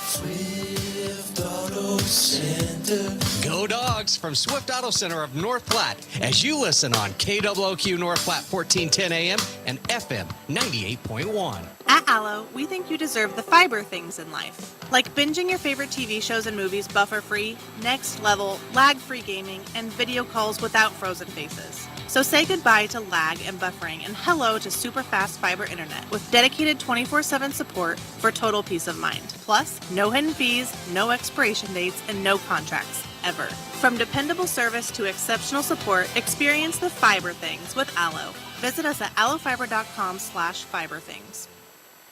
Swift Auto Center. Go Go Dogs from Swift Auto Center of North Platte as you listen on KWOQ North Platte 1410 AM and FM 98.1. At Allo, we think you deserve the fiber things in life. Like binging your favorite TV shows and movies buffer-free, next level, lag-free gaming, and video calls without frozen faces. So say goodbye to lag and buffering and hello to super fast fiber internet with dedicated 24/7 support for total peace of mind. Plus, no hidden fees, no expiration dates, and no contracts, ever. From dependable service to exceptional support, experience the fiber things with Allo. Visit us at allofiber.com/fiberthings.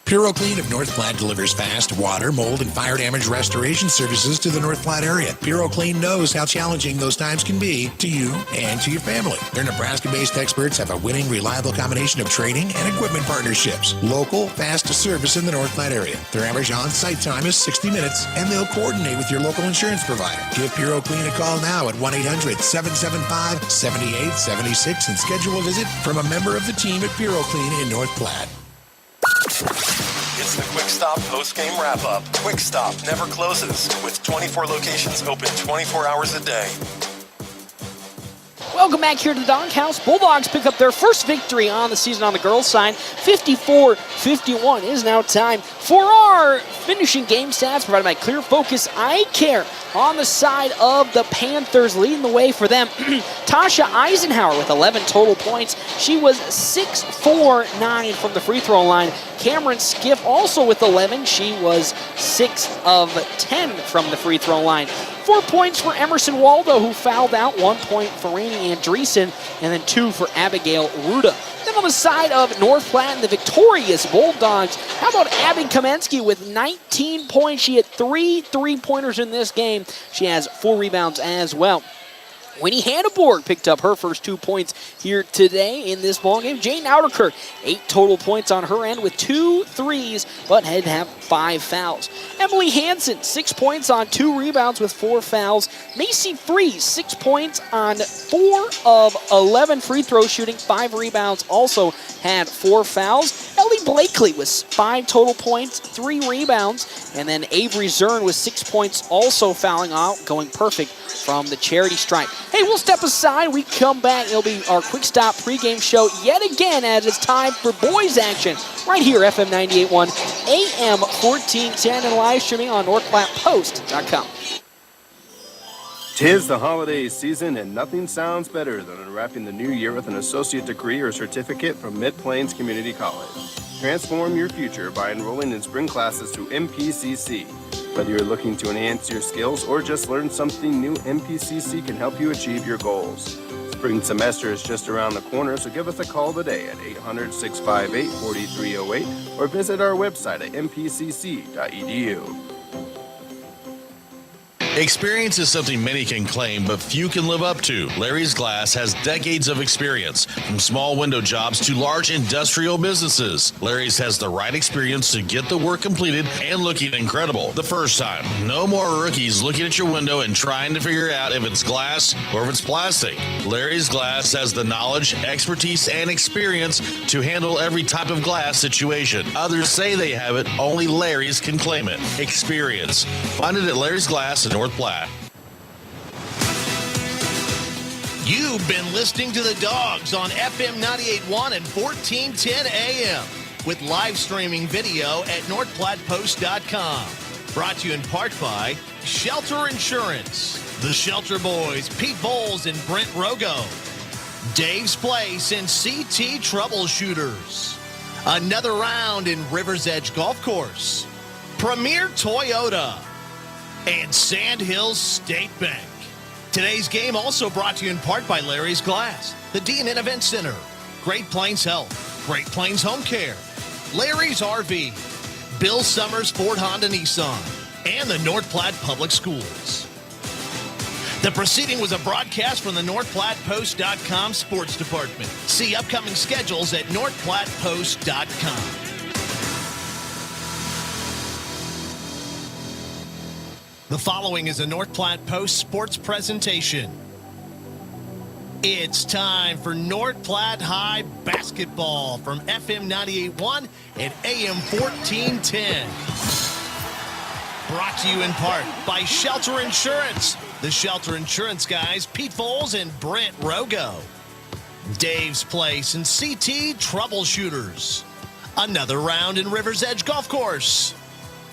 PuroClean of North Platte delivers fast water, mold, and fire damage restoration services to the North Platte area. PuroClean knows how challenging those times can be to you and to your family. Their Nebraska-based experts have a winning, reliable combination of training and equipment partnerships. Local, fast service in the North Platte area. Their average on-site time is 60 minutes, and they'll coordinate with your local insurance provider. Give PuroClean a call now at 1-800-775-7876 and schedule a visit from a member of the team at PuroClean in North Platte. It's the Quick Stop post-game wrap-up. Quick Stop never closes, with 24 locations open 24 hours a day. Welcome back here to the Doghouse. Bulldogs pick up their first victory on the season on the girls' side. 54-51. It is now time for our finishing game stats provided by Clear Focus Eye Care. On the side of the Panthers, leading the way for them, Tasha Eisenhower with 11 total points. She was 6-4-9 from the free throw line. Cameron Skiff also with 11. She was 6 of 10 from the free throw line. 4 points for Emerson Waldo, who fouled out. 1 point for Rainey Andreessen, and then 2 for Abigail Ruda. Then on the side of North Platte and the victorious Bulldogs, how about Abby Kamensky with 19 points? She had 3 3-pointers in this game. She has 4 rebounds as well. Winnie Hanneborg picked up her first 2 points here today in this ballgame. Jane Outerkirk, 8 total points on her end with 2 threes, but had to have 5 fouls. Emily Hansen, 6 points on 2 rebounds with 4 fouls. Macy Freeze, 6 points on 4 of 11 free throw shooting, 5 rebounds, also had 4 fouls. Ellie Blakely was 5 total points, 3 rebounds, and then Avery Zern with 6 points, also fouling out, going perfect from the charity stripe. Hey, we'll step aside. We come back. It'll be our Quick Stop pregame show yet again as it's time for boys action right here, FM 98.1, AM 1410, and live streaming on NorthPlattePost.com. 'Tis the holiday season, and nothing sounds better than unwrapping the new year with an associate degree or certificate from Mid-Plains Community College. Transform your future by enrolling in spring classes through MPCC. Whether you're looking to enhance your skills or just learn something new, MPCC can help you achieve your goals. Spring semester is just around the corner, so give us a call today at 800-658-4308 or visit our website at mpcc.edu. Experience is something many can claim, but few can live up to. Larry's Glass has decades of experience, from small window jobs to large industrial businesses. Larry's has the right experience to get the work completed and looking incredible the first time. No more rookies looking at your window and trying to figure out if it's glass or if it's plastic. Larry's Glass has the knowledge, expertise, and experience to handle every type of glass situation. Others say they have it, only Larry's can claim it. Experience. Find it at Larry's Glass in North Platte. You've been listening to the Dogs on FM 98.1 and 1410 AM with live streaming video at NorthPlattePost.com. Brought to you in part by Shelter Insurance, the Shelter Boys, Pete Bowles and Brent Rogo, Dave's Place and CT Troubleshooters, Another Round in River's Edge Golf Course, Premier Toyota, and Sand Hills State Bank. Today's game also brought to you in part by Larry's Glass, the D&N Event Center, Great Plains Health, Great Plains Home Care, Larry's RV, Bill Summers Ford Honda Nissan, and the North Platte Public Schools. The proceeding was a broadcast from the NorthPlattePost.com Sports Department. See upcoming schedules at NorthPlattePost.com. The following is a North Platte Post sports presentation. It's time for North Platte High basketball from FM 98.1 and AM 1410. Brought to you in part by Shelter Insurance, the Shelter Insurance guys, Pete Foles and Brent Rogo. Dave's Place and CT Troubleshooters. Another round in River's Edge Golf Course.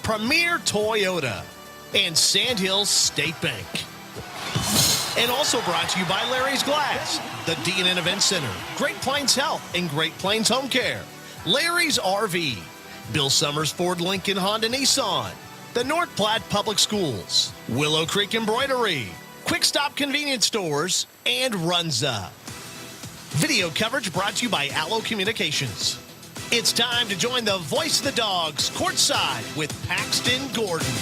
Premier Toyota and Sandhills State Bank. And also brought to you by Larry's Glass, the D&N Event Center, Great Plains Health, and Great Plains Home Care. Larry's RV, Bill Summers Ford Lincoln Honda Nissan, the North Platte Public Schools, Willow Creek Embroidery, Quick Stop Convenience Stores, and Runza. Video coverage brought to you by Allo Communications. It's time to join the voice of the Dogs courtside with Paxton Gordon.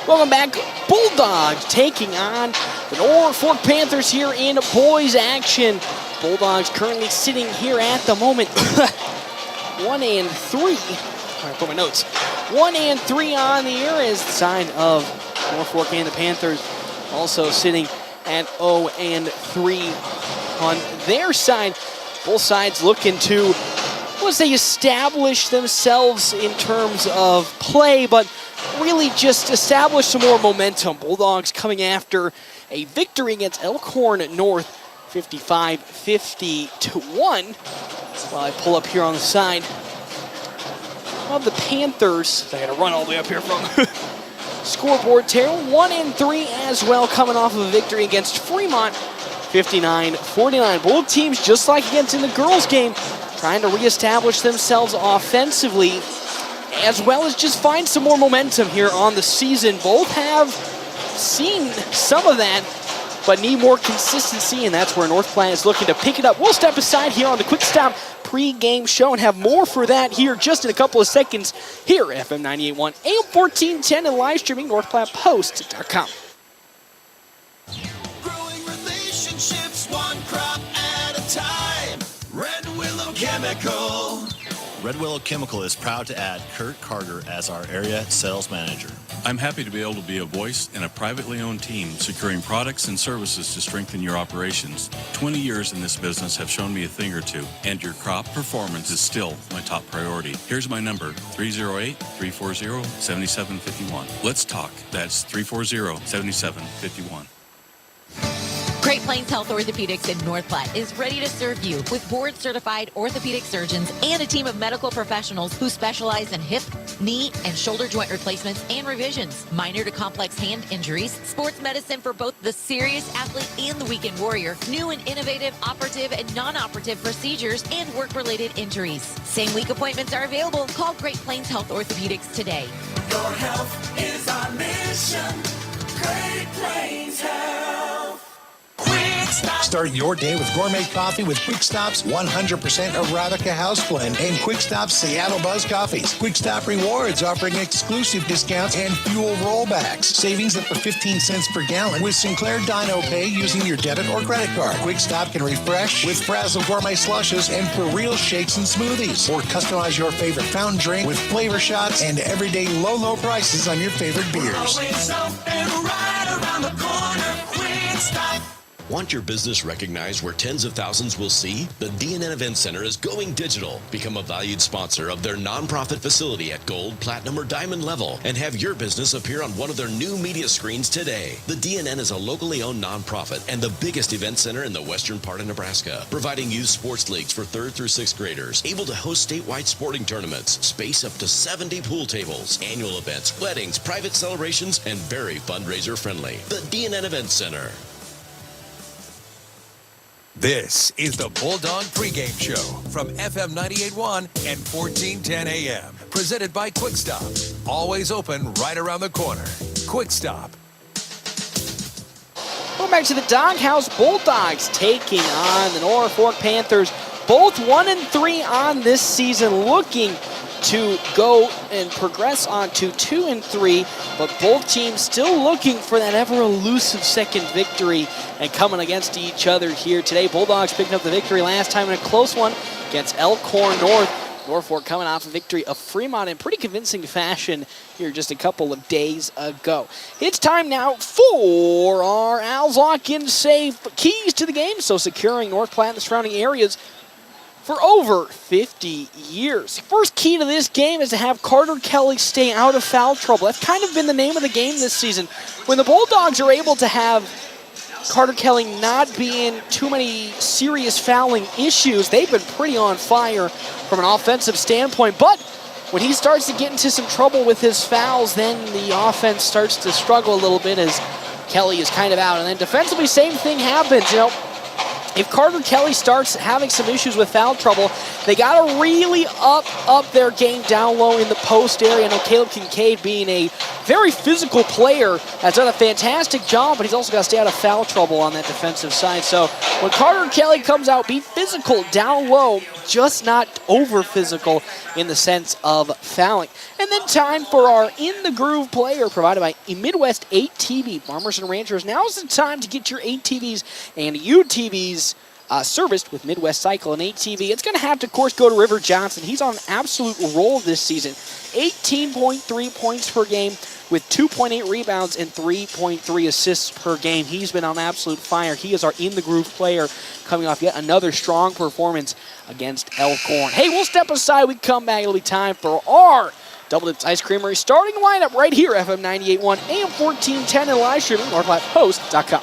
Welcome back. Bulldogs taking on the Norfolk Panthers here in boys action. Bulldogs currently sitting here at the moment 1-3. I put my notes. 1-3 on the year is the sign of Norfolk, and the Panthers also sitting at 0-3 on their side. Both sides looking to, let's say, establish themselves in terms of play, but really just establish some more momentum. Bulldogs coming after a victory against Elkhorn North, 55-51. While I pull up here on the side of the Panthers, I gotta run all the way up here from scoreboard table. 1-3 as well, coming off of a victory against Fremont, 59-49. Both teams, just like against in the girls' game, trying to reestablish themselves offensively, as well as just find some more momentum here on the season. Both have seen some of that, but need more consistency, and that's where North Platte is looking to pick it up. We'll step aside here on the Quick Stop pre-game show and have more for that here just in a couple of seconds here at FM 98.1, AM 1410, and live streaming NorthPlattePost.com. Growing relationships one crop at a time. Red Willow Chemical. Red Willow Chemical is proud to add Kurt Carter as our area sales manager. I'm happy to be able to be a voice in a privately owned team securing products and services to strengthen your operations. 20 years in this business have shown me a thing or two, and your crop performance is still my top priority. Here's my number, 308-340-7751. Let's talk. That's 340-7751. Great Plains Health Orthopedics in North Platte is ready to serve you with board-certified orthopedic surgeons and a team of medical professionals who specialize in hip, knee, and shoulder joint replacements and revisions, minor to complex hand injuries, sports medicine for both the serious athlete and the weekend warrior, new and innovative operative and non-operative procedures, and work-related injuries. Same-week appointments are available. Call Great Plains Health Orthopedics today. Your health is our mission. Great Plains Health. Start your day with gourmet coffee with Quick Stop's 100% Arabica House Blend and Quick Stop's Seattle Buzz Coffees. Quick Stop Rewards offering exclusive discounts and fuel rollbacks. Savings up to 15 cents per gallon with Sinclair Dino Pay using your debit or credit card. Quick Stop can refresh with Frazzle Gourmet Slushes and For Real Shakes and Smoothies. Or customize your favorite fountain drink with flavor shots and everyday low prices on your favorite beers. Always open right around the corner. Quick Stop. Want your business recognized where tens of thousands will see? The D&N Event Center is going digital. Become a valued sponsor of their nonprofit facility at gold, platinum, or diamond level and have your business appear on one of their new media screens today. The D&N is a locally owned nonprofit and the biggest event center in the western part of Nebraska, providing youth sports leagues for 3rd through 6th graders, able to host statewide sporting tournaments, space up to 70 pool tables, annual events, weddings, private celebrations, and very fundraiser friendly. The D&N Event Center. This is the Bulldog Pregame Show from FM 98.1 and 1410 AM. Presented by Quick Stop. Always open right around the corner. Quick Stop. Welcome back to the Doghouse. Bulldogs taking on the Norfolk Panthers. Both 1-3 on this season, looking to go and progress on to 2-3, but both teams still looking for that ever elusive second victory and coming against each other here today. Bulldogs picking up the victory last time in a close one against Elkhorn North. Norfolk coming off a victory of Fremont in pretty convincing fashion here just a couple of days ago. It's time now for our Owls Lock-In Safe keys to the game, so securing North Platte and the surrounding areas for over 50 years. First key to this game is to have Carter Kelly stay out of foul trouble. That's kind of been the name of the game this season. When the Bulldogs are able to have Carter Kelly not be in too many serious fouling issues, they've been pretty on fire from an offensive standpoint. But when he starts to get into some trouble with his fouls, then the offense starts to struggle a little bit as Kelly is kind of out. And then defensively, same thing happens. You know, if Carter Kelly starts having some issues with foul trouble, they got to really up their game down low in the post area. I know Caleb Kincaid, being a very physical player, has done a fantastic job, but he's also got to stay out of foul trouble on that defensive side. So when Carter Kelly comes out, be physical down low, just not over physical in the sense of fouling. And then time for our In the Groove player provided by Midwest ATV. Farmers and ranchers, now's the time to get your ATVs and UTVs serviced with Midwest Cycle and ATV. It's going to have to, of course, go to River Johnson. He's on an absolute roll this season. 18.3 points per game with 2.8 rebounds and 3.3 assists per game. He's been on absolute fire. He is our In the Groove player coming off yet another strong performance against Elkhorn. Hey, we'll step aside. We come back. It'll be time for our Double Dips Ice Creamery starting lineup right here, FM 98.1, AM 1410, and live streaming, NorthPlattePost.com.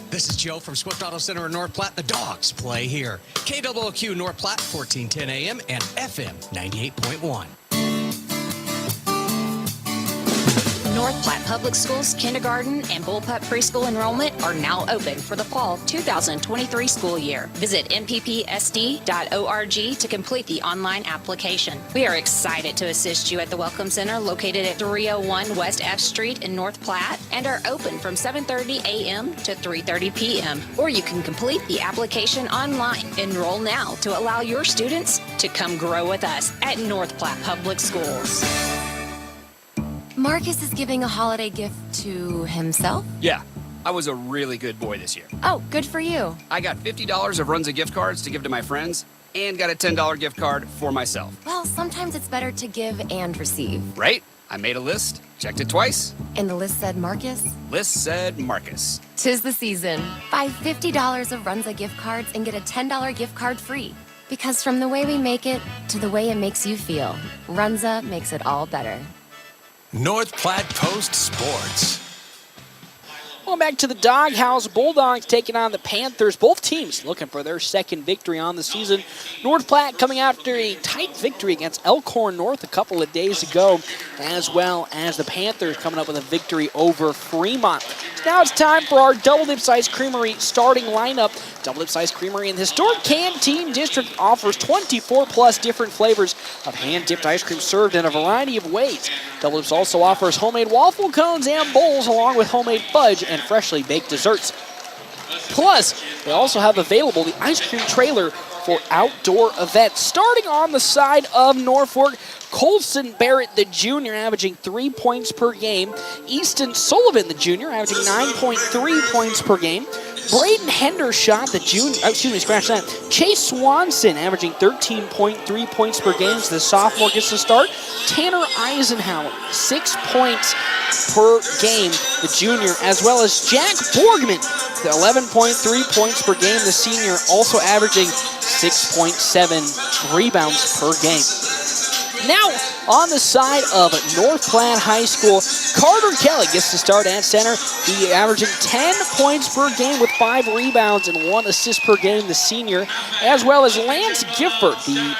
This is Joe from Swift Auto Center in North Platte. The Dogs play here. KWOQ North Platte, 1410 AM and FM 98.1. North Platte Public Schools kindergarten and bullpup preschool enrollment are now open for the fall 2023 school year. Visit mppsd.org to complete the online application. We are excited to assist you at the Welcome Center located at 301 West F Street in North Platte and are open from 7:30 a.m. to 3:30 p.m. Or you can complete the application online. Enroll now to allow your students to come grow with us at North Platte Public Schools. Marcus is giving a holiday gift to himself? Yeah, I was a really good boy this year. Oh, good for you. I got $50 of Runza gift cards to give to my friends and got a $10 gift card for myself. Well, sometimes it's better to give and receive. Right? I made a list, checked it twice. And the list said Marcus? List said Marcus. 'Tis the season. Buy $50 of Runza gift cards and get a $10 gift card free. Because from the way we make it to the way it makes you feel, Runza makes it all better. North Platte Post Sports. Welcome back to the Doghouse. Bulldogs taking on the Panthers. Both teams looking for their second victory on the season. North Platte coming after a tight victory against Elkhorn North a couple of days ago, as well as the Panthers coming up with a victory over Fremont. Now it's time for our Double Dips Ice Creamery starting lineup. Double Dips Ice Creamery in the historic Canteen District offers 24+ different flavors of hand-dipped ice cream served in a variety of ways. Double Dips also offers homemade waffle cones and bowls along with homemade fudge and freshly baked desserts. Plus, they also have available the ice cream trailer for outdoor events. Starting on the side of Norfolk, Colson Barrett, the junior, averaging 3 points per game. Easton Sullivan, the junior, averaging 9.3 points per game. Braden Hendershot, the junior, scratch that. Chase Swanson, averaging 13.3 points per game as the sophomore gets the start. Tanner Eisenhower, 6 points per game, the junior, as well as Jack Borgman, 11.3 points per game, the senior, also averaging 6.7 rebounds per game. Now, on the side of North Platte High School, Carter Kelly gets to start at center. He averaging 10 points per game with 5 rebounds and 1 assist per game, the senior, as well as Lance Gifford, the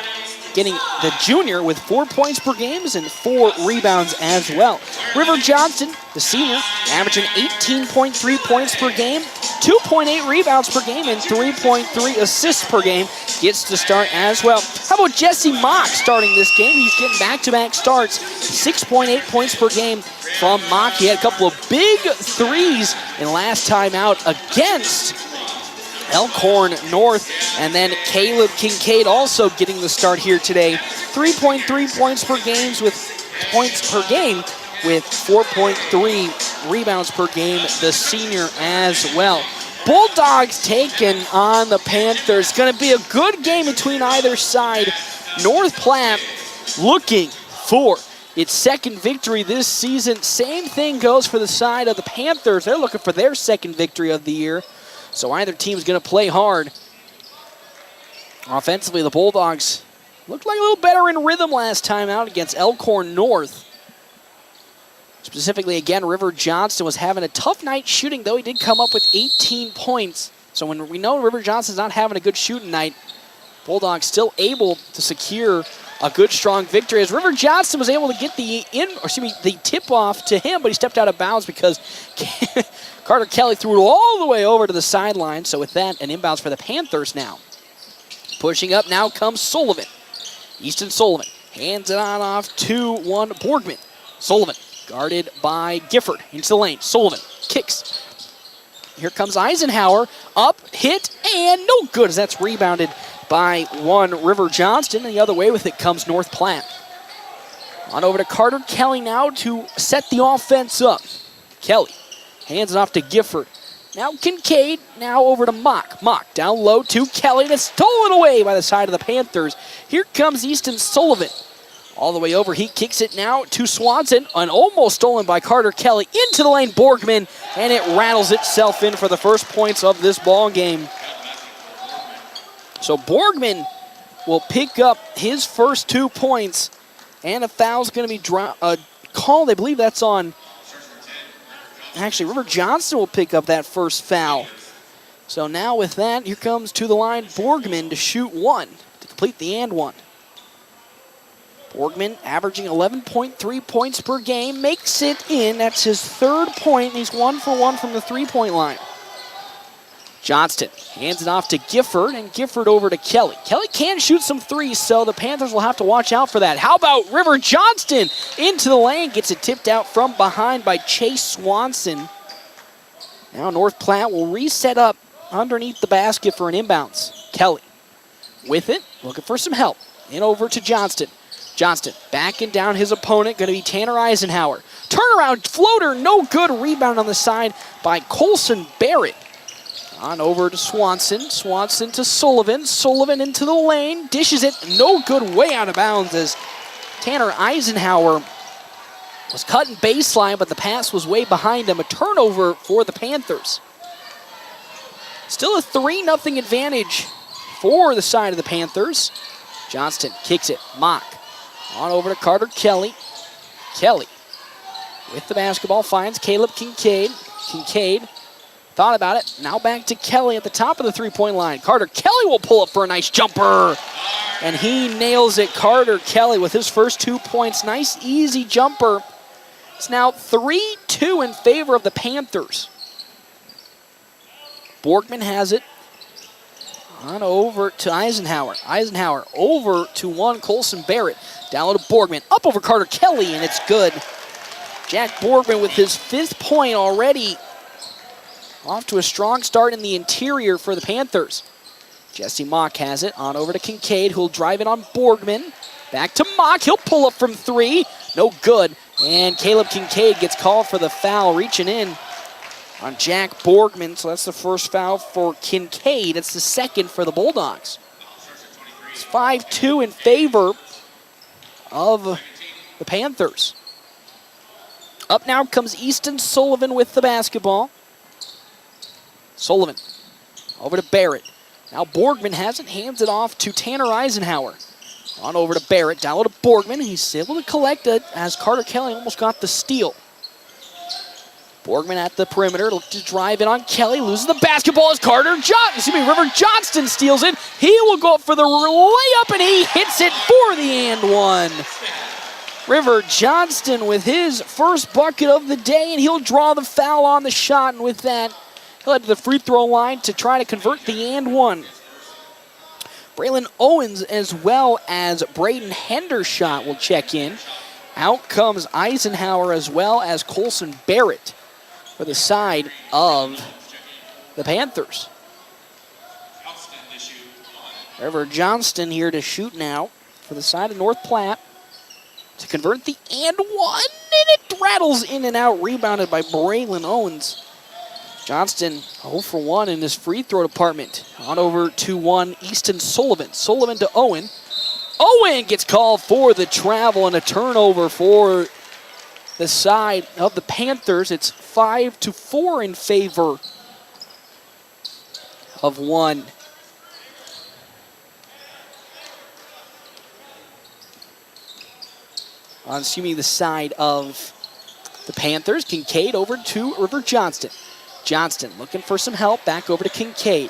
junior, with 4 points per game and 4 rebounds as well. River Johnson, the senior, averaging 18.3 points per game, 2.8 rebounds per game and 3.3 assists per game. Gets to start as well. How about Jesse Mock starting this game? He's getting back-to-back starts. 6.8 points per game from Mock. He had a couple of big threes in last time out against Elkhorn North. And then Caleb Kincaid also getting the start here today. 3.3 points per game with 4.3 rebounds per game, the senior as well. Bulldogs taking on the Panthers. Going to be a good game between either side. North Platte looking for its second victory this season. Same thing goes for the side of the Panthers. They're looking for their second victory of the year. So either team's going to play hard. Offensively, the Bulldogs looked like a little better in rhythm last time out against Elkhorn North. Specifically, again, River Johnston was having a tough night shooting, though he did come up with 18 points. So when we know River Johnston's not having a good shooting night, Bulldogs still able to secure a good, strong victory, as River Johnston was able to get the tip-off to him, but he stepped out of bounds because Carter Kelly threw it all the way over to the sideline. So with that, an inbounds for the Panthers now. Pushing up now comes Sullivan. Easton Sullivan hands it on off to one Borgman. Sullivan guarded by Gifford into the lane. Sullivan kicks. Here comes Eisenhower. Up, hit, and no good as that's rebounded by one River Johnston. And the other way with it comes North Platte. On over to Carter Kelly now to set the offense up. Kelly hands it off to Gifford. Now Kincaid, now over to Mock. Mock down low to Kelly. That's stolen away by the side of the Panthers. Here comes Easton Sullivan. All the way over, he kicks it now to Swanson, and almost stolen by Carter Kelly into the lane, Borgman, and it rattles itself in for the first points of this ball game. So Borgman will pick up his first 2 points, and a foul's going to be called. I believe that's on. Actually, River Johnston will pick up that first foul. So now with that, here comes to the line Borgman to shoot one, to complete the and one. Borgman averaging 11.3 points per game, makes it in. That's his third point. He's 1 for 1 from the three-point line. Johnston hands it off to Gifford, and Gifford over to Kelly. Kelly can shoot some threes, so the Panthers will have to watch out for that. How about River Johnston into the lane? Gets it tipped out from behind by Chase Swanson. Now North Platte will reset up underneath the basket for an inbounds. Kelly with it, looking for some help. In over to Johnston. Johnston backing down his opponent, going to be Tanner Eisenhower. Turnaround floater, no good. Rebound on the side by Colson Barrett. On over to Swanson. Swanson to Sullivan. Sullivan into the lane. Dishes it, no good, way out of bounds as Tanner Eisenhower was cutting baseline, but the pass was way behind him. A turnover for the Panthers. Still a 3-0 advantage for the side of the Panthers. Johnston kicks it. Mock. On over to Carter Kelly. Kelly with the basketball finds Caleb Kincaid. Kincaid thought about it. Now back to Kelly at the top of the three-point line. Carter Kelly will pull up for a nice jumper. And he nails it. Carter Kelly with his first 2 points. Nice, easy jumper. It's now 3-2 in favor of the Panthers. Borgman has it. On over to Eisenhower. Eisenhower over to one Colson Barrett. Down low to Borgman. Up over Carter Kelly, and it's good. Jack Borgman with his 5th point already. Off to a strong start in the interior for the Panthers. Jesse Mock has it. On over to Kincaid, who'll drive it on Borgman. Back to Mock. He'll pull up from 3. No good. And Caleb Kincaid gets called for the foul, reaching in on Jack Borgman. So that's the first foul for Kincaid. It's the second for the Bulldogs. It's 5-2 in favor of the Panthers. Up now comes Easton Sullivan with the basketball. Sullivan over to Barrett. Now Borgman has it, hands it off to Tanner Eisenhower. On over to Barrett, down low to Borgman. He's able to collect it as Carter Kelly almost got the steal. Borgman at the perimeter, look to drive it on Kelly, loses the basketball as River Johnston steals it. He will go up for the layup, and he hits it for the and one. River Johnston with his first bucket of the day, and he'll draw the foul on the shot, and with that, He'll head to the free throw line to try to convert the and one. Braylon Owens as well as Braden Hendershot will check in. Out comes Eisenhower as well as Colson Barrett for the side of the Panthers. Trevor Johnston here to shoot now for the side of North Platte to convert the and one, and it rattles in and out, rebounded by Braylon Owens. Johnston 0 for 1 in his free throw department. On over to one, Easton Sullivan. Sullivan to Owen. Owen gets called for the travel and a turnover for the side of the Panthers. It's 5-4 in favor of one. On the side of the Panthers, Kincaid over to River Johnston. Johnston looking for some help, back over to Kincaid.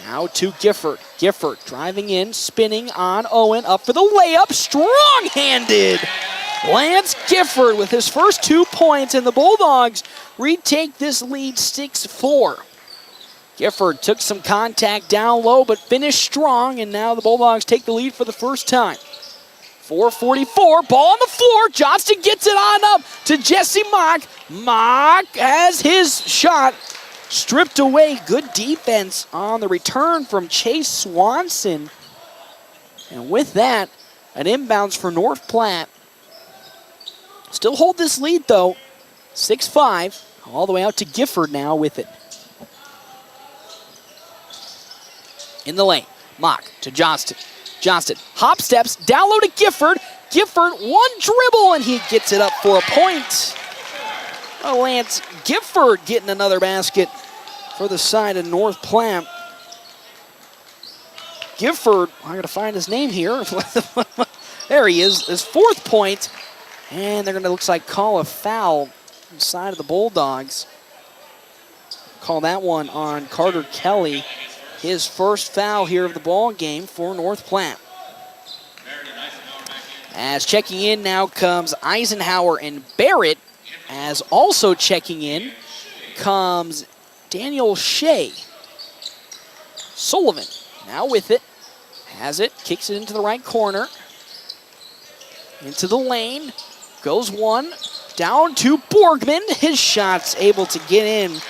Now to Gifford. Gifford driving in, spinning on Owen, up for the layup, strong-handed. Lance Gifford with his first 2 points, and the Bulldogs retake this lead 6-4. Gifford took some contact down low, but finished strong, and now the Bulldogs take the lead for the first time. 4:44, ball on the floor. Johnston gets it on up to Jesse Mock. Mock has his shot stripped away. Good defense on the return from Chase Swanson. And with that, an inbounds for North Platte. Still hold this lead though, 6-5, all the way out to Gifford now with it. In the lane, Mock to Johnston. Johnston, hop steps, down low to Gifford. Gifford, one dribble, and he gets it up for a point. Lance Gifford getting another basket for the side of North Platte. Gifford, I gotta find his name here. There he is, his 4th point. And they're gonna, looks like, call a foul inside of the Bulldogs. Call that one on Carter Kelly. His first foul here of the ball game for North Platte. As checking in now comes Eisenhower and Barrett. As also checking in comes Daniel Shea. Sullivan now with it. Has it, kicks it into the right corner. Into the lane. Goes one. Down to Borgman. His shot's able to get in.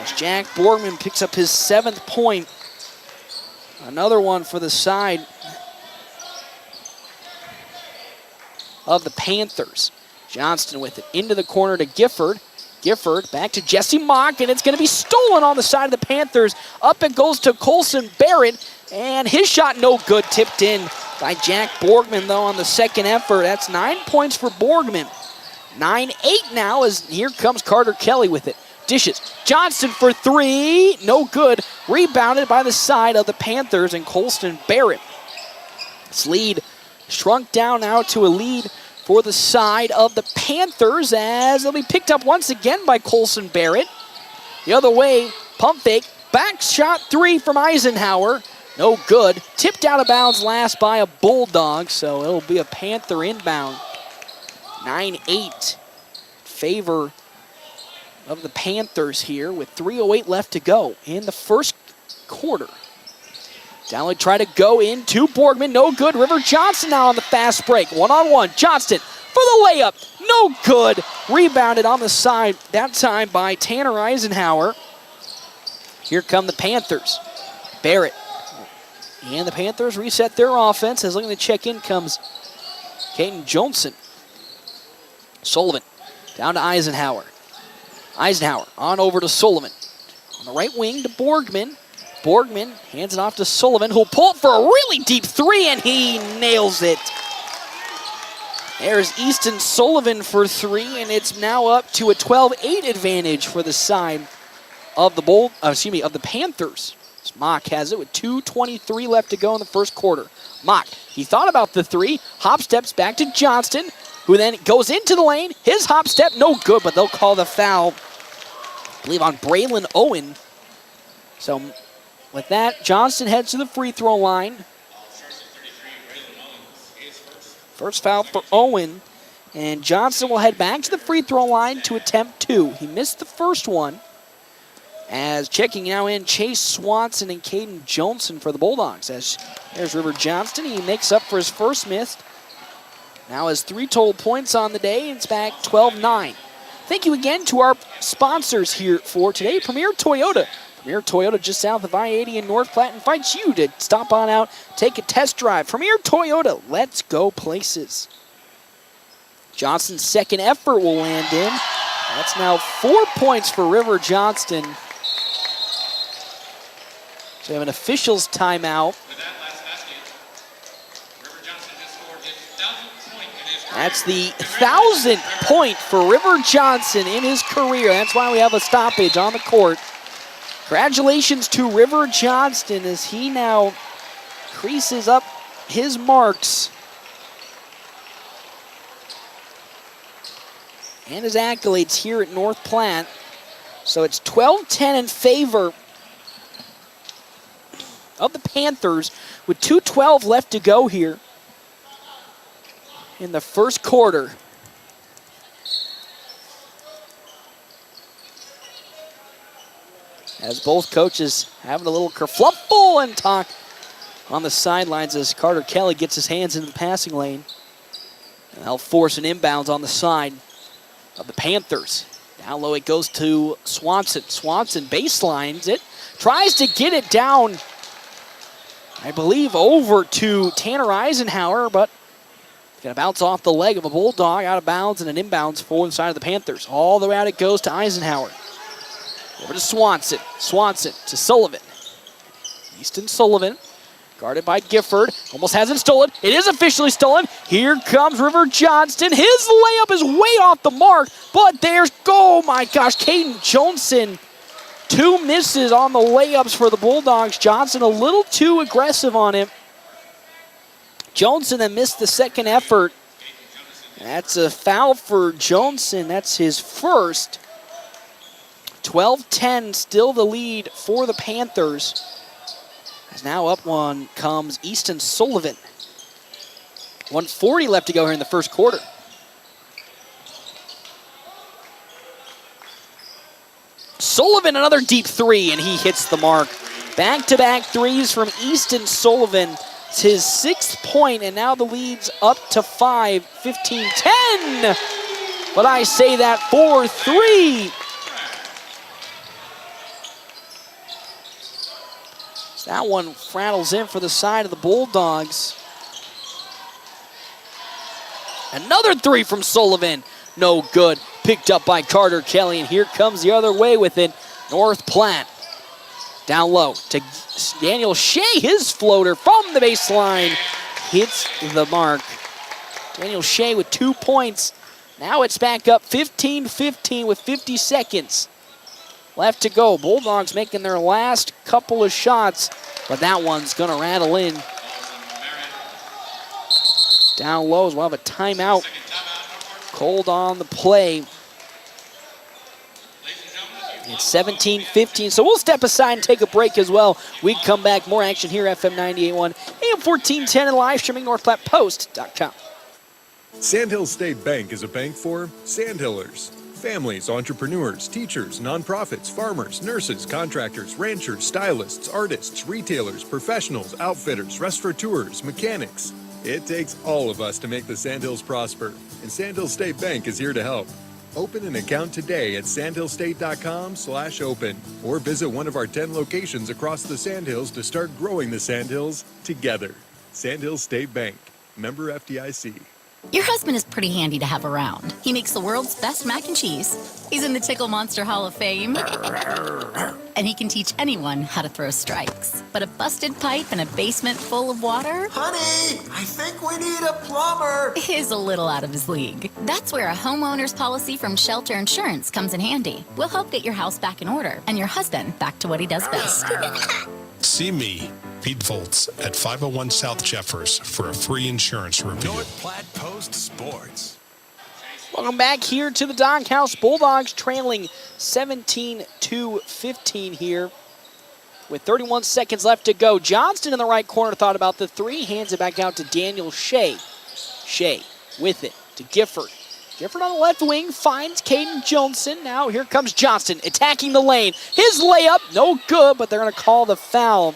As Jack Borgman picks up his 7th point. Another one for the side of the Panthers. Johnston with it into the corner to Gifford. Gifford back to Jesse Mock, and it's going to be stolen on the side of the Panthers. Up it goes to Colson Barrett, and his shot no good, tipped in by Jack Borgman, though, on the second effort. That's 9 points for Borgman. 9-8 now as here comes Carter Kelly with it. Dishes. Johnston for 3. No good. Rebounded by the side of the Panthers and Colston Barrett. This lead shrunk down now to a lead for the side of the Panthers as it'll be picked up once again by Colson Barrett. The other way, pump fake. Back shot 3 from Eisenhower. No good. Tipped out of bounds last by a Bulldog, so it'll be a Panther inbound. 9-8 favor of the Panthers here with 3:08 left to go in the first quarter. Downley try to go into Borgman, no good. River Johnston now on the fast break. One-on-one, Johnston for the layup, no good. Rebounded on the side, that time by Tanner Eisenhower. Here come the Panthers. Barrett. And the Panthers reset their offense as looking to check in comes Caden Johnson. Sullivan down to Eisenhower. Eisenhower on over to Sullivan. On the right wing to Borgman. Borgman hands it off to Sullivan, who'll pull it for a really deep 3, and he nails it. There's Easton Sullivan for 3, and it's now up to a 12-8 advantage for the side of the Panthers. Mock has it with 2:23 left to go in the first quarter. Mock, he thought about the 3, hop steps back to Johnston, who then goes into the lane. His hop step, no good, but they'll call the foul, I believe, on Braylon Owen. So with that, Johnston heads to the free throw line. First foul for Owen. And Johnston will head back to the free throw line to attempt 2. He missed the first one. As checking now in Chase Swanson and Caden Johnson for the Bulldogs. As there's River Johnston. He makes up for his first miss. Now has 3 total points on the day. It's back 12-9. Thank you again to our sponsors here for today. Premier Toyota. Premier Toyota just south of I-80 in North Platte invites you to stop on out, take a test drive. Premier Toyota, let's go places. Johnston's second effort will land in. That's now 4 points for River Johnston. So we have an officials timeout. That's the 1,000th point for River Johnson in his career. That's why we have a stoppage on the court. Congratulations to River Johnston as he now creases up his marks and his accolades here at North Platte. So it's 12-10 in favor of the Panthers with 2:12 left to go here in the first quarter. As both coaches having a little kerfluffle and talk on the sidelines as Carter Kelly gets his hands in the passing lane. And they'll force an inbounds on the side of the Panthers. Down low it goes to Swanson. Swanson baselines it, tries to get it down, I believe, over to Tanner Eisenhower, but going to bounce off the leg of a Bulldog, out of bounds, and an inbounds for the side of the Panthers. All the way out it goes to Eisenhower. Over to Swanson. Swanson to Sullivan. Easton Sullivan, guarded by Gifford. Almost has it stolen. It is officially stolen. Here comes River Johnston. His layup is way off the mark, but there's, oh my gosh, Caden Johnson. 2 misses on the layups for the Bulldogs. Johnson a little too aggressive on him. Johnson then missed the second effort. That's a foul for Johnson. That's his first. 12-10, still the lead for the Panthers. As now up one comes Easton Sullivan. 1:40 left to go here in the first quarter. Sullivan, another deep 3, and he hits the mark. Back-to-back threes from Easton Sullivan. It's his 6th point, and now the lead's up to 5, 15-10. But I say that 4-3. That one rattles in for the side of the Bulldogs. Another 3 from Sullivan. No good. Picked up by Carter Kelly, and here comes the other way with it. North Platte. Down low to Daniel Shea. His floater from the baseline hits the mark. Daniel Shea with 2 points. Now it's back up 15-15 with 50 seconds left to go. Bulldogs making their last couple of shots, but that one's going to rattle in. Down low as we'll have a timeout. Cold on the play. It's 17-15, so we'll step aside and take a break as well. We come back, more action here, FM 98.1, AM 1410, and live streaming NorthPlattePost.com. Sandhill State Bank is a bank for Sandhillers. Families, entrepreneurs, teachers, nonprofits, farmers, nurses, contractors, ranchers, stylists, artists, retailers, professionals, outfitters, restaurateurs, mechanics. It takes all of us to make the Sandhills prosper, and Sandhill State Bank is here to help. Open an account today at sandhillstate.com/open or visit one of our 10 locations across the Sandhills to start growing the Sandhills together. Sandhill State Bank, member FDIC. Your husband is pretty handy to have around. He makes the world's best mac and cheese. He's in the Tickle Monster Hall of Fame. And he can teach anyone how to throw strikes. But a busted pipe in a basement full of water? Honey, I think we need a plumber. Is a little out of his league. That's where a homeowner's policy from Shelter Insurance comes in handy. We'll help get your house back in order and your husband back to what he does best. See me, Pete Volz, at 501 South Jeffers for a free insurance review. North Platte Post Sports. Welcome back here to the Doghouse. Bulldogs trailing 17-15 here with 31 seconds left to go. Johnston in the right corner thought about the 3, hands it back out to Daniel Shea. Shea with it to Gifford. Gifford on the left wing finds Caden Johnson. Now here comes Johnston attacking the lane. His layup, no good, but they're going to call the foul.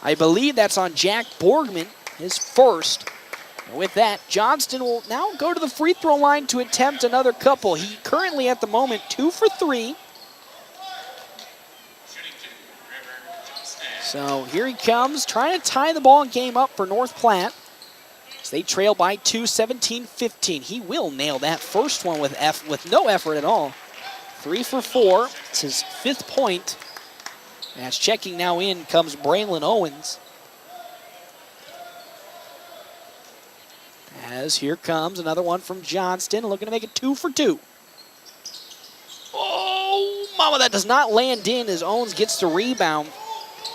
I believe that's on Jack Borgman, his first. And with that, Johnston will now go to the free throw line to attempt another couple. He currently at the moment 2 for 3. So here he comes, trying to tie the ball game up for North Platte. They trail by 2, 17-15. He will nail that first one with no effort at all. 3 for 4. It's his 5th point. As checking now in comes Braylon Owens. As here comes another one from Johnston, looking to make it 2 for 2. Oh, mama, that does not land in as Owens gets the rebound.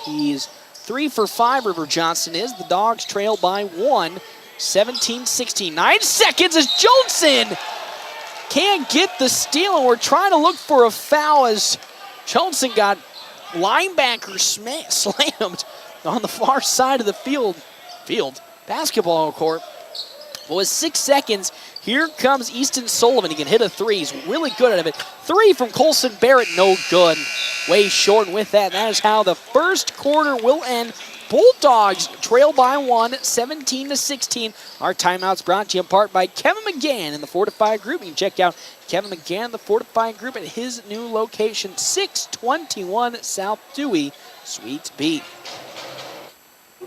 He's 3 for 5, River Johnston is. The Dogs trail by 1. 17-16, 9 seconds as Johnson can't get the steal, and we're trying to look for a foul as Johnson got linebacker slammed on the far side of the field basketball court. But with 6 seconds, here comes Easton Sullivan. He can hit a 3. He's really good at it. 3 from Colson Barrett, no good. Way short, and with that, that is how the first quarter will end. Bulldogs trail by 1, 17-16. Our timeout's brought to you in part by Kevin McGann in the Fortify Group. You can check out Kevin McGann, the Fortify Group, at his new location, 621 South Dewey, Suite B.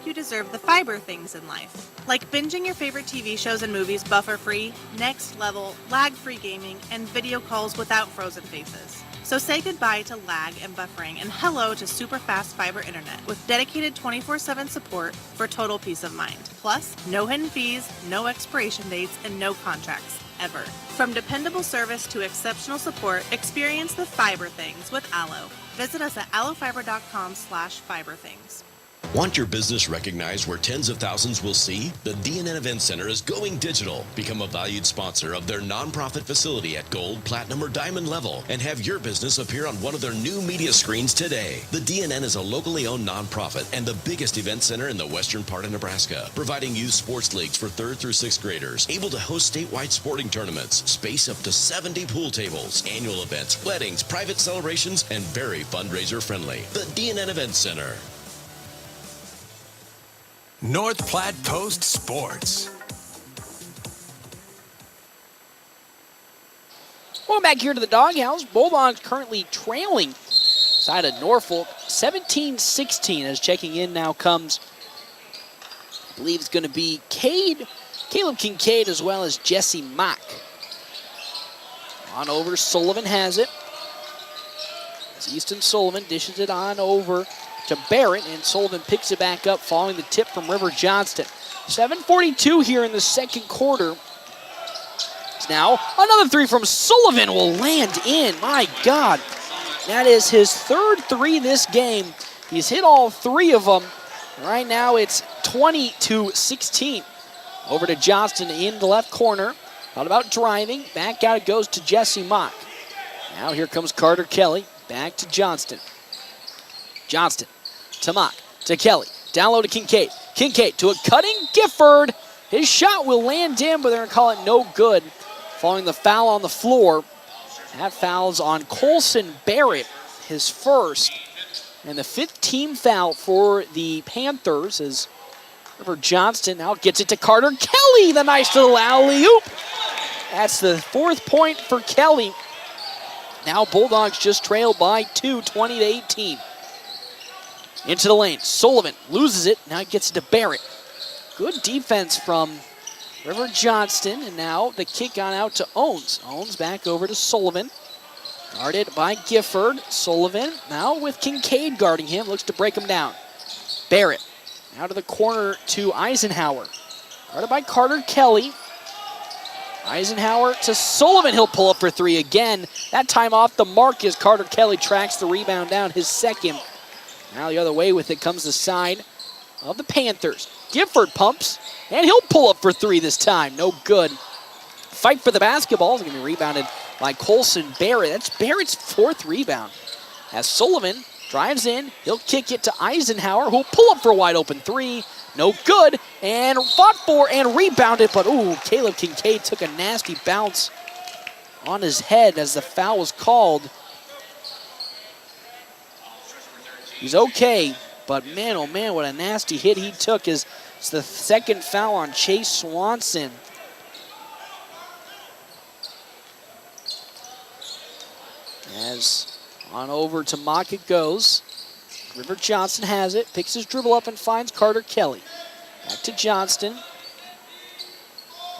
You deserve the fiber things in life, like binging your favorite TV shows and movies buffer-free, next level, lag-free gaming, and video calls without frozen faces. So say goodbye to lag and buffering and hello to super fast fiber internet with dedicated 24/7 support for total peace of mind. Plus, no hidden fees, no expiration dates, and no contracts, ever. From dependable service to exceptional support, experience the fiber things with Allo. Visit us at allofiber.com/fiberthings. Want your business recognized where tens of thousands will see? The DNN Event Center is going digital. Become a valued sponsor of their nonprofit facility at gold, platinum, or diamond level and have your business appear on one of their new media screens today. The DNN is a locally owned nonprofit and the biggest event center in the western part of Nebraska, providing youth sports leagues for 3rd through 6th graders, able to host statewide sporting tournaments, space up to 70 pool tables, annual events, weddings, private celebrations, and very fundraiser friendly. The DNN Event Center. North Platte Post Sports. Going back here to the Doghouse, Bulldogs currently trailing side of Norfolk, 17-16. As checking in now comes, I believe it's going to be Caleb Kincaid as well as Jesse Mock. On over, Sullivan has it. As Easton Sullivan dishes it on over to Barrett, and Sullivan picks it back up following the tip from River Johnston. 7:42 here in the second quarter. Now another 3 from Sullivan will land in. My God, that is his 3rd 3 this game. He's hit all 3 of them. Right now it's 20-16. Over to Johnston in the left corner. Thought about driving. Back out it goes to Jesse Mock. Now here comes Carter Kelly. Back to Johnston. Johnston to Mock, to Kelly, down low to Kincaid. Kincaid to a cutting Gifford. His shot will land in, but they're going to call it no good. Following the foul on the floor. That foul's on Colson Barrett, his first. And the 5th team foul for the Panthers as River Johnston now gets it to Carter Kelly. The nice little alley-oop. That's the 4th point for Kelly. Now Bulldogs just trail by 2, 20-18. Into the lane. Sullivan loses it. Now he gets it to Barrett. Good defense from River Johnston. And now the kick on out to Owens. Owens back over to Sullivan. Guarded by Gifford. Sullivan now with Kincaid guarding him. Looks to break him down. Barrett now to the corner to Eisenhower. Guarded by Carter Kelly. Eisenhower to Sullivan. He'll pull up for 3 again. That time off the mark as Carter Kelly tracks the rebound down, his 2nd. Now the other way with it comes the side of the Panthers. Gifford pumps, and he'll pull up for 3 this time. No good. Fight for the basketball. It's going to be rebounded by Colson Barrett. That's Barrett's 4th rebound. As Sullivan drives in, he'll kick it to Eisenhower, who'll pull up for a wide open 3. No good, and fought for and rebounded, but ooh, Caleb Kincaid took a nasty bounce on his head as the foul was called. He's okay, but man, oh man, what a nasty hit he took. It's the second foul on Chase Swanson. As on over to Mock it goes. River Johnston has it, picks his dribble up and finds Carter Kelly. Back to Johnston.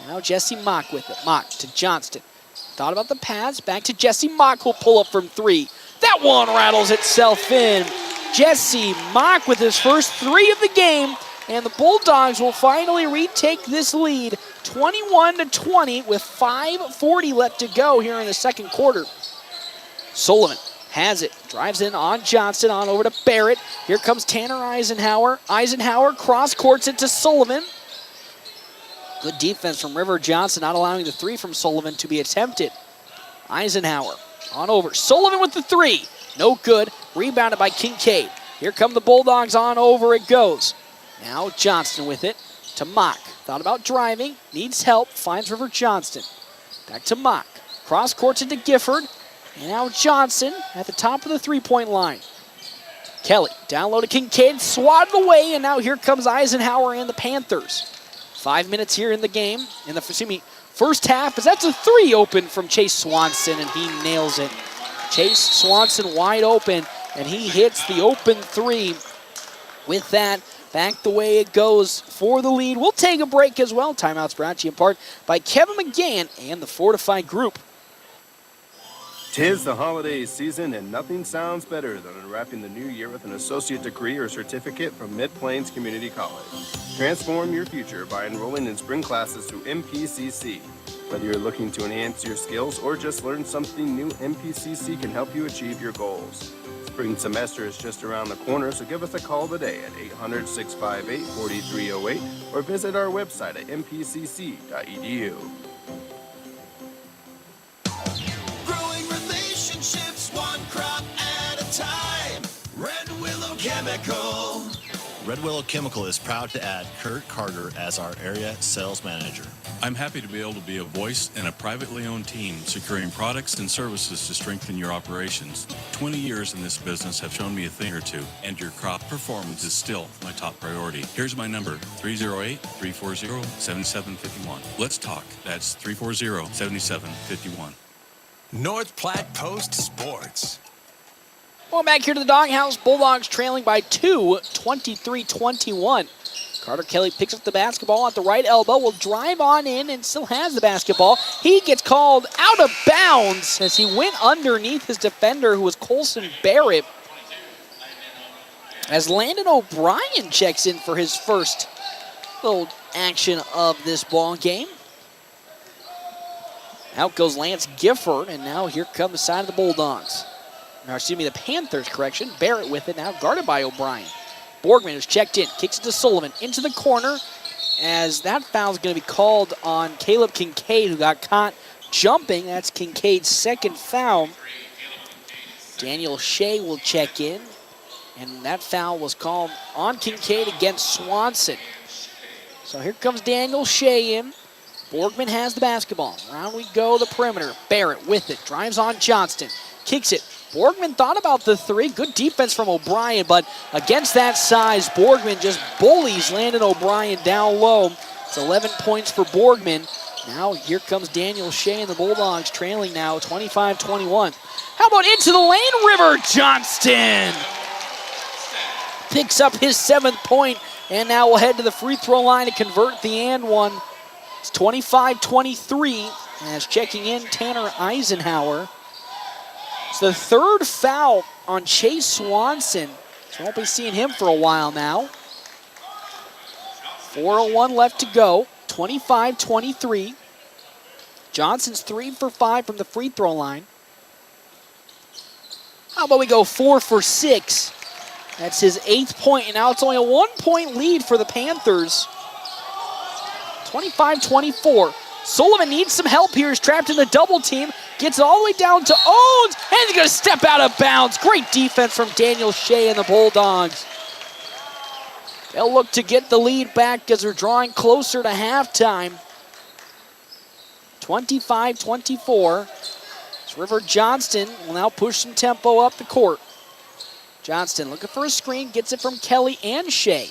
Now Jesse Mock with it. Mock to Johnston. Thought about the pass. Back to Jesse Mock, who'll pull up from three. That one rattles itself in. Jesse Mock with his first three of the game. And the Bulldogs will finally retake this lead 21-20 with 5:40 left to go here in the second quarter. Sullivan has it, drives in on Johnston, on over to Barrett. Here comes Tanner Eisenhower. Eisenhower cross courts it to Sullivan. Good defense from River Johnston, not allowing the three from Sullivan to be attempted. Eisenhower on over. Sullivan with the three. No good. Rebounded by Kincaid. Here come the Bulldogs, on over it goes. Now Johnston with it to Mock. Thought about driving, needs help, finds River Johnston. Back to Mock. Cross courts into Gifford. And now Johnson at the top of the three-point line. Kelly down low to Kincaid, swatted away, and now here comes Eisenhower and the Panthers. 5 minutes here in the game, in the first half, as that's a three open from Chase Swanson, and he nails it. Chase Swanson wide open, and he hits the open three. With that, back the way it goes for the lead. We'll take a break as well. Timeouts brought to you in part by Kevin McGann and the Fortify Group. 'Tis the holiday season, and nothing sounds better than unwrapping the new year with an associate degree or certificate from Mid-Plains Community College. Transform your future by enrolling in spring classes through MPCC. Whether you're looking to enhance your skills or just learn something new, MPCC can help you achieve your goals. Spring semester is just around the corner, so give us a call today at 800-658-4308 or visit our website at mpcc.edu. Relationships one crop at a time. Red Willow Chemical. Red Willow Chemical is proud to add Kurt Carter as our area sales manager. I'm happy to be able to be a voice in a privately owned team securing products and services to strengthen your operations. 20 years in this business have shown me a thing or two, and your crop performance is still my top priority. Here's my number, 308-340-7751. Let's talk. That's 340-7751. North Platte Post Sports. Well, back here to the Doghouse. Bulldogs trailing by 2, 23-21. Carter Kelly picks up the basketball at the right elbow, will drive on in and still has the basketball. He gets called out of bounds as he went underneath his defender, who was Colson Barrett. As Landon O'Brien checks in for his first little action of this ball game. Out goes Lance Gifford, and now here comes the side of the Bulldogs. Now, excuse me, the Panthers, correction. Barrett with it now, guarded by O'Brien. Borgman is checked in, kicks it to Sullivan, into the corner, as that foul is going to be called on Caleb Kincaid, who got caught jumping. That's Kincaid's second foul. Daniel Shea will check in, and that foul was called on Kincaid against Swanson. So here comes Daniel Shea in. Borgman has the basketball. Around we go, the perimeter. Barrett with it, drives on Johnston, kicks it. Borgman thought about the three. Good defense from O'Brien, but against that size, Borgman just bullies Landon O'Brien down low. It's 11 points for Borgman. Now here comes Daniel Shea and the Bulldogs trailing now 25-21. How about into the lane? River Johnston picks up his 7th point, and now we'll head to the free throw line to convert the and one. It's 25-23, as checking in Tanner Eisenhower. It's the third foul on Chase Swanson. So won't be seeing him for a while now. 4:01 left to go, 25-23. Johnson's 3 for 5 from the free throw line. How about we go 4 for 6? That's his 8th point, and now it's only a 1-point lead for the Panthers. 25-24. Sullivan needs some help here. He's trapped in the double team. Gets it all the way down to Owens, and he's going to step out of bounds. Great defense from Daniel Shea and the Bulldogs. They'll look to get the lead back as they're drawing closer to halftime. 25-24. River Johnston will now push some tempo up the court. Johnston looking for a screen, gets it from Kelly and Shea.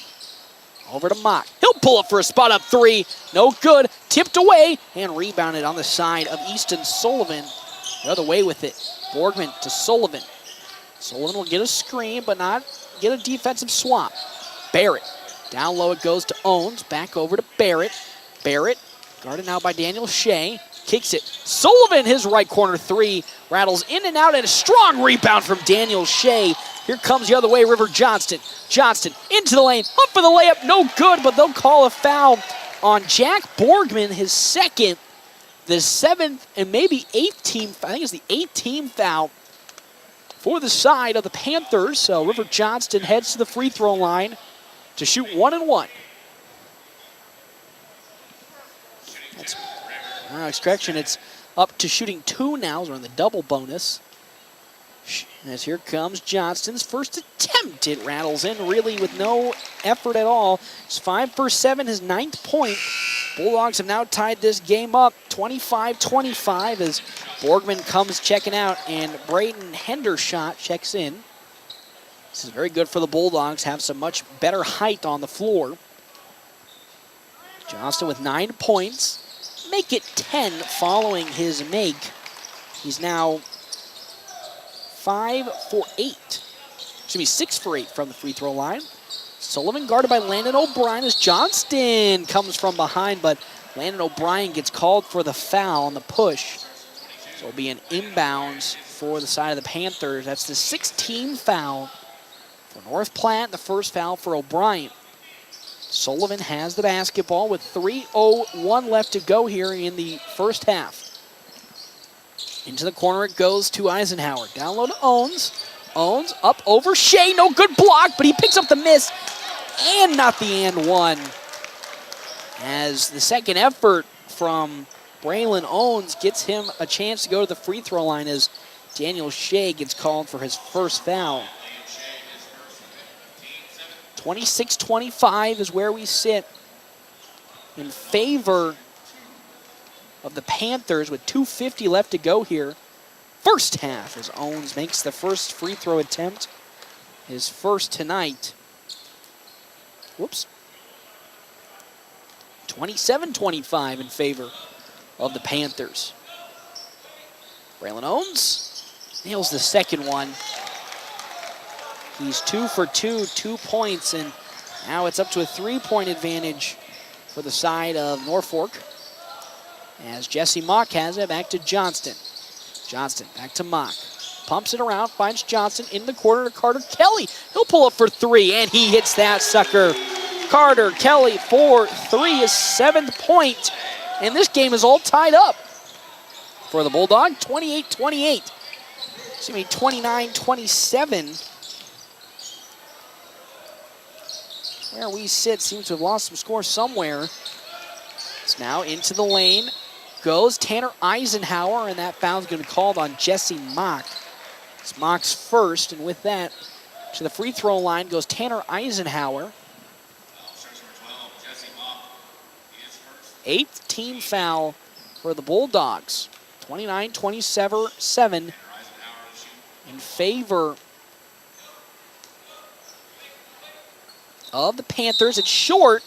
Over to Mock. He'll pull up for a spot up three. No good. Tipped away and rebounded on the side of Easton Sullivan. The other way with it. Borgman to Sullivan. Sullivan will get a screen, but not get a defensive swap. Barrett. Down low it goes to Owens. Back over to Barrett. Barrett, guarded now by Daniel Shea. Kicks it. Sullivan, his right corner three. Rattles in and out, and a strong rebound from Daniel Shea. Here comes the other way, River Johnston. Johnston into the lane. Up for the layup. No good, but they'll call a foul on Jack Borgman, his second, the seventh, and maybe eighth team. I think it's the 8th-team foul for the side of the Panthers. So River Johnston heads to the free throw line to shoot 1-1. Correction, it's up to shooting 2 now. We're on the double bonus. As here comes Johnston's first attempt. It rattles in really with no effort at all. It's 5 for 7, his 9th point. Bulldogs have now tied this game up 25-25 as Borgman comes checking out and Braden Hendershot checks in. This is very good for the Bulldogs, have some much better height on the floor. Johnston with 9 points. Make it 10 following his make. He's now 5 for 8. Excuse me, 6 for 8 from the free throw line. Sullivan guarded by Landon O'Brien as Johnston comes from behind, but Landon O'Brien gets called for the foul on the push. So it'll be an inbounds for the side of the Panthers. That's the 16th foul for North Platte, the first foul for O'Brien. Sullivan has the basketball with 3:01 left to go here in the first half. Into the corner it goes to Eisenhower. Down low to Owens. Owens up over Shea. No good block, but he picks up the miss and not the and one. As the second effort from Braylon Owens gets him a chance to go to the free throw line as Daniel Shea gets called for his first foul. 26-25 is where we sit in favor of the Panthers with 2:50 left to go here. First half as Owens makes the first free throw attempt, his first tonight. Whoops. 27-25 in favor of the Panthers. Braylon Owens nails the second one. He's 2 for 2, 2 points, and now it's up to a 3-point advantage for the side of Norfolk. As Jesse Mock has it, back to Johnston. Johnston back to Mock. Pumps it around, finds Johnson in the corner to Carter Kelly. He'll pull up for 3, and he hits that sucker. Carter Kelly for 3, his 7th point, and this game is all tied up for the Bulldog. 28-28. Excuse me, 29-27. Where we sit seems to have lost some score somewhere. It's now into the lane. Goes Tanner Eisenhower, and that foul's going to be called on Jesse Mock. It's Mock's first, and with that, to the free throw line goes Tanner Eisenhower. 8th team foul for the Bulldogs. 29-27 in favor of the Panthers. It's short.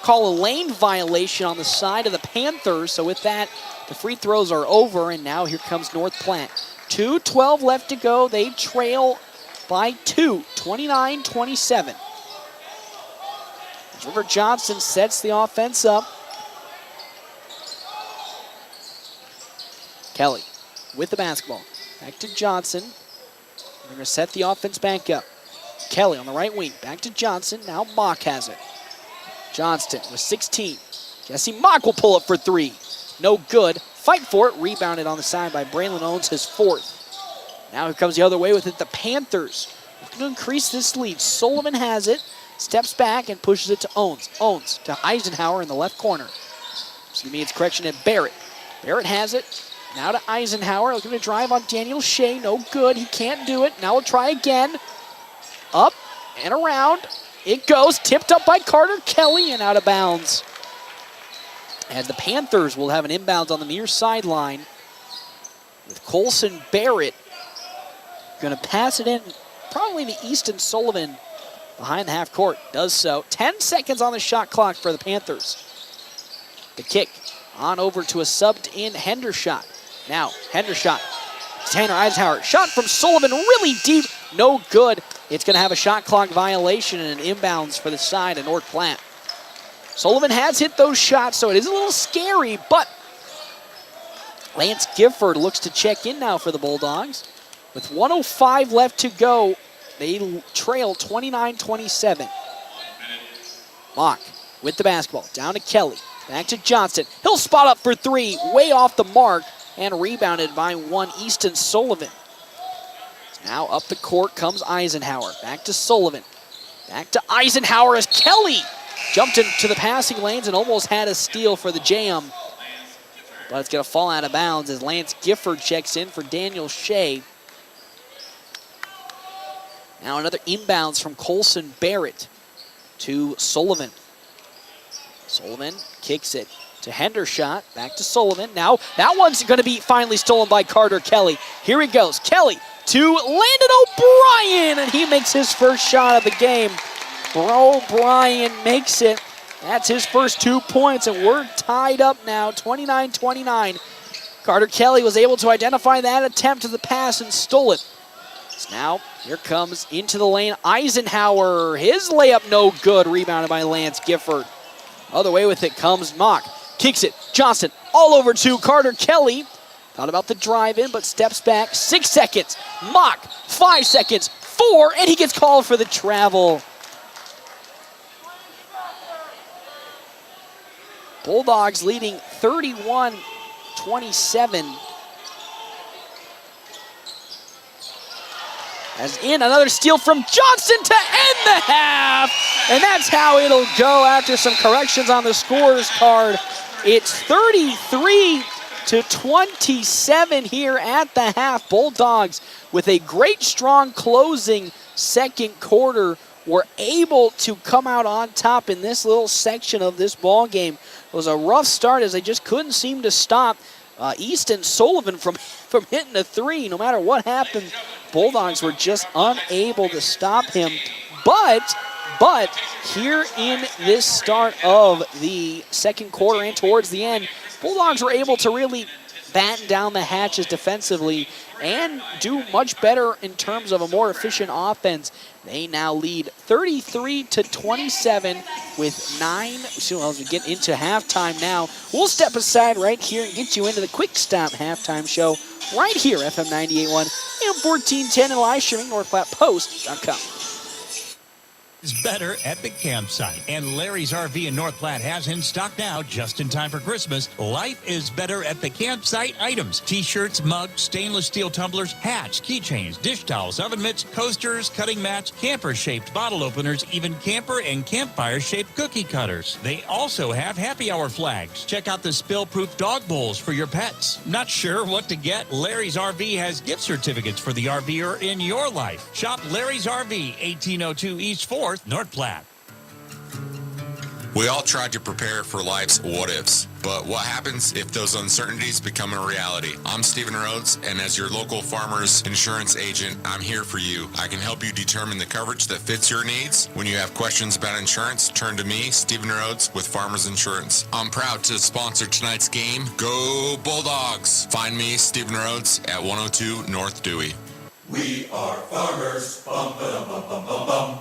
Call a lane violation on the side of the Panthers. So with that, the free throws are over, and now here comes North Platte. 2:12 left to go. They trail by 2, 29-27. As River Johnson sets the offense up. Kelly with the basketball. Back to Johnson. They're going to set the offense back up. Kelly on the right wing. Back to Johnson. Now Mock has it. Johnston with 16. Jesse Mock will pull up for 3. No good. Fight for it. Rebounded on the side by Braylon Owens, his 4th. Now here comes the other way with it. The Panthers looking to increase this lead. Sullivan has it. Steps back and pushes it to Owens. Owens to Eisenhower in the left corner. Excuse me, it's correction at Barrett. Barrett has it. Now to Eisenhower. Looking to drive on Daniel Shea. No good. He can't do it. Now we'll try again. Up and around. It goes. Tipped up by Carter Kelly and out of bounds. As the Panthers will have an inbounds on the near sideline with Colson Barrett going to pass it in probably to Easton Sullivan behind the half court. Does so. 10 seconds on the shot clock for the Panthers. The kick on over to a subbed in Hendershot. Now Hendershot. Tanner Eisenhower. Shot from Sullivan really deep. No good. It's going to have a shot clock violation and an inbounds for the side of North Platte. Sullivan has hit those shots, so it is a little scary, but Lance Gifford looks to check in now for the Bulldogs. With 1:05 left to go, they trail 29-27. Mock with the basketball. Down to Kelly. Back to Johnson. He'll spot up for three. Way off the mark and rebounded by one Easton Sullivan. Now up the court comes Eisenhower. Back to Sullivan. Back to Eisenhower as Kelly jumped into the passing lanes and almost had a steal for the Jam. But it's going to fall out of bounds as Lance Gifford checks in for Daniel Shea. Now another inbounds from Colson Barrett to Sullivan. Sullivan kicks it to Hendershot. Back to Sullivan. Now that one's going to be finally stolen by Carter Kelly. Here he goes. Kelly to Landon O'Brien, and he makes his first shot of the game. O'Brien makes it. That's his first 2 points, and we're tied up now, 29-29. Carter Kelly was able to identify that attempt to the pass and stole it. So now, here comes into the lane Eisenhower. His layup no good, rebounded by Lance Gifford. Other way with it comes Mock. Kicks it, Johnson all over to Carter Kelly. Thought about the drive in, but steps back. 6 seconds. Mock, 5 seconds, 4, and he gets called for the travel. Bulldogs leading 31-27. As in another steal from Johnson to end the half. And that's how it'll go after some corrections on the scorer's card. It's 33-27 here at the half. Bulldogs with a great strong closing second quarter were able to come out on top in this little section of this ball game. It was a rough start as they just couldn't seem to stop Easton Sullivan from hitting a three. No matter what happened, Bulldogs were just unable to stop him. But here in this start of the second quarter and towards the end, Bulldogs were able to really batten down the hatches defensively and do much better in terms of a more efficient offense. They now lead 33-27 with 9. So as we get into halftime now, we'll step aside right here and get you into the Quick Stop halftime show right here, FM 98.1 and 1410 and live streaming NorthPlattePost.com. Is better at the campsite, and Larry's RV in North Platte has in stock now just in time for Christmas. Life is better at the campsite items: t-shirts, mugs, stainless steel tumblers, hats, keychains, dish towels, oven mitts, coasters, cutting mats, camper-shaped bottle openers, even camper and campfire-shaped cookie cutters. They also have happy hour flags. Check out the spill-proof dog bowls for your pets. Not sure what to get? Larry's RV has gift certificates for the RVer in your life. Shop Larry's RV, 1802 East 4th, North Platte. We all tried to prepare for life's what-ifs, but what happens if those uncertainties become a reality? I'm Stephen Rhodes, and as your local farmer's insurance agent, I'm here for you. I can help you determine the coverage that fits your needs. When you have questions about insurance, turn to me, Stephen Rhodes, with Farmers Insurance. I'm proud to sponsor tonight's game. Go Bulldogs! Find me, Stephen Rhodes, at 102 North Dewey. We are farmers. Bum, ba-dum, bum, bum, bum, bum.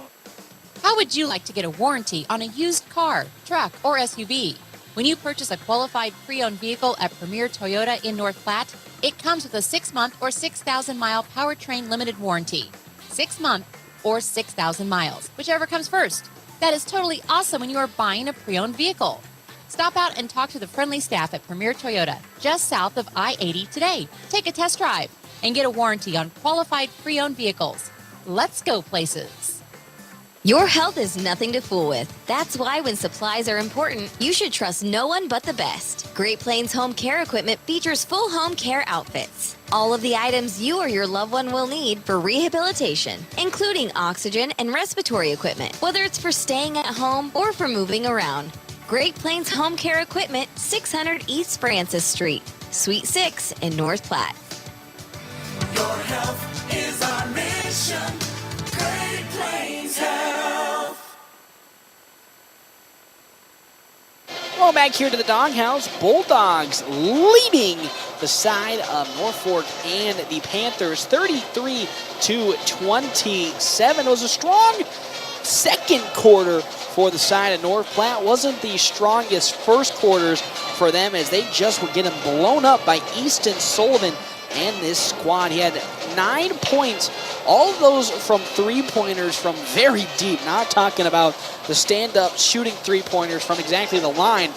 How would you like to get a warranty on a used car, truck, or SUV? When you purchase a qualified pre-owned vehicle at Premier Toyota in North Platte, it comes with a 6-month or 6,000-mile powertrain limited warranty. 6 months or 6,000 miles, whichever comes first. That is totally awesome when you are buying a pre-owned vehicle. Stop out and talk to the friendly staff at Premier Toyota, just south of I-80 today. Take a test drive and get a warranty on qualified pre-owned vehicles. Let's go places. Your health is nothing to fool with. That's why when supplies are important, you should trust no one but the best. Great Plains Home Care Equipment features full home care outfits. All of the items you or your loved one will need for rehabilitation, including oxygen and respiratory equipment, whether it's for staying at home or for moving around. Great Plains Home Care Equipment, 600 East Francis Street, Suite 6 in North Platte. Your health is our mission. Great Plains Health. Well, back here to the Doghouse, Bulldogs leading the side of Norfolk and the Panthers 33-27. It was a strong second quarter for the side of North Platte. Wasn't the strongest first quarters for them as they just were getting blown up by Easton Sullivan and this squad. He had 9 points, all of those from three-pointers from very deep. Not talking about the stand-up shooting three-pointers from exactly the line.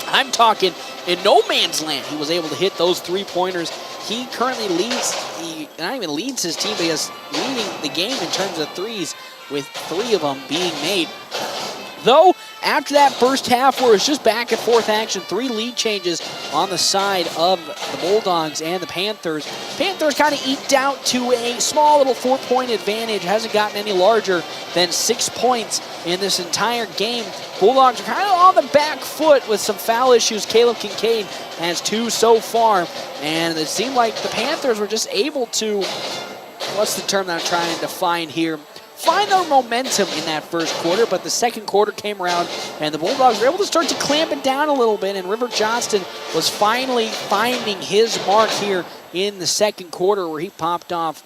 I'm talking in no man's land. He was able to hit those three-pointers. He currently leads, he not even leads his team, but he is leading the game in terms of threes, with 3 of them being made. Though, after that first half where it's just back and forth action, 3 lead changes on the side of the Bulldogs and the Panthers. Panthers kind of eked out to a small little 4-point advantage. Hasn't gotten any larger than 6 points in this entire game. Bulldogs are kind of on the back foot with some foul issues. Caleb Kincaid has 2 so far. And it seemed like the Panthers were just able to, what's the term that I'm trying to find here? Find their momentum in that first quarter, but the second quarter came around and the Bulldogs were able to start to clamp it down a little bit, and River Johnston was finally finding his mark here in the second quarter where he popped off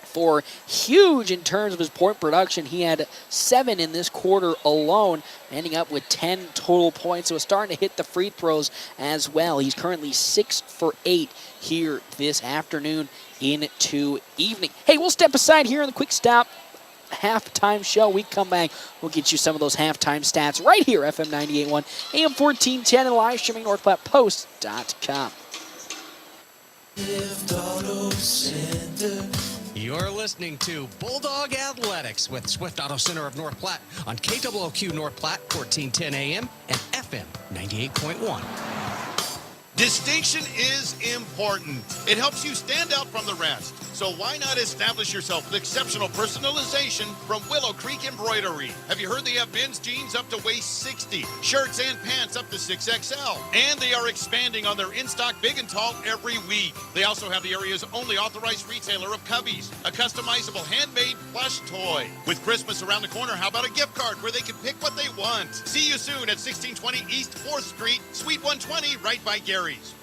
for huge in terms of his point production. He had 7 in this quarter alone, ending up with 10 total points. So it's starting to hit the free throws as well. He's currently 6 for 8 here this afternoon into evening. Hey, we'll step aside here in the quick stop halftime show. We come back, we'll get you some of those halftime stats right here, FM 98.1, AM 1410, and live streaming NorthPlattePost.com. You're listening to Bulldog Athletics with Swift Auto Center of North Platte on KWOQ North Platte, 1410 AM and FM 98.1. Distinction is important. It helps you stand out from the rest. So why not establish yourself with exceptional personalization from Willow Creek Embroidery? Have you heard they have men's jeans up to waist 60, shirts and pants up to 6XL, and they are expanding on their in-stock big and tall every week. They also have the area's only authorized retailer of Cubbies, a customizable handmade plush toy. With Christmas around the corner, how about a gift card where they can pick what they want? See you soon at 1620 East 4th Street, Suite 120, right by Gary's.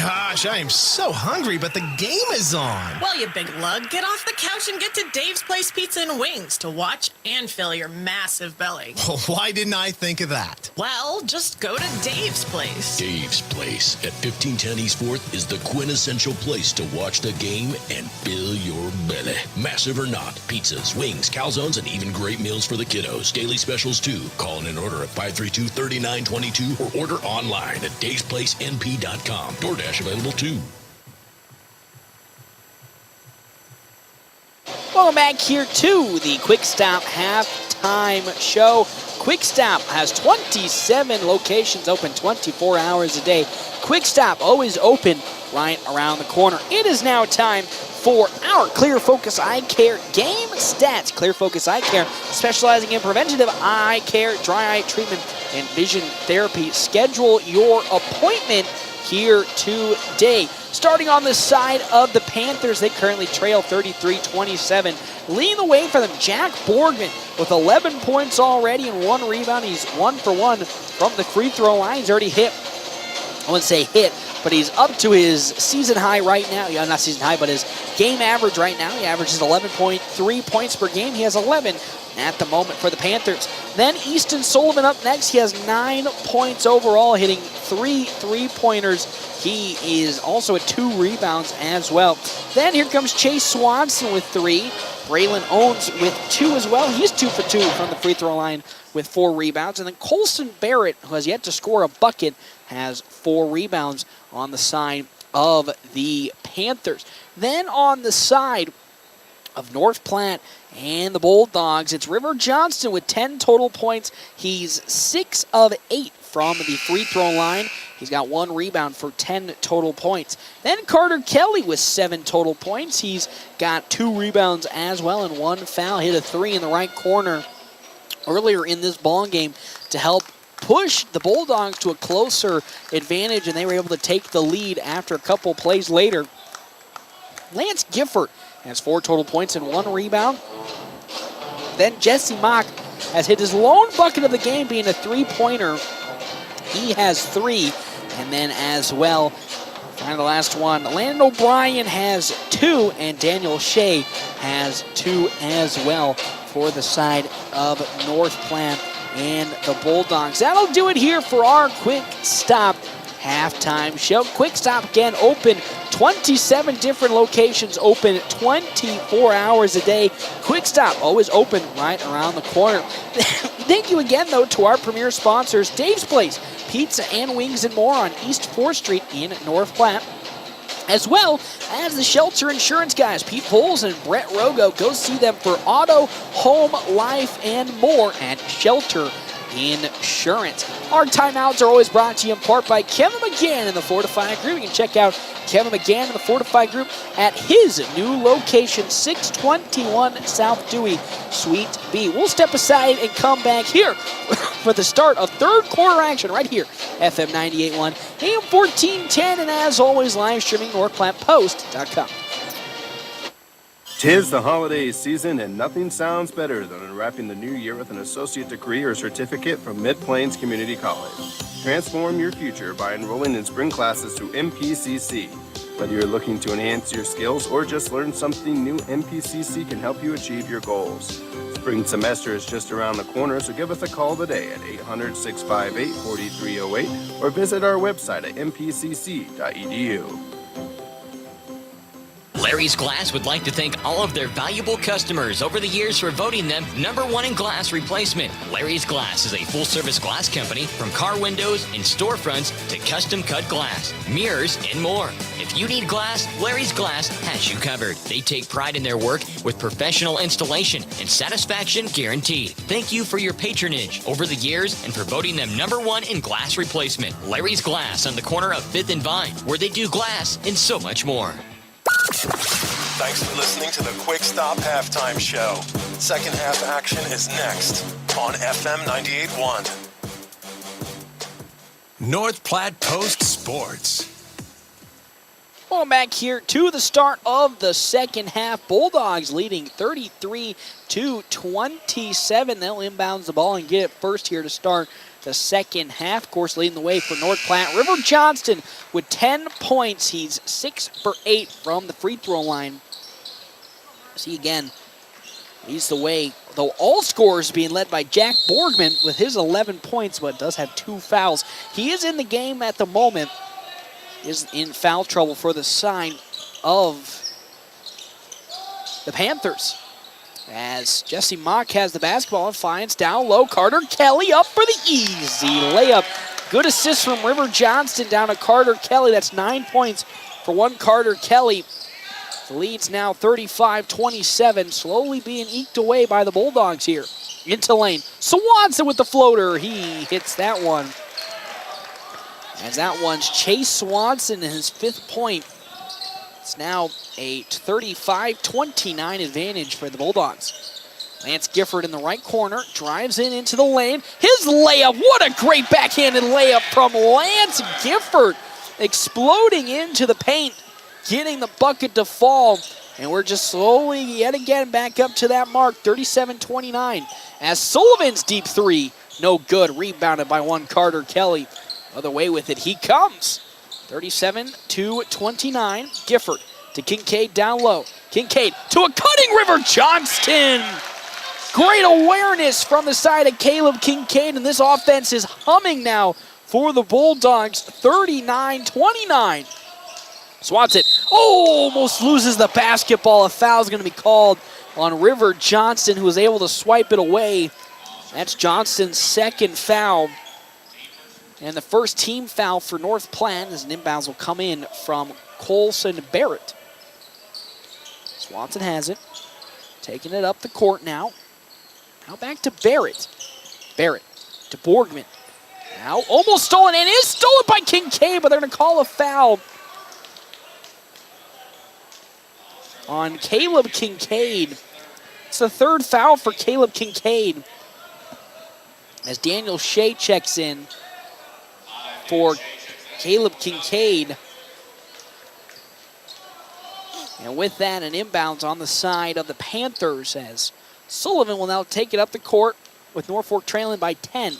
Gosh, I am so hungry, but the game is on. Well, you big lug, get off the couch and get to Dave's Place Pizza and Wings to watch and fill your massive belly. Why didn't I think of that? Well, just go to Dave's Place. Dave's Place at 1510 East 4th is the quintessential place to watch the game and fill your belly. Massive or not, pizzas, wings, calzones, and even great meals for the kiddos. Daily specials too. Call in an order at 532-3922 or order online at davesplacenp.com. DoorDash available too. Welcome back here to the Quick Stop halftime show. Quick Stop has 27 locations open 24 hours a day. Quick Stop always open right around the corner. It is now time for our Clear Focus Eye Care game stats. Clear Focus Eye Care, specializing in preventative eye care, dry eye treatment, and vision therapy. Schedule your appointment here today. Starting on the side of the Panthers, they currently trail 33-27. Leading the way for them, Jack Borgman with 11 points already and 1 rebound. He's 1 for 1 from the free throw line. He's already hit, I wouldn't say hit, but he's up to his season high right now. Yeah, not season high, but his game average right now. He averages 11.3 points per game. He has 11 at the moment for the Panthers. Then Easton Sullivan up next. He has 9 points overall, hitting 3 3-pointers. He is also at 2 rebounds as well. Then here comes Chase Swanson with 3. Braylon Owens with 2 as well. He's 2 for 2 from the free throw line with 4 rebounds. And then Colson Barrett, who has yet to score a bucket, has 4 rebounds on the side of the Panthers. Then on the side of North Platte and the Bulldogs, it's River Johnston with 10 total points. He's 6 of 8 from the free throw line. He's got 1 rebound for 10 total points. Then Carter Kelly with 7 total points. He's got 2 rebounds as well and 1 foul. Hit a 3 in the right corner earlier in this ball game to help push the Bulldogs to a closer advantage, and they were able to take the lead after a couple plays later. Lance Gifford has 4 total points and 1 rebound. Then Jesse Mock has hit his lone bucket of the game, being a 3-pointer. He has 3. And then as well, and the last one, Landon O'Brien has 2, and Daniel Shea has 2 as well for the side of North Platte and the Bulldogs. That'll do it here for our Quick Stop halftime show. Quick Stop again open 27 different locations, open 24 hours a day. Quick Stop always open right around the corner. Thank you again though to our premier sponsors, Dave's Place Pizza and Wings and more on East 4th Street in North Platte, as well as the Shelter Insurance guys, Pete Poles and Brett Rogo. Go see them for auto, home, life, and more at Shelter Insurance. Our timeouts are always brought to you in part by Kevin McGann and the Fortify Group. You can check out Kevin McGann and the Fortify Group at his new location, 621 South Dewey, Suite B. We'll step aside and come back here for the start of third quarter action right here, FM 98.1, AM 1410, and as always, live streaming NorthPlattePost.com. 'Tis the holiday season, and nothing sounds better than unwrapping the new year with an associate degree or certificate from Mid-Plains Community College. Transform your future by enrolling in spring classes through MPCC. Whether you're looking to enhance your skills or just learn something new, MPCC can help you achieve your goals. Spring semester is just around the corner, so give us a call today at 800-658-4308 or visit our website at mpcc.edu. Larry's Glass would like to thank all of their valuable customers over the years for voting them #1 in glass replacement. Larry's Glass is a full-service glass company, from car windows and storefronts to custom-cut glass, mirrors, and more. If you need glass, Larry's Glass has you covered. They take pride in their work with professional installation and satisfaction guaranteed. Thank you for your patronage over the years and for voting them #1 in glass replacement. Larry's Glass on the corner of 5th and Vine, where they do glass and so much more. Thanks for listening to the Quick Stop Halftime Show. Second half action is next on FM 98.1. North Platte Post Sports. Welcome back here to the start of the second half. Bulldogs leading 33-27. They'll inbounds the ball and get it first here to start the second half. Of course, leading the way for North Platte, River Johnston with 10 points. He's 6 for 8 from the free throw line. See again, leads the way, though all scorers being led by Jack Borgman with his 11 points, but does have 2 fouls. He is in the game at the moment, is in foul trouble for the side of the Panthers. As Jesse Mock has the basketball and finds down low. Carter Kelly up for the easy layup. Good assist from River Johnston down to Carter Kelly. That's 9 points for one Carter Kelly. The lead's now 35-27, slowly being eked away by the Bulldogs here. Into lane. Swanson with the floater. He hits that one. As that one's Chase Swanson in his 5th point. It's now a 35-29 advantage for the Bulldogs. Lance Gifford in the right corner, drives in into the lane. His layup, what a great backhanded layup from Lance Gifford. Exploding into the paint, getting the bucket to fall. And we're just slowly, yet again, back up to that mark, 37-29. As Sullivan's deep three, no good, rebounded by one Carter Kelly. Other way with it, he comes. 37-29, Gifford to Kincaid down low. Kincaid to a cutting River Johnston. Great awareness from the side of Caleb Kincaid, and this offense is humming now for the Bulldogs, 39-29. Swanson almost loses the basketball. A foul is going to be called on River Johnston, who was able to swipe it away. That's Johnston's 2nd foul. And the first team foul for North Platte as an inbounds will come in from Colson Barrett. Swanson has it. Taking it up the court now. Now back to Barrett. Barrett to Borgman. Now almost stolen, and is stolen by Kincaid, but they're going to call a foul on Caleb Kincaid. It's the 3rd foul for Caleb Kincaid. as Daniel Shea checks in for Caleb Kincaid. And with that, an inbounds on the side of the Panthers as Sullivan will now take it up the court with Norfolk trailing by 10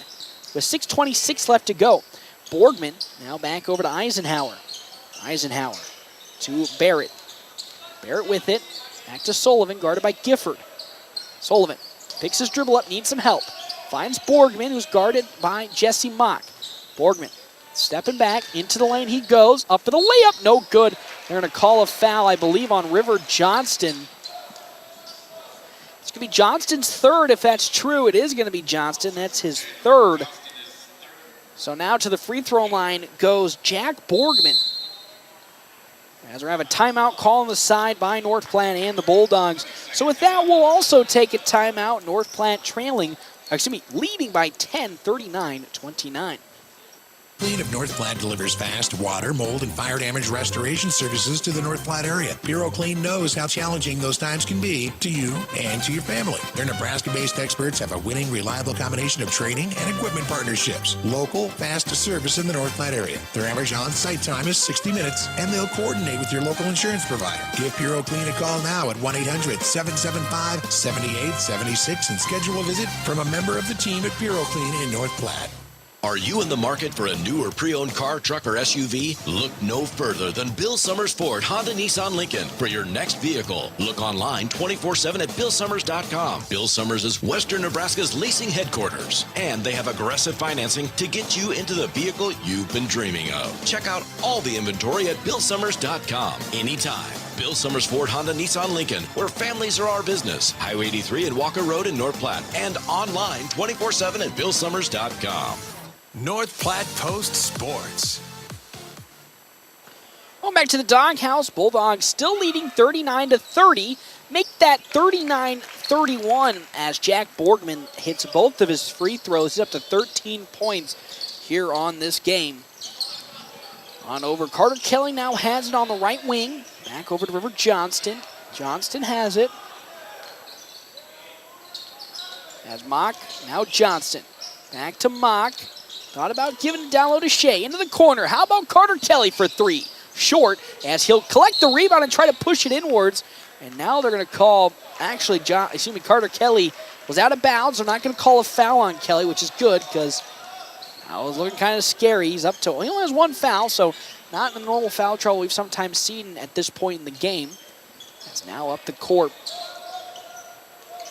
with 6:26 left to go. Borgman now back over to Eisenhower. Eisenhower to Barrett. Barrett with it. Back to Sullivan, guarded by Gifford. Sullivan picks his dribble up, needs some help. Finds Borgman, who's guarded by Jesse Mock. Borgman stepping back into the lane. He goes up for the layup. No good. They're going to call a foul, I believe, on River Johnston. It's going to be Johnston's third, if that's true. It is going to be Johnston. That's his third. So now to the free throw line goes Jack Borgman. As we have a timeout call on the side by North Platte and the Bulldogs. So with that, we'll also take a timeout. North Platte leading by 10, 39-29. Clean of North Platte delivers fast water, mold, and fire damage restoration services to the North Platte area. Bureau Clean knows how challenging those times can be to you and to your family. Their Nebraska-based experts have a winning, reliable combination of training and equipment partnerships. Local, fast service in the North Platte area. Their average on-site time is 60 minutes, and they'll coordinate with your local insurance provider. Give Bureau Clean a call now at 1-800-775-7876 and schedule a visit from a member of the team at Bureau Clean in North Platte. Are you in the market for a new or pre-owned car, truck, or SUV? Look no further than Bill Summers Ford Honda Nissan Lincoln for your next vehicle. Look online 24/7 at BillSummers.com. Bill Summers is Western Nebraska's leasing headquarters, and they have aggressive financing to get you into the vehicle you've been dreaming of. Check out all the inventory at BillSummers.com anytime. Bill Summers Ford Honda Nissan Lincoln, where families are our business. Highway 83 and Walker Road in North Platte, and online 24/7 at BillSummers.com. North Platte Post Sports. Going back to the Doghouse, Bulldogs still leading 39-30. Make that 39-31 as Jack Borgman hits both of his free throws. He's up to 13 points here on this game. On over, Carter Kelly now has it on the right wing. Back over to River Johnston. Johnston has it. As Mock, now Johnston. Back to Mock. Thought about giving it down low to Shea. Into the corner. How about Carter Kelly for three? Short, as he'll collect the rebound and try to push it inwards. And now they're going to call, Carter Kelly was out of bounds. They're not going to call a foul on Kelly, which is good because that was looking kind of scary. He only has one foul, so not in the normal foul trouble we've sometimes seen at this point in the game. It's now up the court.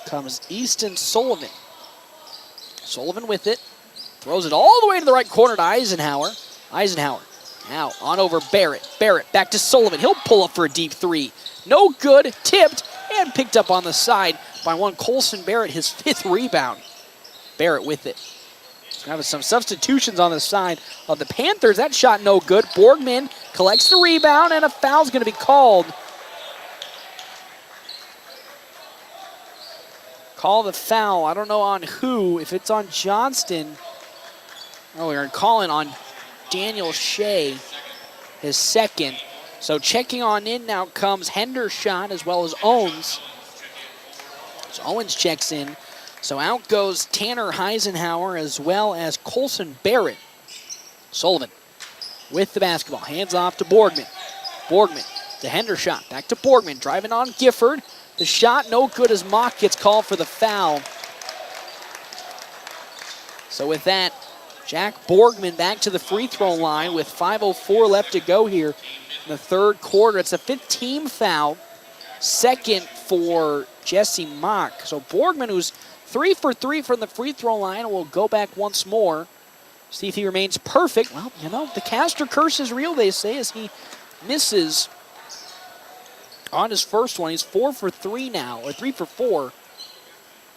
Comes Easton Sullivan. Sullivan with it. Throws it all the way to the right corner to Eisenhower. Eisenhower now on over Barrett. Barrett back to Sullivan. He'll pull up for a deep three. No good. Tipped and picked up on the side by one Colson Barrett, his fifth rebound. Barrett with it. Having some substitutions on the side of the Panthers. That shot no good. Borgman collects the rebound, and a foul's going to be called. Call the foul. I don't know on who. If it's on Johnston. Oh, we're calling on Daniel Shea, his second. So checking on in now comes Hendershot as well as Owens. So Owens checks in. So out goes Tanner Eisenhower as well as Colson Barrett. Sullivan with the basketball. Hands off to Borgman. Borgman to Hendershot. Back to Borgman. Driving on Gifford. The shot no good as Mock gets called for the foul. So with that, Jack Borgman back to the free throw line with 5:04 left to go here in the third quarter. It's a 15 foul. Second for Jesse Mock. So Borgman, who's 3 for 3 from the free throw line, will go back once more. See if he remains perfect. Well, the Castor curse is real, they say, as he misses on his first one. He's 4 for 3 now, or 3 for 4.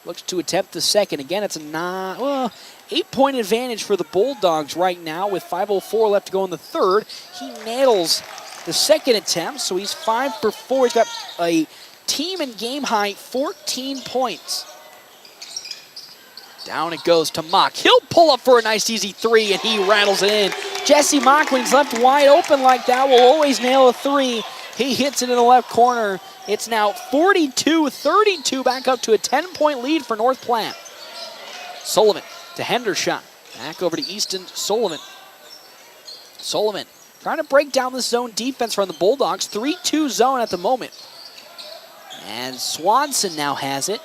Looks to attempt the second. Again, it's a 8-point advantage for the Bulldogs right now with 5:04 left to go in the third. He nails the second attempt, so he's 5 for 4. He's got a team and game high 14 points. Down it goes to Mock. He'll pull up for a nice easy three, and he rattles it in. Jesse Mock, when he's left wide open like that, will always nail a three. He hits it in the left corner. It's now 42-32, back up to a 10-point lead for North Platte. Sullivan to Hendershot. Back over to Easton Sullivan. Sullivan trying to break down the zone defense from the Bulldogs. 3-2 zone at the moment. And Swanson now has it.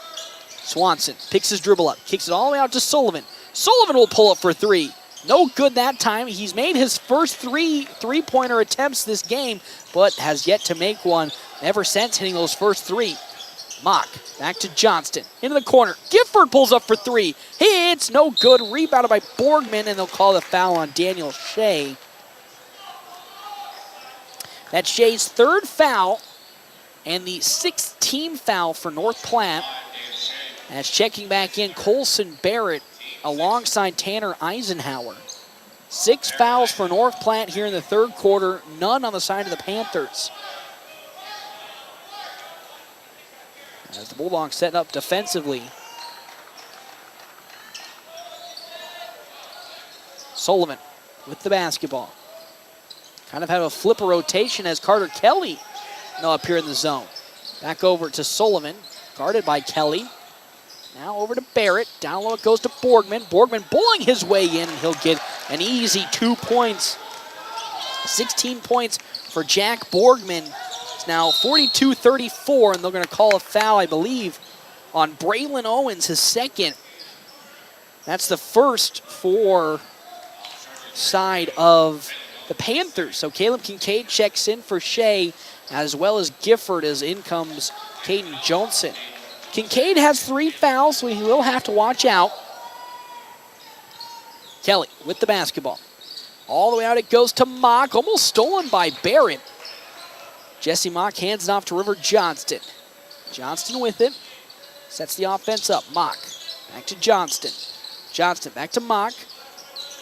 Swanson picks his dribble up, kicks it all the way out to Sullivan. Sullivan will pull up for three. No good that time. He's made his first three-pointer attempts this game, but has yet to make one ever since hitting those first three. Mock back to Johnston. Into the corner. Gifford pulls up for three. It's no good. Rebounded by Borgman, and they'll call the foul on Daniel Shea. That's Shea's third foul and the sixth team foul for North Platte. As checking back in, Colson Barrett alongside Tanner Eisenhower. 6 fouls for North Platte here in the third quarter, none on the side of the Panthers. As the Bulldogs setting up defensively. Sullivan with the basketball. Kind of have a flipper rotation as Carter Kelly now up here in the zone. Back over to Sullivan, guarded by Kelly. Now over to Barrett. Down low it goes to Borgman. Borgman bowling his way in, and he'll get an easy 2 points. 16 points for Jack Borgman. It's now 42-34, and they're going to call a foul, I believe, on Braylon Owens, his second. That's the first for side of the Panthers. So Caleb Kincaid checks in for Shea, as well as Gifford, as in comes Caden Johnson. Kincaid has 3 fouls, so he will have to watch out. Kelly with the basketball. All the way out it goes to Mock, almost stolen by Barrett. Jesse Mock hands it off to River Johnston. Johnston with it, sets the offense up. Mock back to Johnston. Johnston back to Mock.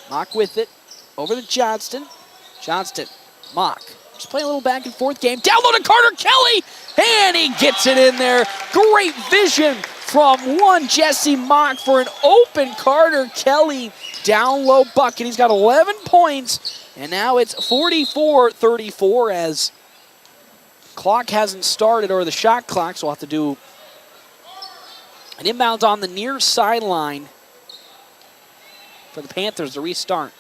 Mock with it, over to Johnston. Johnston, Mock. Just playing a little back and forth game. Down low to Carter Kelly, and he gets it in there. Great vision from one Jesse Mock for an open Carter Kelly down low bucket. He's got 11 points, and now it's 44-34 as clock hasn't started, or the shot clock, so we'll have to do an inbound on the near sideline for the Panthers to restart.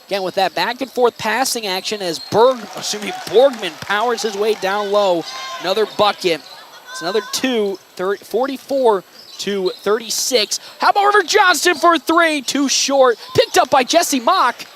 Again, with that back and forth passing action as Borgman powers his way down low. Another bucket. It's another 44-36. How about River Johnston for 3? Too short. Picked up by Jesse Mock.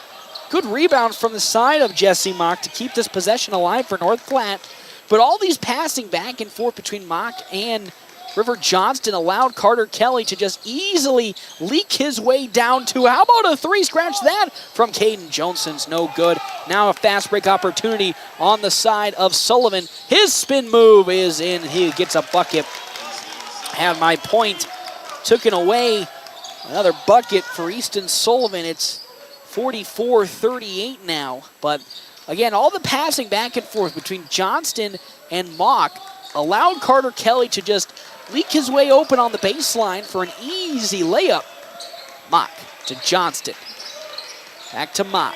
Good rebound from the side of Jesse Mock to keep this possession alive for North Platte. But all these passing back and forth between Mock and River Johnston allowed Carter Kelly to just easily leak his way down to, how about a 3? Scratch that from Caden Johnson's no good. Now a fast break opportunity on the side of Sullivan. His spin move is in. He gets a bucket. Have my point taken away. Another bucket for Easton Sullivan. It's 44-38 now. But again, all the passing back and forth between Johnston and Mock allowed Carter Kelly to just leak his way open on the baseline for an easy layup. Mock to Johnston. Back to Mock.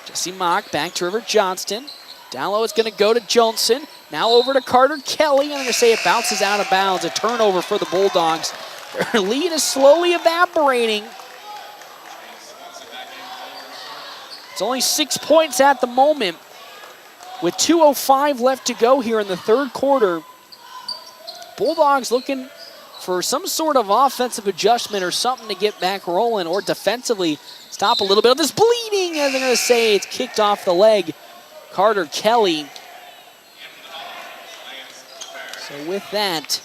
Jesse Mock back to River Johnston. Down low it's going to go to Johnson. Now over to Carter Kelly. I'm going to say it bounces out of bounds. A turnover for the Bulldogs. Their lead is slowly evaporating. It's only 6 points at the moment, with 2:05 left to go here in the third quarter. Bulldogs looking for some sort of offensive adjustment or something to get back rolling, or defensively stop a little bit of this bleeding, as they're going to say. It's kicked off the leg. Carter Kelly. So with that,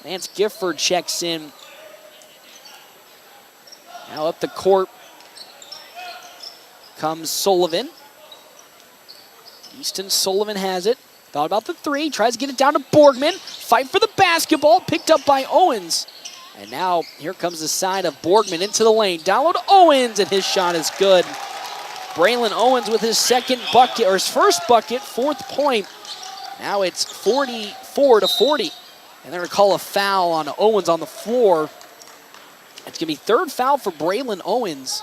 Lance Gifford checks in. Now up the court comes Sullivan. Easton Sullivan has it. Thought about the 3, tries to get it down to Borgman. Fight for the basketball, picked up by Owens. And now here comes the side of Borgman into the lane. Down low to Owens, and his shot is good. Braylon Owens with his second bucket, or his first bucket, 4th point. Now it's 44-40. And they're going to call a foul on Owens on the floor. It's going to be 3rd foul for Braylon Owens.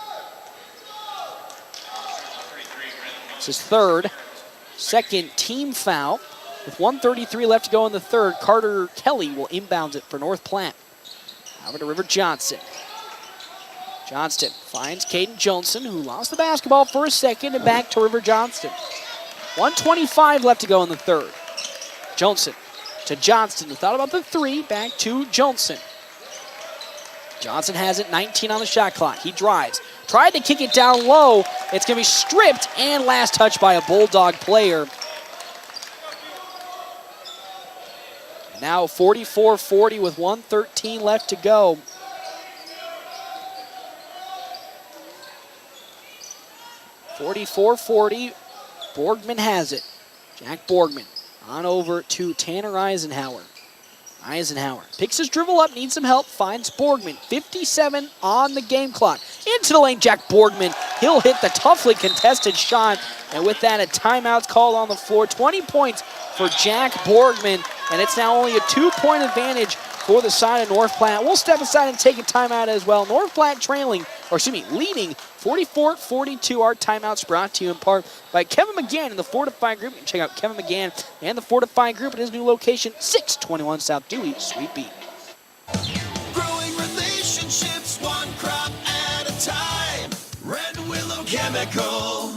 It's his 3rd. Second team foul. With 1:33 left to go in the third, Carter Kelly will inbound it for North Platte. Over to River Johnston. Johnston finds Caden Johnson, who lost the basketball for a second, and back to River Johnston. 1:25 left to go in the third. Johnson to Johnston, who thought about the three, back to Johnson. Johnson has it, 19 on the shot clock. He drives. Tried to kick it down low. It's going to be stripped, and last touch by a Bulldog player. Now 44-40 with 1:13 left to go. 44-40. Borgman has it. Jack Borgman on over to Tanner Eisenhower. Eisenhower picks his dribble up, needs some help, finds Borgman. 57 on the game clock. Into the lane, Jack Borgman. He'll hit the toughly contested shot, and with that, a timeout's called on the floor. 20 points for Jack Borgman, and it's now only a 2-point advantage for the side of North Platte. We'll step aside and take a timeout as well. North Platte leading 44-42. Our timeouts brought to you in part by Kevin McGann and the Fortify Group. You can check out Kevin McGann and the Fortify Group at his new location, 621 South Dewey, Suite B. Growing relationships one crop at a time. Red Willow Chemical.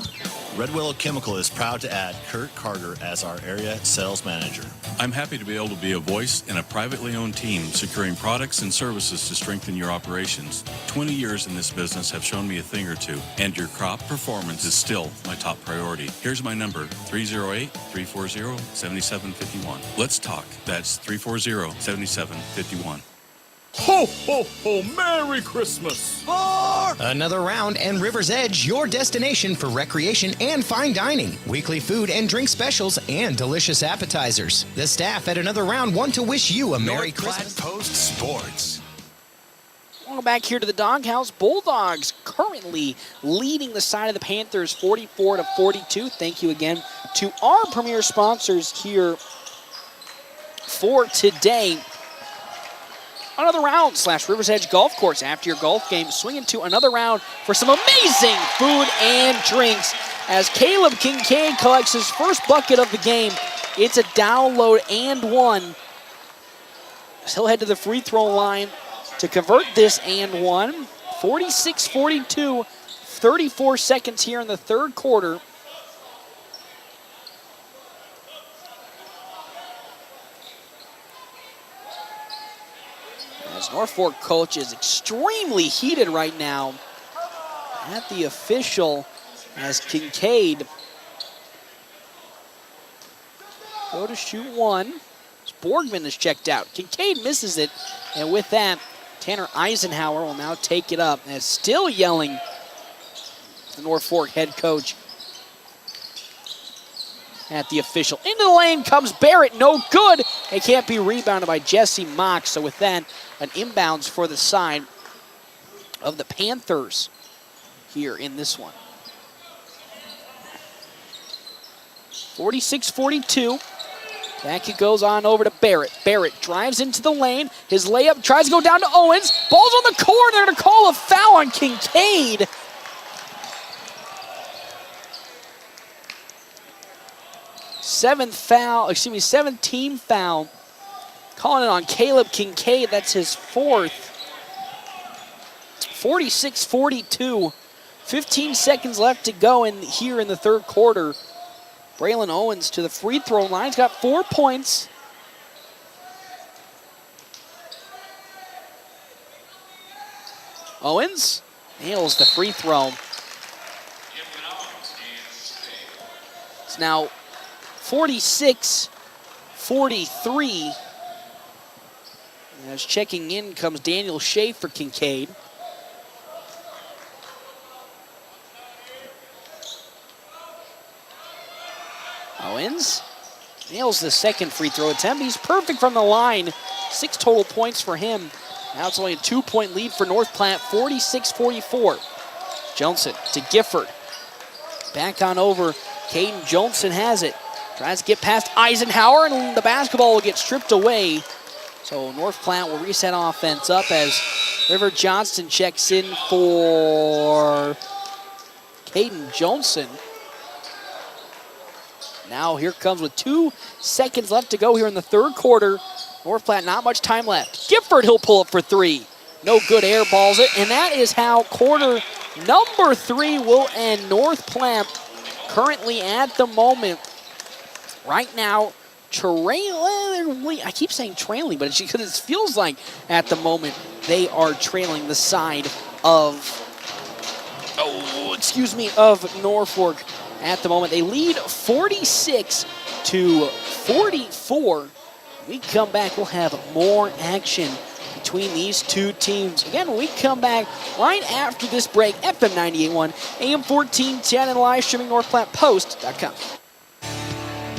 Red Willow Chemical is proud to add Kurt Carter as our area sales manager. I'm happy to be able to be a voice in a privately owned team securing products and services to strengthen your operations. 20 years in this business have shown me a thing or two, and your crop performance is still my top priority. Here's my number, 308-340-7751. Let's talk. That's 340-7751. Ho, ho, ho, Merry Christmas! Another round and River's Edge, your destination for recreation and fine dining. Weekly food and drink specials and delicious appetizers. The staff at Another Round want to wish you a Merry Christmas. Post Sports. Welcome back here to the Doghouse. Bulldogs currently leading the side of the Panthers 44-42. Thank you again to our premier sponsors here for today. Another round / River's Edge Golf Course. After your golf game, swing into another round for some amazing food and drinks as Caleb Kincaid collects his first bucket of the game. It's a download and one. He'll head to the free throw line to convert this and one. 46-42, 34 seconds here in the third quarter. As Norfolk coach is extremely heated right now at the official as Kincaid go to shoot one. Borgman is checked out. Kincaid misses it, and with that, Tanner Eisenhower will now take it up and still yelling the Norfolk head coach at the official. Into the lane comes Barrett, no good. It can't be rebounded by Jesse Mock, so with that, an inbounds for the side of the Panthers here in this one. 46-42. Back it goes on over to Barrett. Barrett drives into the lane. His layup tries to go down to Owens. Ball's on the corner to call a foul on Kincaid. Seventh team foul. Calling it on Caleb Kincaid. That's his fourth. 46-42. 15 seconds left to go here in the third quarter. Braylon Owens to the free throw line. He's got 4 points. Owens nails the free throw. It's now 46-43. As checking in comes Daniel Shea for Kincaid. Owens nails the second free throw attempt. He's perfect from the line. 6 total points for him. Now it's only a 2-point lead for North Platte, 46-44. Johnson to Gifford. Back on over. Caden Johnson has it. Tries to get past Eisenhower, and the basketball will get stripped away. So North Platte will reset offense up as River Johnston checks in for Caden Johnson. Now here comes with 2 seconds left to go here in the third quarter. North Platte, not much time left. Gifford, he'll pull up for 3. No good, air balls it. And that is how quarter number 3 will end. North Platte currently at the moment, right now, trailing. I keep saying trailing, but it's because it feels like at the moment they are trailing the side of, of Norfolk at the moment. They lead 46-44. We come back, we'll have more action between these two teams. Again, when we come back right after this break, FM 98.1, AM 1410, and live streaming NorthPlattePost.com.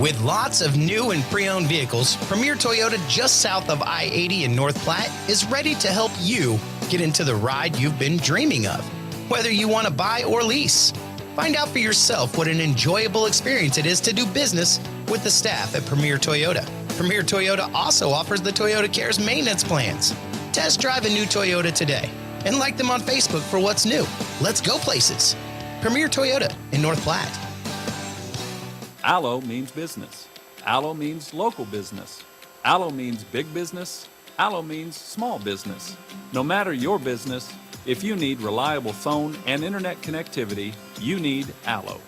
With lots of new and pre-owned vehicles, Premier Toyota just south of I-80 in North Platte is ready to help you get into the ride you've been dreaming of, whether you want to buy or lease. Find out for yourself what an enjoyable experience it is to do business with the staff at Premier Toyota. Premier Toyota also offers the Toyota Cares maintenance plans. Test drive a new Toyota today and like them on Facebook for what's new. Let's go places. Premier Toyota in North Platte. Allo means business. Allo means local business. Allo means big business. Allo means small business. No matter your business, if you need reliable phone and internet connectivity, you need Allo.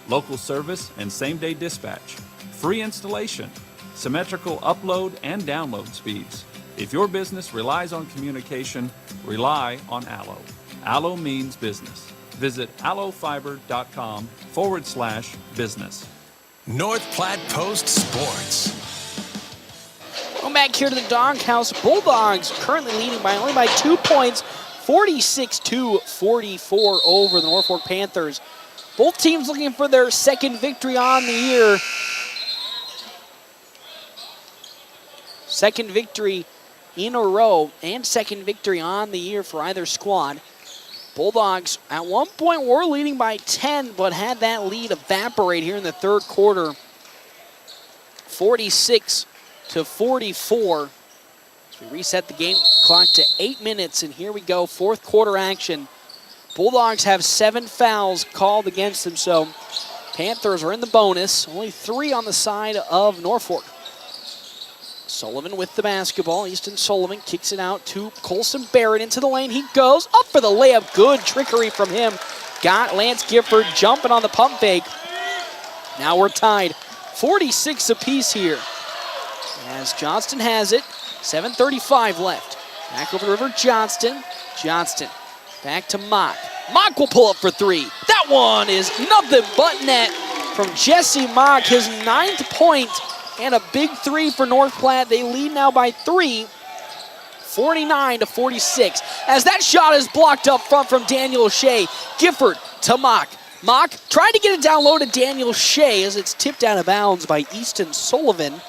Local service and same-day dispatch. Free installation. Symmetrical upload and download speeds. If your business relies on communication, rely on Allo. Allo means business. Visit allofiber.com/business. North Platte Post Sports. Welcome back here to the Doghouse. Bulldogs currently leading by only by 2 points, 46-44 over the Norfolk Panthers. Both teams looking for their second victory on the year. Second victory in a row and second victory on the year for either squad. Bulldogs at one point were leading by 10, but had that lead evaporate here in the third quarter. 46-44. As we reset the game clock to 8 minutes, and here we go, fourth quarter action. Bulldogs have 7 fouls called against them, so Panthers are in the bonus. Only 3 on the side of Norfolk. Sullivan with the basketball. Easton Sullivan kicks it out to Colson Barrett into the lane. He goes up for the layup. Good trickery from him. Got Lance Gifford jumping on the pump fake. Now we're tied. 46 apiece here. As Johnston has it. 7:35 left. Back over the river, Johnston. Johnston back to Mock. Mock will pull up for 3. That one is nothing but net from Jesse Mock. His 9th point. And a big 3 for North Platte. They lead now by 3, 49-46. As that shot is blocked up front from Daniel Shea. Gifford to Mock. Mock tried to get it down low to Daniel Shea as it's tipped out of bounds by Easton Sullivan.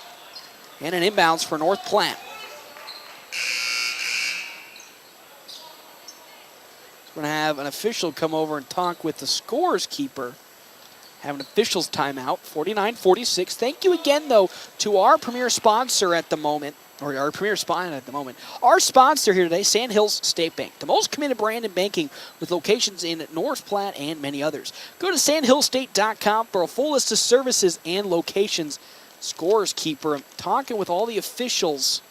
And an inbounds for North Platte. We're going to have an official come over and talk with the scores keeper. Have an officials timeout, 49-46. Thank you again, though, to our premier sponsor at the moment, or our premier sponsor at the moment. Our sponsor here today, Sandhills State Bank, the most committed brand in banking with locations in North Platte and many others. Go to sandhillstate.com for a full list of services and locations. Scores keeper, talking with all the officials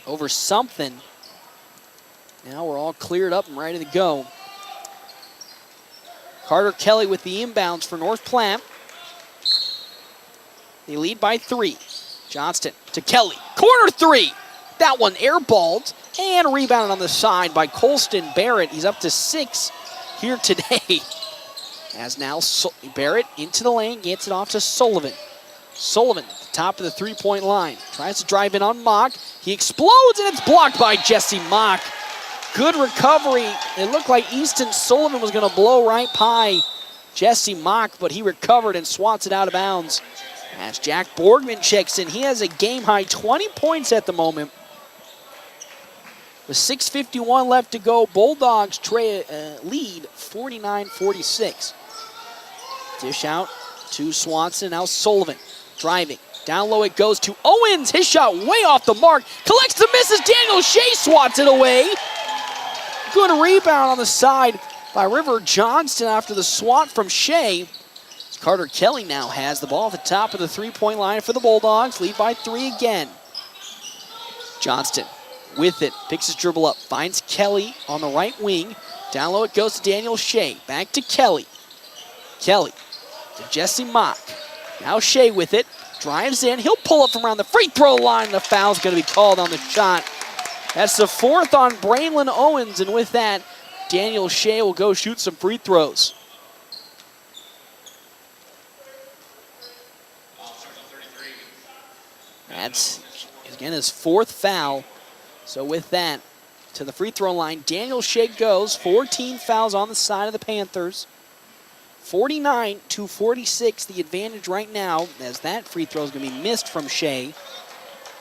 over something. Now we're all cleared up and ready to go. Carter Kelly with the inbounds for North Platte. They lead by 3. Johnston to Kelly. Corner 3. That one airballed and rebounded on the side by Colston Barrett. He's up to 6 here today. As now Barrett into the lane, gets it off to Sullivan. Sullivan at the top of the three-point line. Tries to drive in on Mock. He explodes and it's blocked by Jesse Mock. Good recovery. It looked like Easton Sullivan was going to blow right by Jesse Mock, but he recovered and swats it out of bounds. As Jack Borgman checks in, he has a game-high 20 points at the moment. With 6:51 left to go, Bulldogs lead 49-46. Dish out to Swanson, now Sullivan driving. Down low it goes to Owens. His shot way off the mark. Collects the misses. Daniel Shea swats it away. Good rebound on the side by River Johnston after the swat from Shea. Carter Kelly now has the ball at the top of the three-point line for the Bulldogs. Lead by 3 again. Johnston with it. Picks his dribble up. Finds Kelly on the right wing. Down low it goes to Daniel Shea. Back to Kelly. Kelly to Jesse Mock. Now Shea with it. Drives in. He'll pull up from around the free throw line. And the foul's going to be called on the shot. That's the fourth on Braylon Owens. And with that, Daniel Shea will go shoot some free throws. That's, again, his fourth foul. So with that, to the free throw line, Daniel Shea goes. 14 fouls on the side of the Panthers. 49-46, the advantage right now, as that free throw is going to be missed from Shea.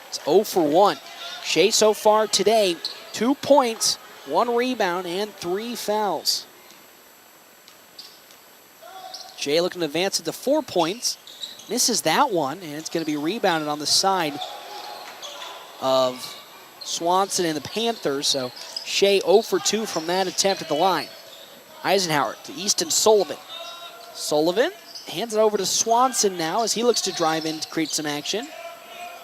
It's 0 for 1. Shea so far today, 2 points, 1 rebound, and 3 fouls. Shea looking to advance it to 4 points. Misses that one, and it's going to be rebounded on the side of Swanson and the Panthers. So Shea 0 for 2 from that attempt at the line. Eisenhower to Easton Sullivan. Sullivan hands it over to Swanson now as he looks to drive in to create some action.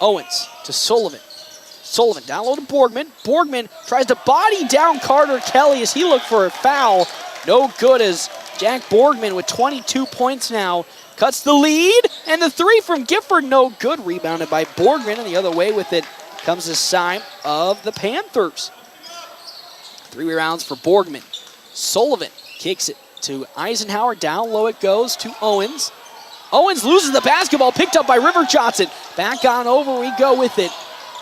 Owens to Sullivan. Sullivan down low to Borgman. Borgman tries to body down Carter Kelly as he looked for a foul. No good as Jack Borgman with 22 points now cuts the lead. And the three from Gifford, no good. Rebounded by Borgman, and the other way with it comes the side of the Panthers. 3 rounds for Borgman. Sullivan kicks it to Eisenhower. Down low it goes to Owens. Owens loses the basketball, picked up by River Johnson. Back on over we go with it.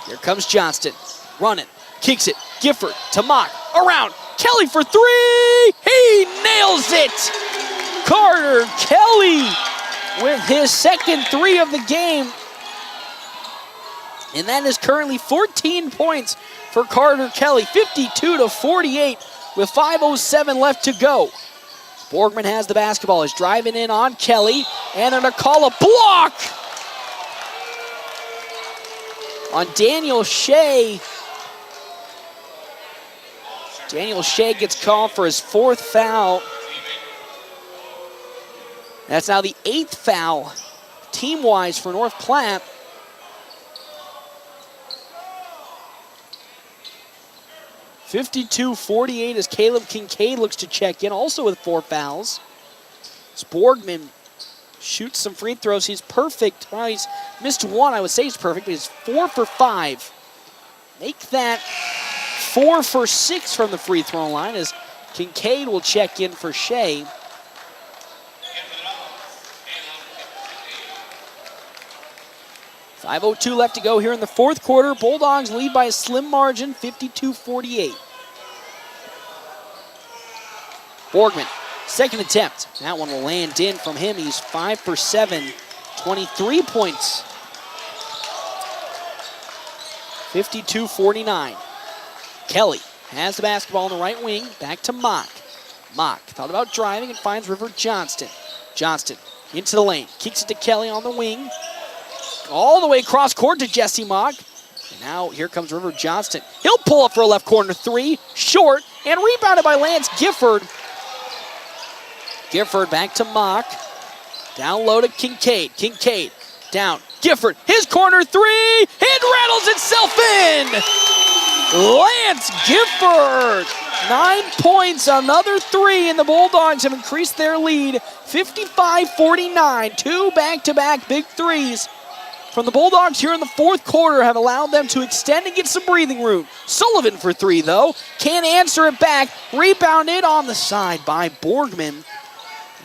Here comes Johnston. Running. Kicks it. Gifford to Mock. Around. Kelly for 3. He nails it. Carter Kelly with his second 3 of the game. And that is currently 14 points for Carter Kelly. 52-48 with 5:07 left to go. Borgman has the basketball. He's driving in on Kelly. And they're going to call a block on Daniel Shea. Daniel Shea gets called for his 4th foul. That's now the 8th foul team-wise for North Platte. (52-48) as Caleb Kincaid looks to check in, also with 4 fouls. As Borgman shoots some free throws. He's perfect. Well, he's missed 1. I would say he's perfect, but he's 4 for 5. Make that 4 for 6 from the free throw line as Kincaid will check in for Shea. .502 left to go here in the 4th quarter. Bulldogs lead by a slim margin, 52-48. Borgman, second attempt. That one will land in from him. He's 5 for 7, 23 points. 52-49. Kelly has the basketball on the right wing. Back to Mock. Mock thought about driving and finds River Johnston. Johnston into the lane. Kicks it to Kelly on the wing. All the way across court to Jesse Mock. And now here comes River Johnston. He'll pull up for a left corner 3. Short and rebounded by Lance Gifford. Gifford back to Mock. Down low to Kincaid. Kincaid down. Gifford, his corner 3. It rattles itself in. Lance Gifford. 9 points, another 3, and the Bulldogs have increased their lead. 55-49. 2 back-to-back big threes from the Bulldogs here in the 4th quarter have allowed them to extend and get some breathing room. Sullivan for 3, though. Can't answer it back. Rebounded on the side by Borgman.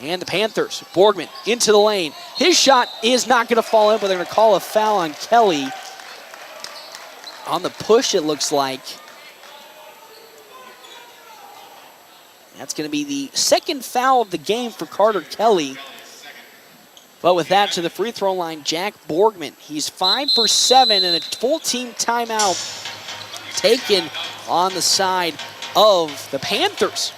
And the Panthers. Borgman into the lane. His shot is not going to fall in, but they're going to call a foul on Kelly. On the push, it looks like. That's going to be the 2nd foul of the game for Carter Kelly. But with that, to the free throw line, Jack Borgman. He's 5 for 7 and a full team timeout taken on the side of the Panthers.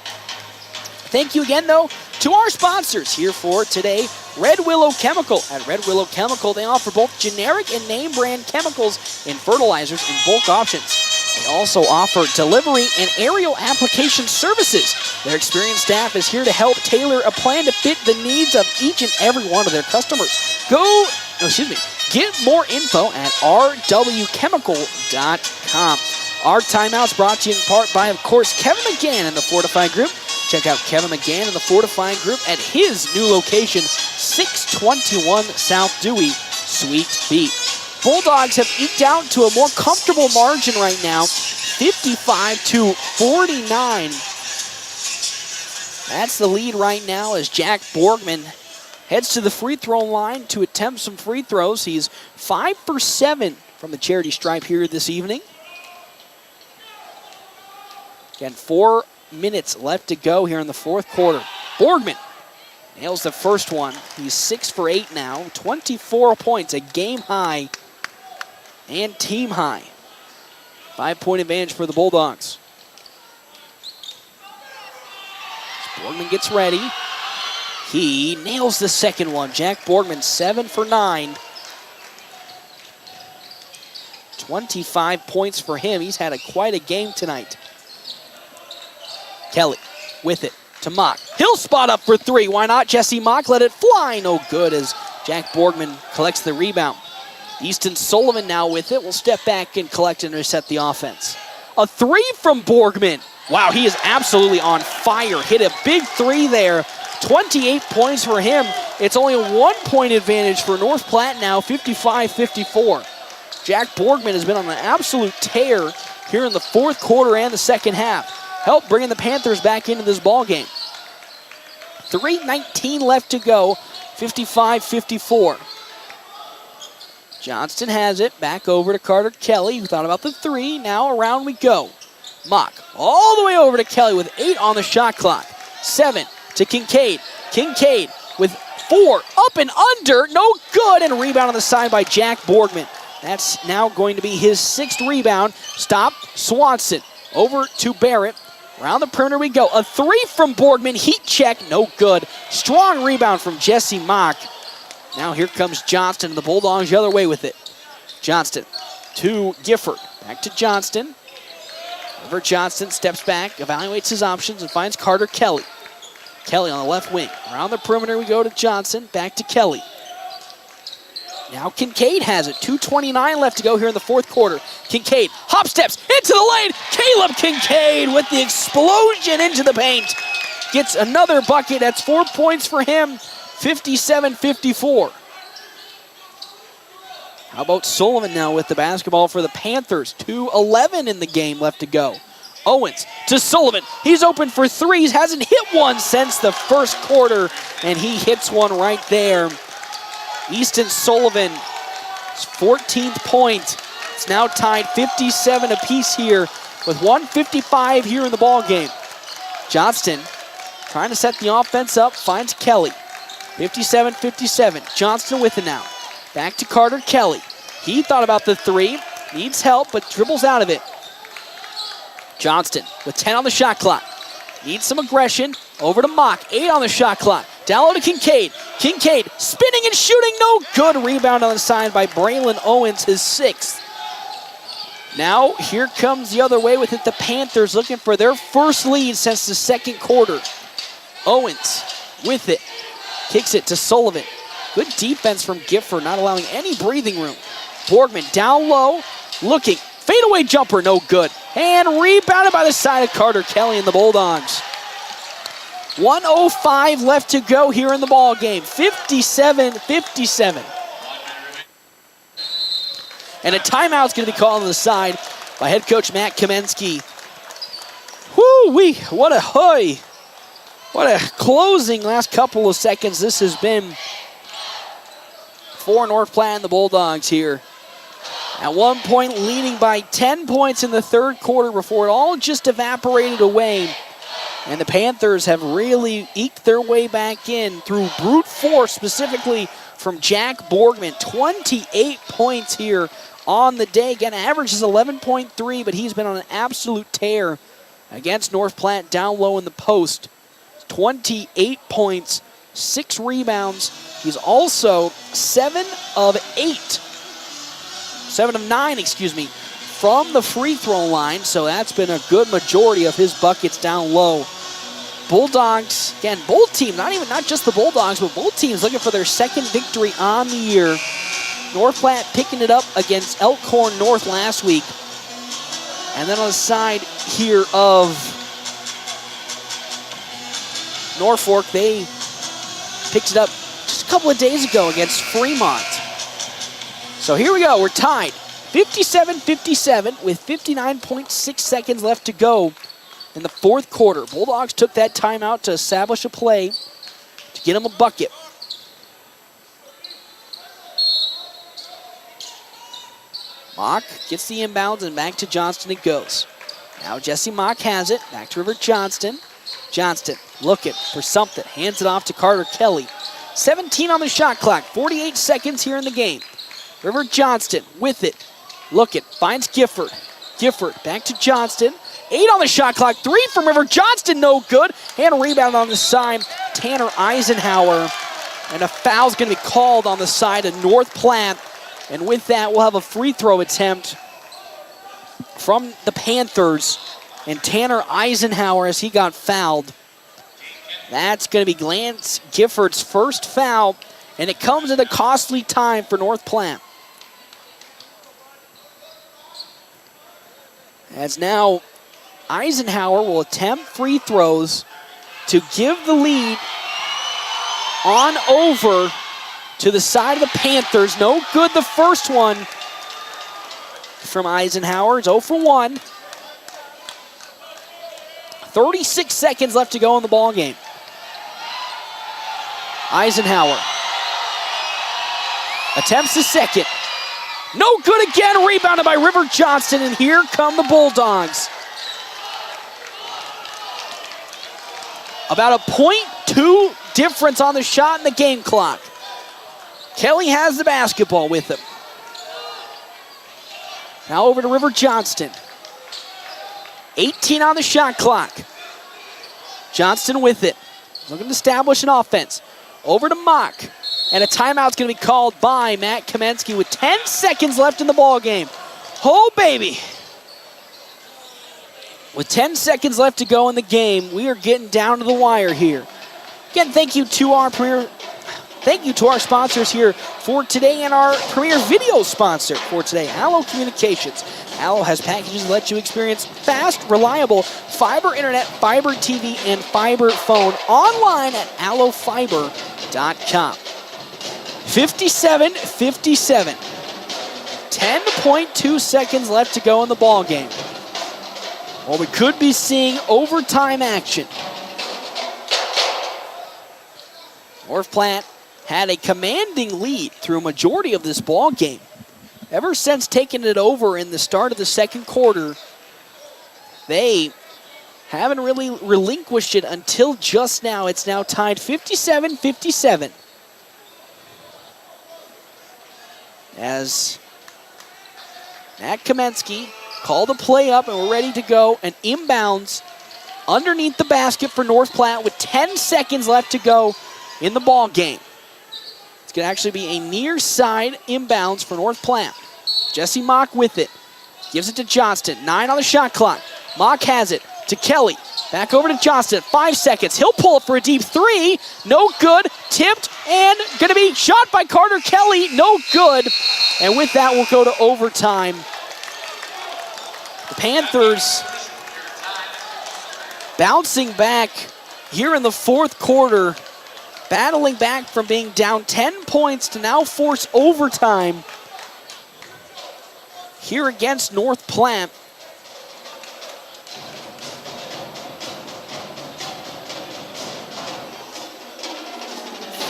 Thank you again, though, to our sponsors here for today, Red Willow Chemical. At Red Willow Chemical, they offer both generic and name brand chemicals and fertilizers in bulk options. They also offer delivery and aerial application services. Their experienced staff is here to help tailor a plan to fit the needs of each and every one of their customers. Get more info at rwchemical.com. Our timeout's brought to you in part by, of course, Kevin McGann and the Fortify Group. Check out Kevin McGann and the Fortify Group at his new location, 621 South Dewey, Suite B. Bulldogs have eked out to a more comfortable margin right now, 55-49. That's the lead right now as Jack Borgman heads to the free throw line to attempt some free throws. He's 5 for 7 from the charity stripe here this evening. Again, 4 minutes left to go here in the fourth quarter. Borgman nails the first one. He's 6 for 8 now, 24 points, a game high and team high. 5-point advantage for the Bulldogs. Borgman gets ready. He nails the second one. Jack Borgman, 7 for 9. 25 points for him. He's had quite a game tonight. Kelly with it to Mock. He'll spot up for 3. Why not? Jesse Mock let it fly. No good as Jack Borgman collects the rebound. Easton Sullivan now with it. Will step back and collect and reset the offense. A 3 from Borgman. Wow, he is absolutely on fire. Hit a big 3 there. 28 points for him. It's only a 1-point advantage for North Platte now, 55-54. Jack Borgman has been on an absolute tear here in the fourth quarter and the second half. Help bringing the Panthers back into this ball game. 3:19 left to go, 55-54. Johnston has it, back over to Carter Kelly, who thought about the 3. Now around we go. Mock all the way over to Kelly with 8 on the shot clock. 7 to Kincaid. Kincaid with 4 up and under, no good, and rebound on the side by Jack Borgman. That's now going to be his 6th rebound. Stop, Swanson over to Barrett. Around the perimeter we go. A 3 from Borgman, heat check, no good. Strong rebound from Jesse Mock. Now here comes Johnston, and the Bulldogs the other way with it. Johnston to Gifford. Back to Johnston. Over Johnston steps back, evaluates his options, and finds Carter Kelly. Kelly on the left wing. Around the perimeter we go to Johnson. Back to Kelly. Now Kincaid has it. 2:29 left to go here in the fourth quarter. Kincaid hop steps into the lane. Caleb Kincaid with the explosion into the paint. Gets another bucket. That's 4 points for him. 57-54. How about Sullivan now with the basketball for the Panthers? 2:11 in the game left to go. Owens to Sullivan. He's open for 3s. Hasn't hit one since the first quarter, and he hits one right there. Easton Sullivan, 14th point. It's now tied 57 apiece here with 1:55 here in the ball game. Johnston trying to set the offense up, finds Kelly. 57-57. Johnston with it now. Back to Carter Kelly. He thought about the 3, needs help, but dribbles out of it. Johnston with 10 on the shot clock. Needs some aggression. Over to Mock. 8 on the shot clock. Down low to Kincaid. Kincaid spinning and shooting. No good. Rebound on the side by Braylon Owens, his 6th. Now here comes the other way with it. The Panthers looking for their first lead since the second quarter. Owens with it. Kicks it to Sullivan. Good defense from Gifford, not allowing any breathing room. Borgman down low. Looking. Fadeaway jumper, no good. And rebounded by the side of Carter Kelly and the Bulldogs. 1:05 left to go here in the ball game. 57-57. And a timeout's going to be called on the side by head coach Matt Kamensky. Whoo-wee, what a closing last couple of seconds this has been for North Platte and the Bulldogs here. At one point leading by 10 points in the third quarter before it all just evaporated away. And the Panthers have really eked their way back in through brute force, specifically from Jack Borgman. 28 points here on the day. Again, average is 11.3, but he's been on an absolute tear against North Platte down low in the post. 28 points, 6 rebounds. He's also 7 of 9, from the free throw line. So that's been a good majority of his buckets down low. Bulldogs, again, both teams, not just the Bulldogs, but both teams looking for their second victory on the year. North Platte picking it up against Elkhorn North last week And then on the side here of Norfolk, they picked it up just a couple of days ago against Fremont. So here we go. We're tied 57-57 with 59.6 seconds left to go in the fourth quarter. Bulldogs took that timeout to establish a play to get them a bucket. Mock gets the inbounds and back to Johnston it goes. Now Jesse Mock has it. Back to River Johnston. Johnston looking for something. Hands it off to Carter Kelly. 17 on the shot clock. 48 seconds here in the game. River Johnston with it. Looking. Finds Gifford. Gifford back to Johnston. 8 on the shot clock. 3 from River Johnston. No good. And a rebound on the side. Tanner Eisenhower. And a foul's going to be called on the side of North Platte. And with that, we'll have a free throw attempt from the Panthers. And Tanner Eisenhower as he got fouled. That's going to be Lance Gifford's first foul. And it comes at a costly time for North Platte. As now Eisenhower will attempt free throws to give the lead on over to the side of the Panthers. No good the first one from Eisenhower. It's 0 for 1. 36 seconds left to go in the ball game. Eisenhower attempts the second. No good again. Rebounded by River Johnston, and here come the Bulldogs. About a .2 difference on the shot in the game clock. Kelly has the basketball with him. Now over to River Johnston. 18 on the shot clock. Johnston with it. Looking to establish an offense. Over to Mock. And a timeout's going to be called by Matt Kamensky with 10 seconds left in the ball game. Oh, baby. With 10 seconds left to go in the game, we are getting down to the wire here. Again, thank you to our sponsors here for today and our premier video sponsor for today, Allo Communications. Allo has packages that let you experience fast, reliable fiber internet, fiber TV, and fiber phone online at allofiber.com. 57-57. 10.2 seconds left to go in the ball game. Well, we could be seeing overtime action. North Platte had a commanding lead through a majority of this ball game. Ever since taking it over in the start of the second quarter, they haven't really relinquished it until just now. It's now tied 57-57. As Matt Kamensky called the play up and we're ready to go. And inbounds underneath the basket for North Platte with 10 seconds left to go in the ball game. It's going to actually be a near side inbounds for North Platte. Jesse Mock with it. Gives it to Johnston. 9 on the shot clock. Mock has it to Kelly. Back over to Johnston. 5 seconds. He'll pull it for a deep 3. No good. Tipped and going to be shot by Carter Kelly. No good. And with that, we'll go to overtime. The Panthers bouncing back here in the fourth quarter. Battling back from being down 10 points to now force overtime here against North Platte.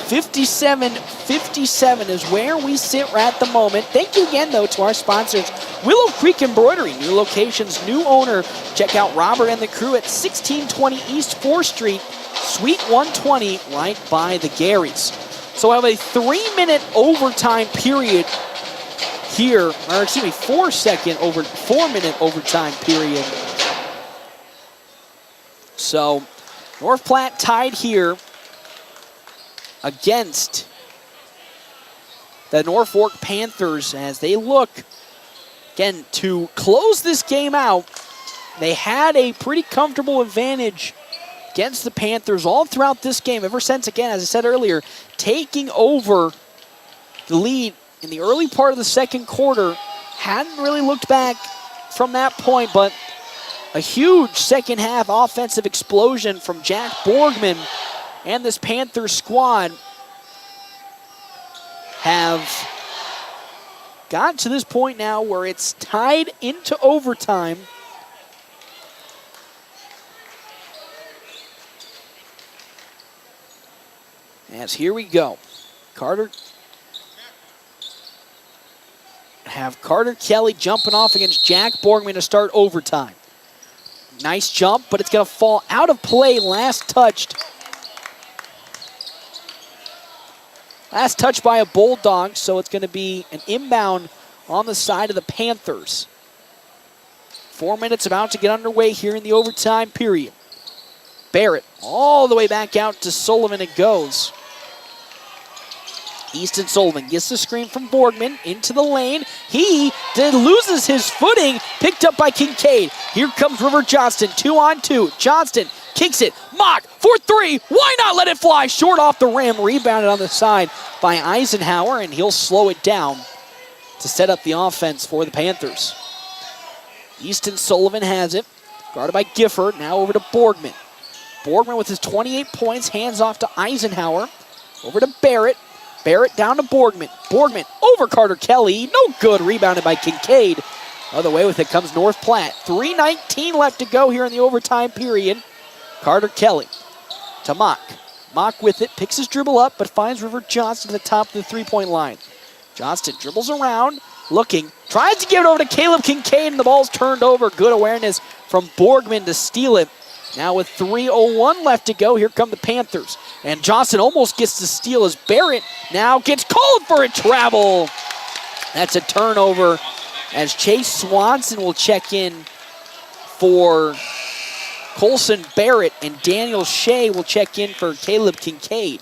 .57 is where we sit right at the moment. Thank you again, though, to our sponsors, Willow Creek Embroidery. New locations, new owner. Check out Robert and the crew at 1620 East 4th Street, Suite 120, right by the Garys. So we have a 3-minute overtime period here, or excuse me, 4-minute overtime period. So North Platte tied here against the Norfolk Panthers as they look, again, to close this game out. They had a pretty comfortable advantage against the Panthers all throughout this game, ever since, again, as I said earlier, taking over the lead in the early part of the second quarter. Hadn't really looked back from that point, but a huge second half offensive explosion from Jack Borgman and this Panthers squad have gotten to this point now where it's tied into overtime. As here we go. Carter Kelly jumping off against Jack Borgman to start overtime. Nice jump, but it's going to fall out of play. Last touched by a Bulldog, so it's going to be an inbound on the side of the Panthers. 4 minutes about to get underway here in the overtime period. Barrett all the way back out to Sullivan it goes. Easton Sullivan gets the screen from Borgman into the lane. He then loses his footing, picked up by Kincaid. Here comes River Johnston, 2-on-2. Johnston kicks it. Mock for three. Why not let it fly? Short off the rim, rebounded on the side by Eisenhower, and he'll slow it down to set up the offense for the Panthers. Easton Sullivan has it, guarded by Gifford. Now over to Borgman. Borgman with his 28 points, hands off to Eisenhower. Over to Barrett. Barrett down to Borgman. Borgman over Carter Kelly. No good. Rebounded by Kincaid. Other way with it comes North Platte. 3:19 left to go here in the overtime period. Carter Kelly to Mock. Mock with it. Picks his dribble up, but finds River Johnston at the top of the three-point line. Johnston dribbles around, looking. Tries to give it over to Caleb Kincaid, and the ball's turned over. Good awareness from Borgman to steal it. Now with 3:01 left to go, here come the Panthers. And Johnson almost gets the steal as Barrett now gets called for a travel. That's a turnover as Chase Swanson will check in for Colson Barrett, and Daniel Shea will check in for Caleb Kincaid.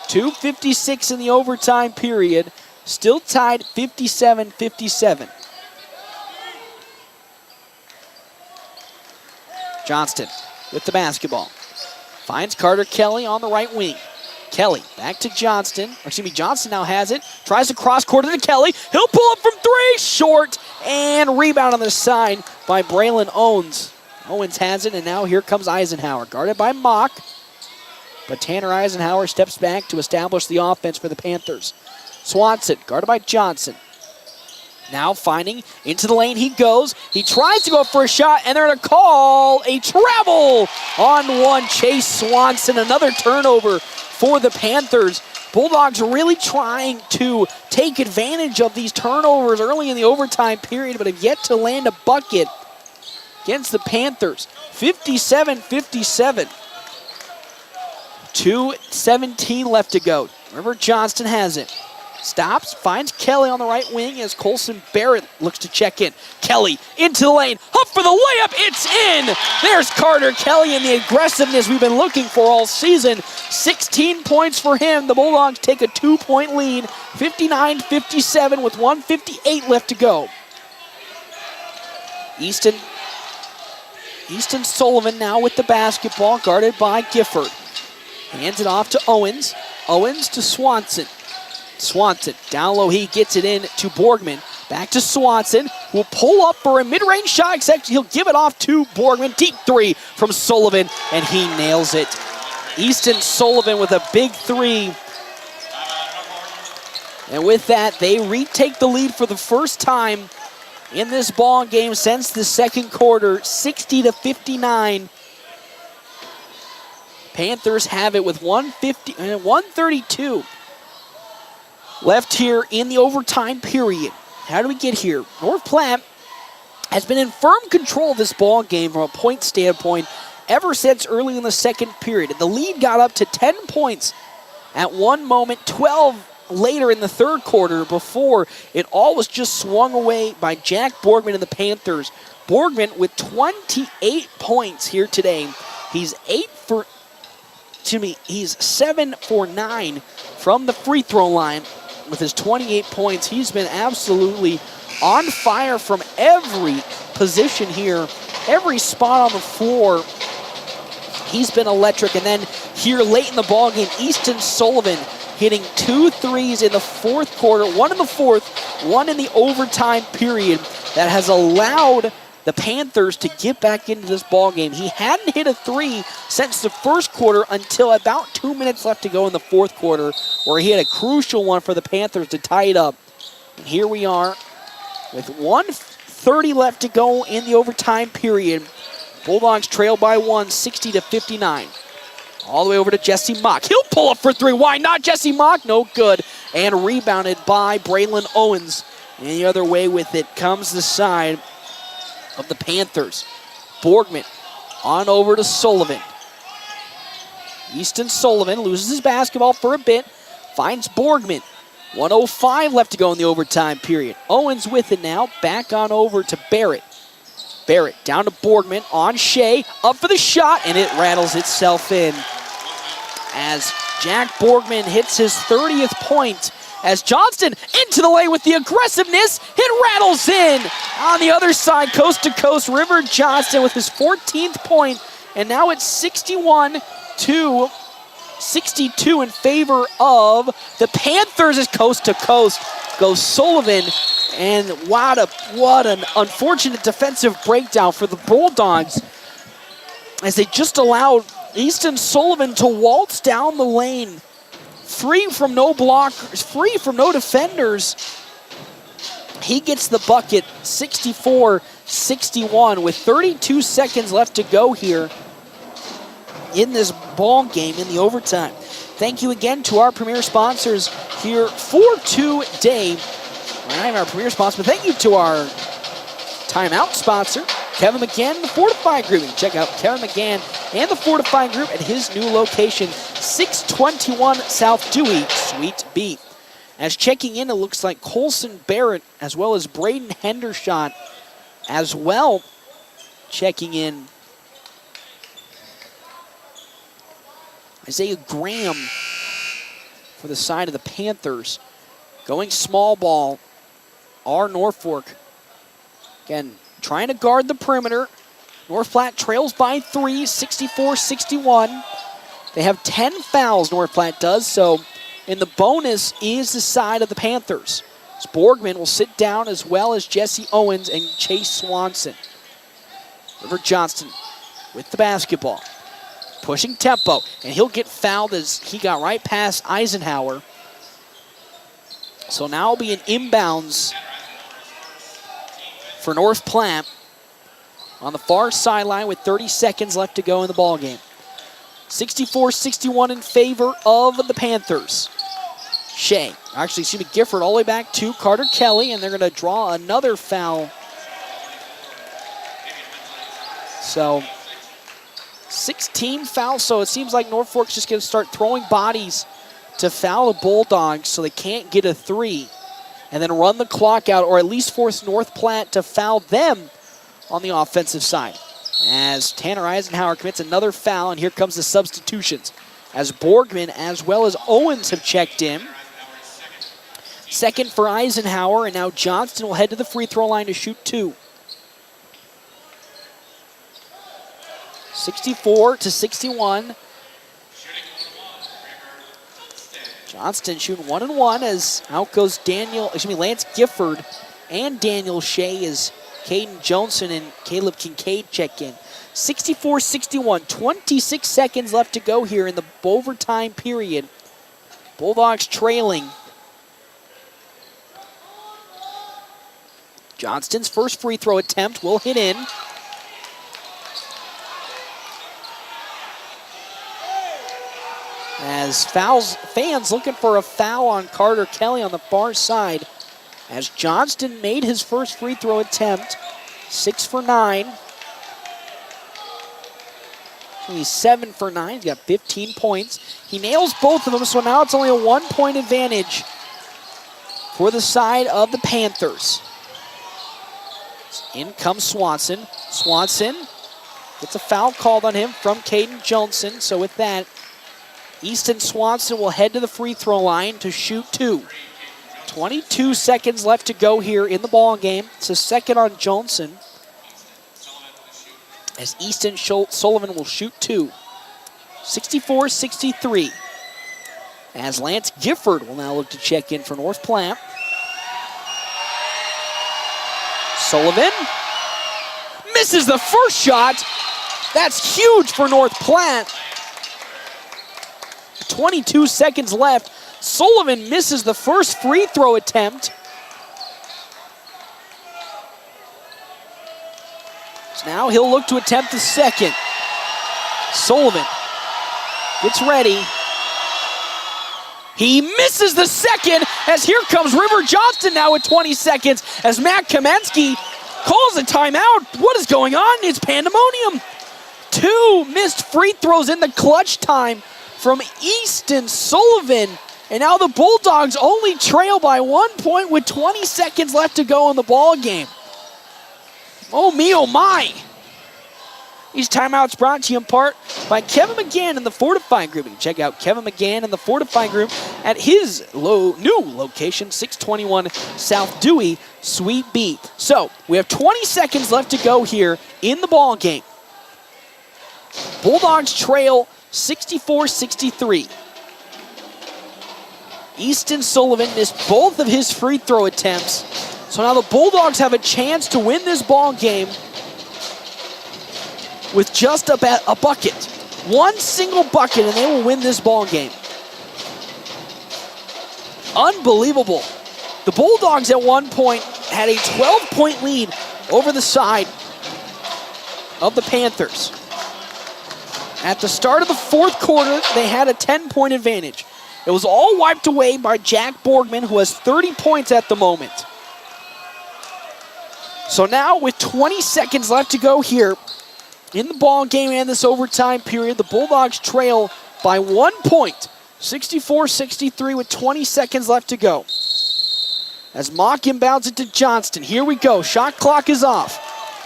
2:56 in the overtime period. Still tied 57-57. Johnston with the basketball. Finds Carter Kelly on the right wing. Kelly back to Johnston. Johnston now has it. Tries to cross court to Kelly. He'll pull up from three. Short. And rebound on the side by Braylon Owens. Owens has it, and now here comes Eisenhower. Guarded by Mock. But Tanner Eisenhower steps back to establish the offense for the Panthers. Swanson, guarded by Johnson. Now finding into the lane he goes. He tries to go up for a shot, and they're going to call a travel on one. Chase Swanson, another turnover for the Panthers. Bulldogs really trying to take advantage of these turnovers early in the overtime period, but have yet to land a bucket against the Panthers. 57-57. 2:17 left to go. River Johnston has it. Stops, finds Kelly on the right wing as Colson Barrett looks to check in. Kelly into the lane, up for the layup, it's in! There's Carter Kelly and the aggressiveness we've been looking for all season. 16 points for him. The Bulldogs take a 2-point lead, 59-57 with 1:58 left to go. Easton Sullivan now with the basketball, guarded by Gifford. Hands it off to Owens. Owens to Swanson. Swanson, down low, he gets it in to Borgman. Back to Swanson, who will pull up for a mid-range shot. He'll give it off to Borgman. Deep three from Sullivan, and he nails it. Easton Sullivan with a big three. And with that, they retake the lead for the first time in this ball game since the second quarter, 60-59. Panthers have it with 132 left here in the overtime period. How do we get here? North Platte has been in firm control of this ball game from a point standpoint ever since early in the second period. The lead got up to 10 points at one moment, 12 later in the third quarter before it all was just swung away by Jack Borgman and the Panthers. Borgman with 28 points here today. He's 7 for 9 from the free throw line. With his 28 points, he's been absolutely on fire from every position here, every spot on the floor. He's been electric. And then here late in the ballgame, Easton Sullivan hitting 2 threes in the fourth quarter, one in the fourth, one in the overtime period that has allowed the Panthers to get back into this ball game. He hadn't hit a three since the first quarter until about 2 minutes left to go in the fourth quarter, where he had a crucial one for the Panthers to tie it up. And here we are with 1:30 left to go in the overtime period. Bulldogs trail by 1, 60-59. All the way over to Jesse Mock. He'll pull up for three. Why not? Jesse Mock, no good. And rebounded by Braylon Owens. And the other way with it comes the side of the Panthers. Borgman on over to Sullivan. Easton Sullivan loses his basketball for a bit. Finds Borgman. 1:05 left to go in the overtime period. Owens with it now. Back on over to Barrett. Barrett down to Borgman on Shea. Up for the shot, and it rattles itself in. As Jack Borgman hits his 30th point. As Johnston into the lane with the aggressiveness. It rattles in. On the other side, coast to coast, River Johnston with his 14th point. And now it's 61-62 in favor of the Panthers as coast to coast goes Sullivan. And what an unfortunate defensive breakdown for the Bulldogs as they just allowed Easton Sullivan to waltz down the lane. Free from no blockers, free from no defenders. He gets the bucket, 64-61 with 32 seconds left to go here in this ball game in the overtime. Thank you again to our premier sponsors here for today. We're not even our premier sponsor, but thank you to our timeout sponsor, Kevin McGann and the Fortify Group. You can check out Kevin McGann and the Fortify Group at his new location, 621 South Dewey, Suite B. As checking in, it looks like Colson Barrett as well as Braden Hendershot as well checking in. Isaiah Graham for the side of the Panthers. Going small ball are Norfolk. Again, trying to guard the perimeter. North Platte trails by 3, 64-61. They have 10 fouls, North Platte does, so in the bonus is the side of the Panthers. Borgman will sit down as well as Jesse Owens and Chase Swanson. River Johnston with the basketball. Pushing tempo, and he'll get fouled as he got right past Eisenhower. So now it'll be an inbounds for North Platte on the far sideline with 30 seconds left to go in the ballgame. 64-61 in favor of the Panthers. Gifford all the way back to Carter Kelly, and they're going to draw another foul. So 16 fouls, so it seems like Norfolk's just going to start throwing bodies to foul the Bulldogs so they can't get a three, and then run the clock out, or at least force North Platte to foul them on the offensive side. As Tanner Eisenhower commits another foul, and here comes the substitutions, as Borgman as well as Owens have checked in. Second for Eisenhower, and now Johnston will head to the free throw line to shoot 2. 64-61. Johnston shooting 1-1 as out goes Lance Gifford and Daniel Shea as Caden Johnson and Caleb Kincaid check in. 64-61, 26 seconds left to go here in the overtime period. Bulldogs trailing. Johnston's first free throw attempt will hit in. As fans looking for a foul on Carter Kelly on the far side. As Johnston made his first free throw attempt, 6 for 9. He's 7 for 9, he's got 15 points. He nails both of them, so now it's only a 1-point advantage for the side of the Panthers. In comes Swanson. Swanson gets a foul called on him from Caden Johnson, so with that, Easton Swanson will head to the free throw line to shoot 2. 22 seconds left to go here in the ball game. It's a second on Johnson. As Easton Sullivan will shoot 2. 64-63. as Lance Gifford will now look to check in for North Platte. Sullivan misses the first shot. That's huge for North Platte. 22 seconds left. Sullivan misses the first free throw attempt. So now he'll look to attempt the second. Sullivan gets ready. He misses the second as here comes River Johnston now with 20 seconds as Matt Kamensky calls a timeout. What is going on? It's pandemonium. 2 missed free throws in the clutch time from Easton Sullivan. And now the Bulldogs only trail by 1 point with 20 seconds left to go in the ball game. Oh me, oh my. These timeouts brought to you in part by Kevin McGann and the Fortify Group. You can check out Kevin McGann and the Fortify Group at his new location, 621 South Dewey, Suite B. So, we have 20 seconds left to go here in the ball game. Bulldogs trail 64-63. Easton Sullivan missed both of his free throw attempts. So now the Bulldogs have a chance to win this ball game with just a bucket. One single bucket and they will win this ball game. Unbelievable. The Bulldogs at one point had a 12-point lead over the side of the Panthers. At the start of the fourth quarter, they had a 10-point advantage. It was all wiped away by Jack Borgman, who has 30 points at the moment. So now with 20 seconds left to go here in the ball game and this overtime period, the Bulldogs trail by 1 point, 64-63 with 20 seconds left to go. As Mock inbounds it to Johnston. Here we go. Shot clock is off.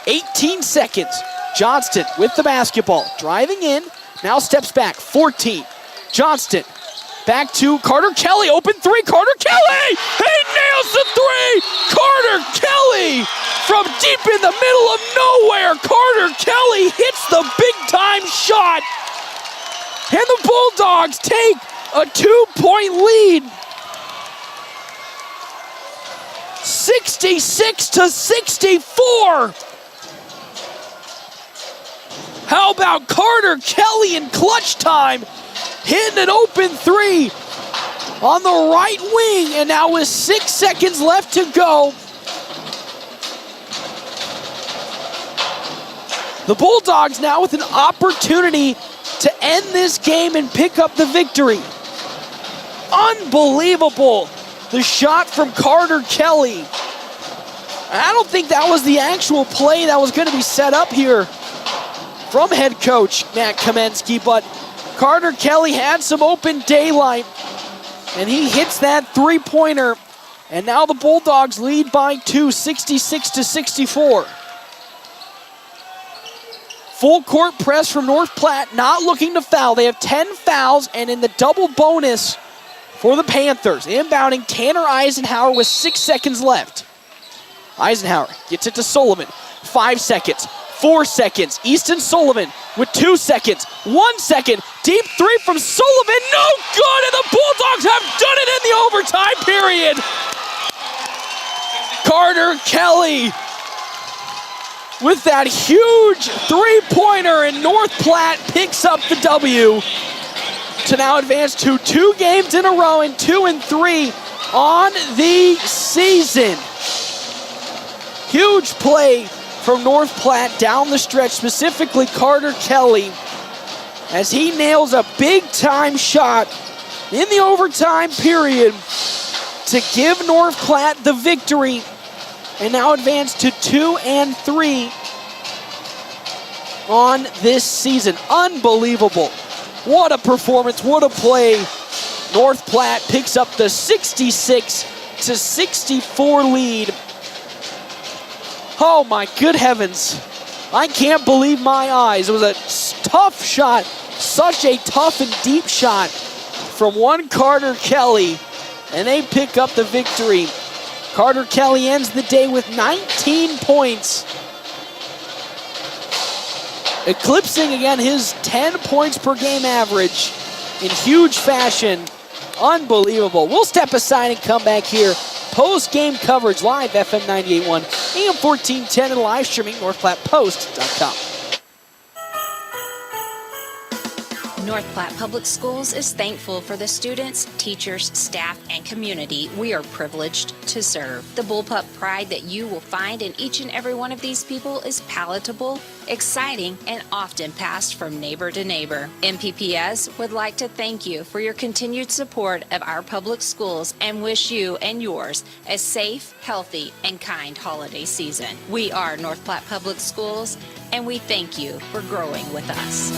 18 seconds. Johnston with the basketball. Driving in. Now steps back. 14. Johnston. Back to Carter Kelly. Open three. Carter Kelly! He nails the three! Carter Kelly! From deep in the middle of nowhere, Carter Kelly hits the big-time shot. And the Bulldogs take a 2-point lead. 66-64. How about Carter Kelly in clutch time? Hitting an open three on the right wing. And now with 6 seconds left to go, the Bulldogs now with an opportunity to end this game and pick up the victory. Unbelievable. The shot from Carter Kelly. I don't think that was the actual play that was going to be set up here from head coach Matt Kamensky, but Carter Kelly had some open daylight, and he hits that three-pointer, and now the Bulldogs lead by 2, 66-64. Full court press from North Platte, not looking to foul. They have 10 fouls, and in the double bonus for the Panthers. Inbounding Tanner Eisenhower with 6 seconds left. Eisenhower gets it to Sullivan. 5 seconds, 4 seconds. Easton Sullivan with 2 seconds, 1 second. Deep three from Sullivan, no good, and the Bulldogs have done it in the overtime period. Carter Kelly with that huge three-pointer, and North Platte picks up the W to now advance to 2 games in a row and 2-3 on the season. Huge play from North Platte down the stretch, specifically Carter Kelly, as he nails a big-time shot in the overtime period to give North Platte the victory, and now advance to 2-3 on this season. Unbelievable. What a performance, what a play. North Platte picks up the 66-64 lead. Oh my good heavens. I can't believe my eyes. It was a tough shot, such a tough and deep shot from one Carter Kelly, and they pick up the victory. Carter Kelly ends the day with 19 points, eclipsing again his 10 points per game average in huge fashion. Unbelievable. We'll step aside and come back here. Post-game coverage live, FM 98.1, AM 1410, and live streaming, NorthPlattePost.com. North Platte Public Schools is thankful for the students, teachers, staff, and community we are privileged to serve. The bullpup pride that you will find in each and every one of these people is palatable, exciting, and often passed from neighbor to neighbor. MPPS would like to thank you for your continued support of our public schools and wish you and yours a safe, healthy, and kind holiday season. We are North Platte Public Schools, and we thank you for growing with us.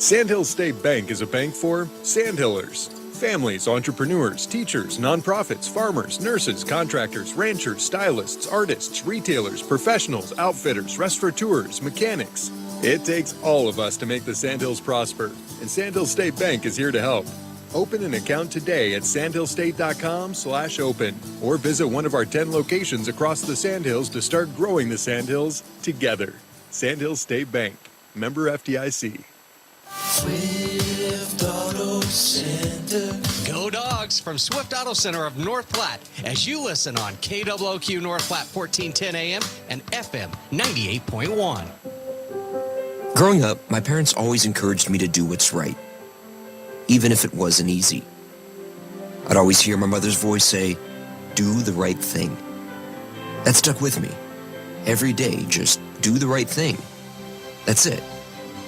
Sandhills State Bank is a bank for Sandhillers. Families, entrepreneurs, teachers, nonprofits, farmers, nurses, contractors, ranchers, stylists, artists, retailers, professionals, outfitters, restaurateurs, mechanics. It takes all of us to make the Sandhills prosper, and Sandhills State Bank is here to help. Open an account today at sandhillstate.com/open or visit one of our 10 locations across the Sandhills to start growing the Sandhills together. Sandhills State Bank, member FDIC. Swift Auto Center. Go Dogs from Swift Auto Center of North Platte as you listen on KWOQ North Platte 1410 AM and FM 98.1. Growing up, my parents always encouraged me to do what's right, even if it wasn't easy. I'd always hear my mother's voice say, "Do the right thing." That stuck with me. Every day, just do the right thing. That's it.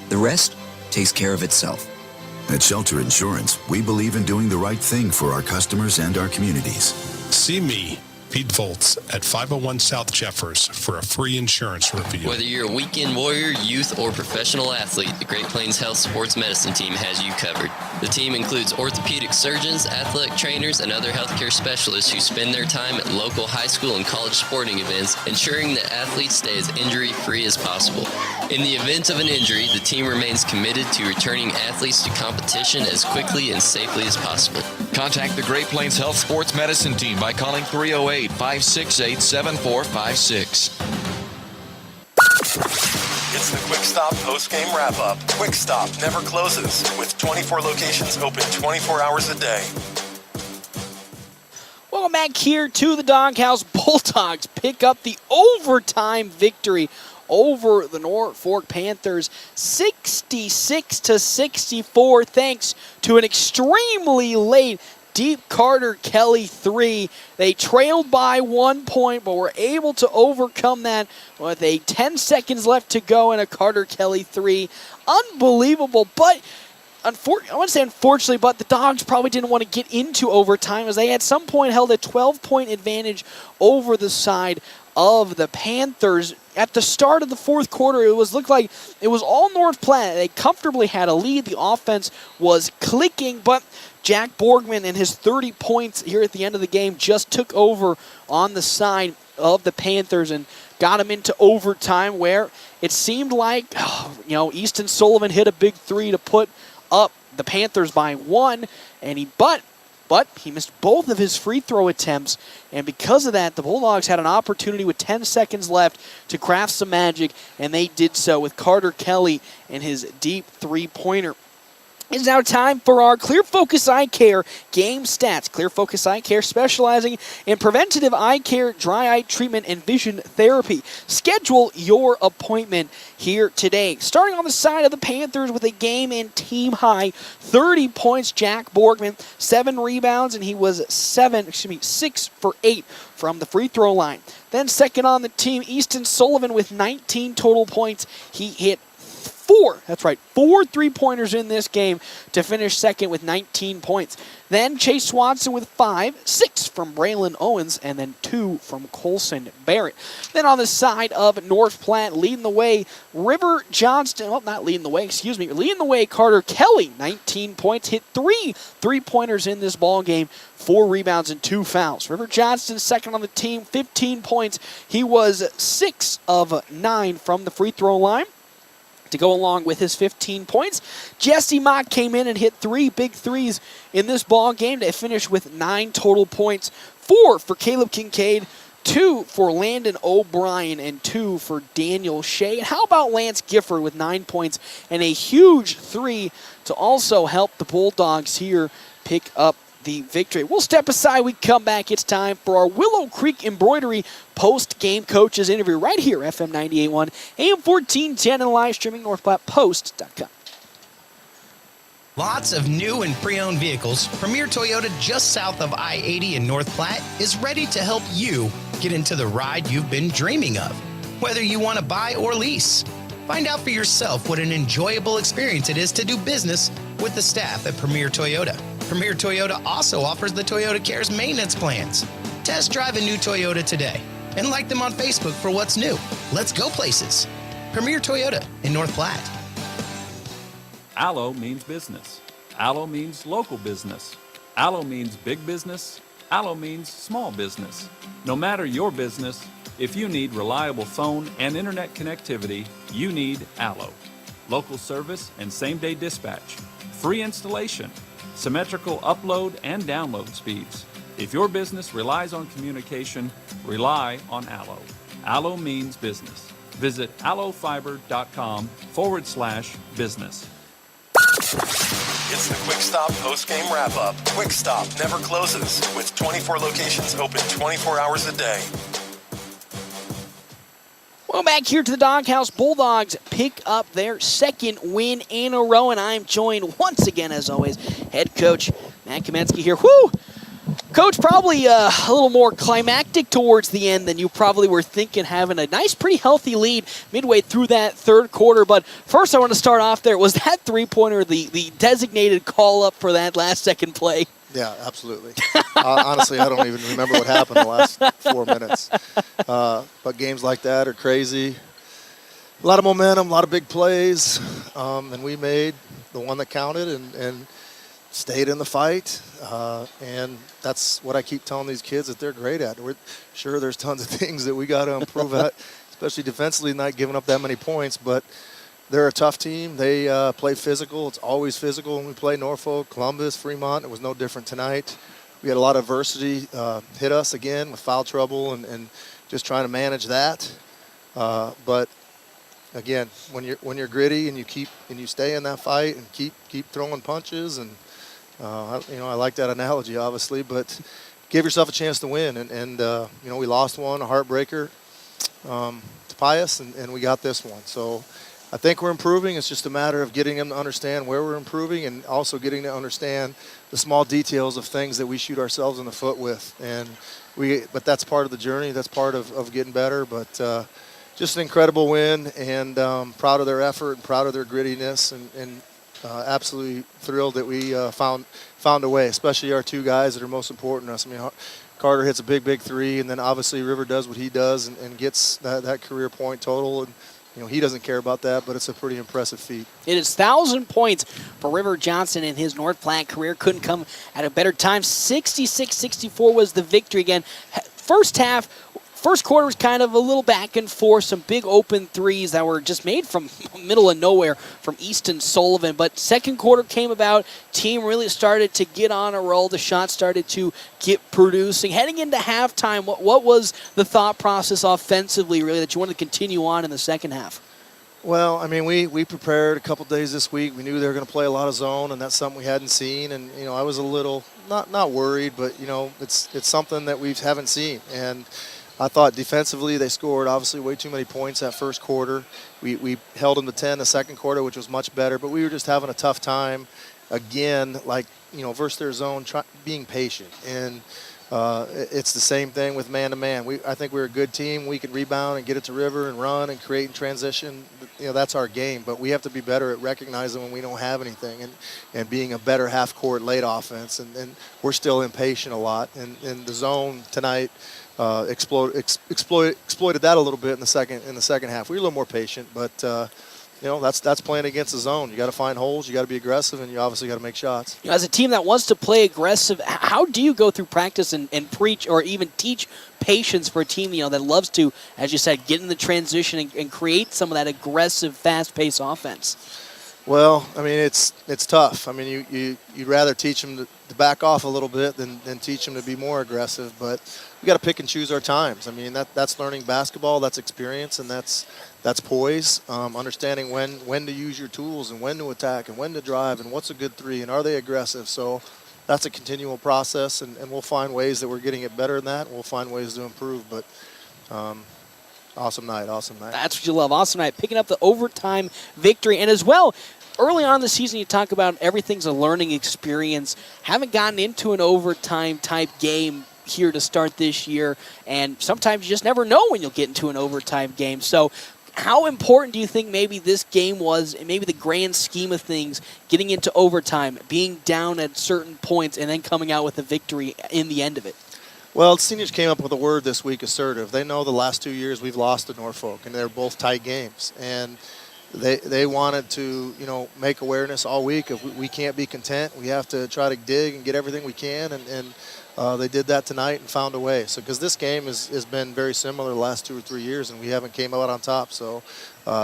The rest takes care of itself. At Shelter Insurance, we believe in doing the right thing for our customers and our communities. See me, Pete Volz, at 501 South Jeffers for a free insurance review. Whether you're a weekend warrior, youth, or professional athlete, the Great Plains Health Sports Medicine Team has you covered. The team includes orthopedic surgeons, athletic trainers, and other healthcare specialists who spend their time at local high school and college sporting events, ensuring that athletes stay as injury-free as possible. In the event of an injury, the team remains committed to returning athletes to competition as quickly and safely as possible. Contact the Great Plains Health Sports Medicine Team by calling 308-568-7456. It's the Quick Stop post-game wrap-up. Quick Stop never closes, with 24 locations open 24 hours a day. Welcome back here to the Doghouse. Bulldogs pick up the overtime victory over the Norfolk Panthers, 66-64, thanks to an extremely late deep Carter Kelly three. They trailed by 1 point, but were able to overcome that with 10 seconds left to go and a Carter Kelly three. Unbelievable, but I want to say unfortunately, but the Dogs probably didn't want to get into overtime as they at some point held a 12-point advantage over the side of the Panthers. At the start of the fourth quarter, looked like it was all North Platte. They comfortably had a lead. The offense was clicking, but Jack Borgman and his 30 points here at the end of the game just took over on the side of the Panthers and got them into overtime where it seemed like, Easton Sullivan hit a big three to put up the Panthers by one, and but he missed both of his free throw attempts, and because of that, the Bulldogs had an opportunity with 10 seconds left to craft some magic, and they did so with Carter Kelly and his deep three-pointer. It's now time for our Clear Focus Eye Care game stats. Clear Focus Eye Care specializing in preventative eye care, dry eye treatment, and vision therapy. Schedule your appointment here today. Starting on the side of the Panthers with a game in team high 30 points. Jack Borgman, 7 rebounds, and he was 6 for 8 from the free throw line. Then second on the team, Easton Sullivan with 19 total points. He hit 4 three-pointers in this game to finish second with 19 points. Then Chase Swanson with 5, 6 from Braylon Owens, and then 2 from Colson Barrett. Then on the side of North Platte, leading the way, Carter Kelly, 19 points, hit 3 three-pointers in this ball game, 4 rebounds and 2 fouls. River Johnston second on the team, 15 points. He was 6 of 9 from the free throw line. To go along with his 15 points, Jesse Mott came in and hit 3 big threes in this ball game to finish with 9 total points. 4 for Caleb Kincaid, 2 for Landon O'Brien, and 2 for Daniel Shea. And how about Lance Gifford with 9 points and a huge 3 to also help the Bulldogs here pick up the victory. We'll step aside. We come back. It's time for our Willow Creek Embroidery post-game coaches interview right here, FM 98.1, AM 1410, and live streaming NorthPlattePost.com. Lots of new and pre-owned vehicles. Premier Toyota, just south of I-80 in North Platte, is ready to help you get into the ride you've been dreaming of, whether you want to buy or lease. Find out for yourself what an enjoyable experience it is to do business with the staff at Premier Toyota. Premier Toyota also offers the Toyota Cares maintenance plans. Test drive a new Toyota today and like them on Facebook for what's new. Let's go places. Premier Toyota in North Platte. Allo means business. Allo means local business. Allo means big business. Allo means small business. No matter your business, if you need reliable phone and internet connectivity, you need Allo. Local service and same-day dispatch. Free installation. Symmetrical upload and download speeds. If your business relies on communication, rely on Allo. Allo means business. Visit allofiber.com/business. It's the Quick Stop post-game wrap-up. Quick Stop never closes, with 24 locations open 24 hours a day. Well, back here to the Doghouse. Bulldogs pick up their second win in a row, and I'm joined once again, as always, head coach Matt Kamensky here. Woo! Coach, probably a little more climactic towards the end than you probably were thinking, having a nice, pretty healthy lead midway through that third quarter. But first, I want to start off there. Was that three-pointer the designated call-up for that last-second play? Yeah, absolutely. Honestly, I don't even remember what happened the last 4 minutes. But games like that are crazy. A lot of momentum, a lot of big plays, and we made the one that counted and stayed in the fight. And that's what I keep telling these kids that they're great at. We're sure there's tons of things that we got to improve at, especially defensively, not giving up that many points. But they're a tough team. They play physical. It's always physical when we play Norfolk, Columbus, Fremont. It was no different tonight. We had a lot of adversity hit us again with foul trouble and just trying to manage that. But again, when you're gritty and you stay in that fight and keep throwing punches and I like that analogy obviously, but give yourself a chance to win. And we lost one, a heartbreaker to Pius, and we got this one. So I think we're improving. It's just a matter of getting them to understand where we're improving and also getting to understand the small details of things that we shoot ourselves in the foot with. But that's part of the journey. That's part of getting better. But just an incredible win, and proud of their effort and proud of their grittiness, and absolutely thrilled that we found a way, especially our two guys that are most important to us. I mean, Carter hits a big three, and then obviously River does what he does and gets that career point total. And he doesn't care about that, but it's a pretty impressive feat. It is 1,000 points for River Johnson in his North Platte career. Couldn't come at a better time. 66-64 was the victory again. First quarter was kind of a little back and forth, some big open threes that were just made from middle of nowhere from Easton Sullivan. But second quarter came about, team really started to get on a roll. The shots started to get producing. Heading into halftime, what was the thought process offensively, really, that you wanted to continue on in the second half? Well, I mean, we prepared a couple days this week. We knew they were going to play a lot of zone, and that's something we hadn't seen. And, I was a little, not worried, but, it's something that we haven't seen. And I thought defensively they scored obviously way too many points that first quarter. We held them to 10 the second quarter, which was much better, but we were just having a tough time again, versus their zone, being patient. And it's the same thing with man-to-man. I think we're a good team. We can rebound and get it to River and run and create in transition. That's our game, but we have to be better at recognizing when we don't have anything and being a better half-court late offense. And we're still impatient a lot. And the zone tonight exploited that a little bit in the second half. We were a little more patient, but that's playing against the zone. You got to find holes, you got to be aggressive, and you obviously got to make shots. As a team that wants to play aggressive, how do you go through practice and preach or even teach patience for a team that loves to, as you said, get in the transition and create some of that aggressive, fast-paced offense? Well, I mean, it's tough. I mean, you'd rather teach them to back off a little bit than teach them to be more aggressive. But we got to pick and choose our times. I mean, that's learning basketball, that's experience, and that's poise, understanding when to use your tools and when to attack and when to drive and what's a good three and are they aggressive. So that's a continual process, and we'll find ways that we're getting it better than that, and we'll find ways to improve. But awesome night. That's what you love. Awesome night. Picking up the overtime victory. And as well, early on in the season, you talk about everything's a learning experience. Haven't gotten into an overtime type game here to start this year, and sometimes you just never know when you'll get into an overtime game. So how important do you think maybe this game was, and maybe the grand scheme of things, getting into overtime, being down at certain points, and then coming out with a victory in the end of it? Well, seniors came up with a word this week, assertive. They know the last 2 years we've lost to Norfolk, and they're both tight games. And they wanted to, make awareness all week of we can't be content. We have to try to dig and get everything we can, and they did that tonight and found a way. So because this game has been very similar the last 2 or 3 years, and we haven't came out on top. So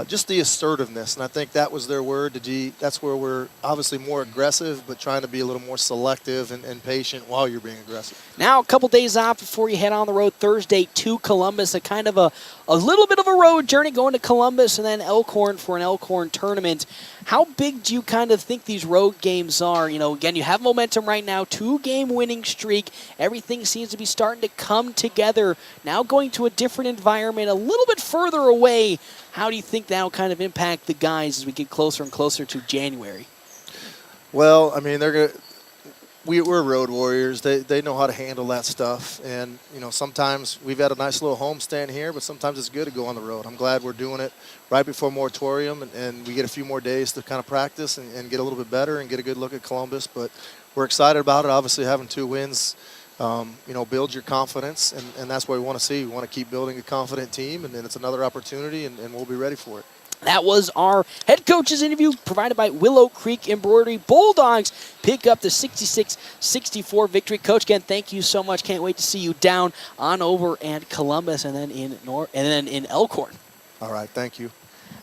just the assertiveness, and I think that was their word. That's where we're obviously more aggressive, but trying to be a little more selective and patient while you're being aggressive. Now a couple days off before you head on the road Thursday to Columbus, a kind of a little bit of a road journey going to Columbus and then Elkhorn for an Elkhorn tournament. How big do you kind of think these road games are? Again, you have momentum right now, 2-game winning streak. Everything seems to be starting to come together. Now going to a different environment, a little bit further away. How do you think that will kind of impact the guys as we get closer and closer to January? Well, I mean, we're road warriors. They know how to handle that stuff. And, sometimes we've had a nice little homestand here, but sometimes it's good to go on the road. I'm glad we're doing it right before moratorium, and we get a few more days to kind of practice and get a little bit better and get a good look at Columbus. But we're excited about it. Obviously, having 2 wins, builds your confidence, and that's what we want to see. We want to keep building a confident team, and then it's another opportunity, and we'll be ready for it. That was our head coach's interview provided by Willow Creek Embroidery. Bulldogs pick up the 66-64 victory. Coach, again, thank you so much. Can't wait to see you down on over at Columbus and then in Elkhorn. All right, thank you.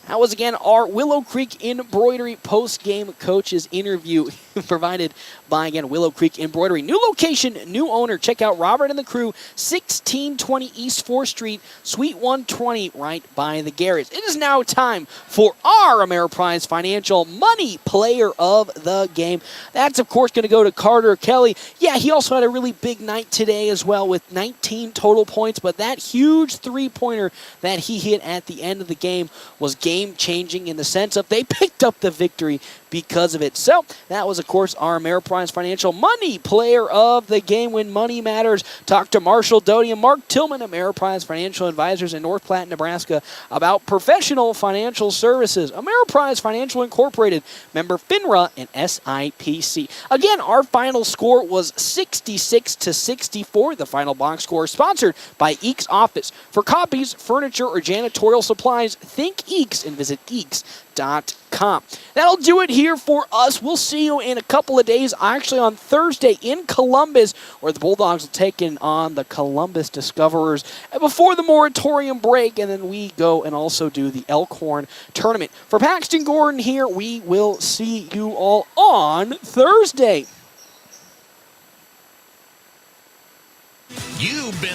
That was, again, our Willow Creek Embroidery post-game coach's interview provided by, again, Willow Creek Embroidery. New location, new owner. Check out Robert and the crew, 1620 East 4th Street, Suite 120, right by the Garrets. It is now time for our Ameriprise Financial Money Player of the Game. That's, of course, going to go to Carter Kelly. Yeah, he also had a really big night today as well with 19 total points, but that huge three-pointer that he hit at the end of the game was game-changing in the sense of they picked up the victory because of it. So that was, of course, our Ameriprise Financial Money Player of the Game when money matters. Talk to Marshall Doty and Mark Tillman, Ameriprise Financial Advisors in North Platte, Nebraska, about professional financial services. Ameriprise Financial Incorporated, member FINRA and SIPC. Again, our final score was 66-64. The final box score sponsored by Eeks Office. For copies, furniture, or janitorial supplies, think Eeks and visit Eeks.com. That'll do it here for us. We'll see you in a couple of days, actually on Thursday in Columbus, where the Bulldogs will take in on the Columbus Discoverers before the moratorium break, and then we go and also do the Elkhorn tournament. For Paxton Gordon here, we will see you all on Thursday. You've been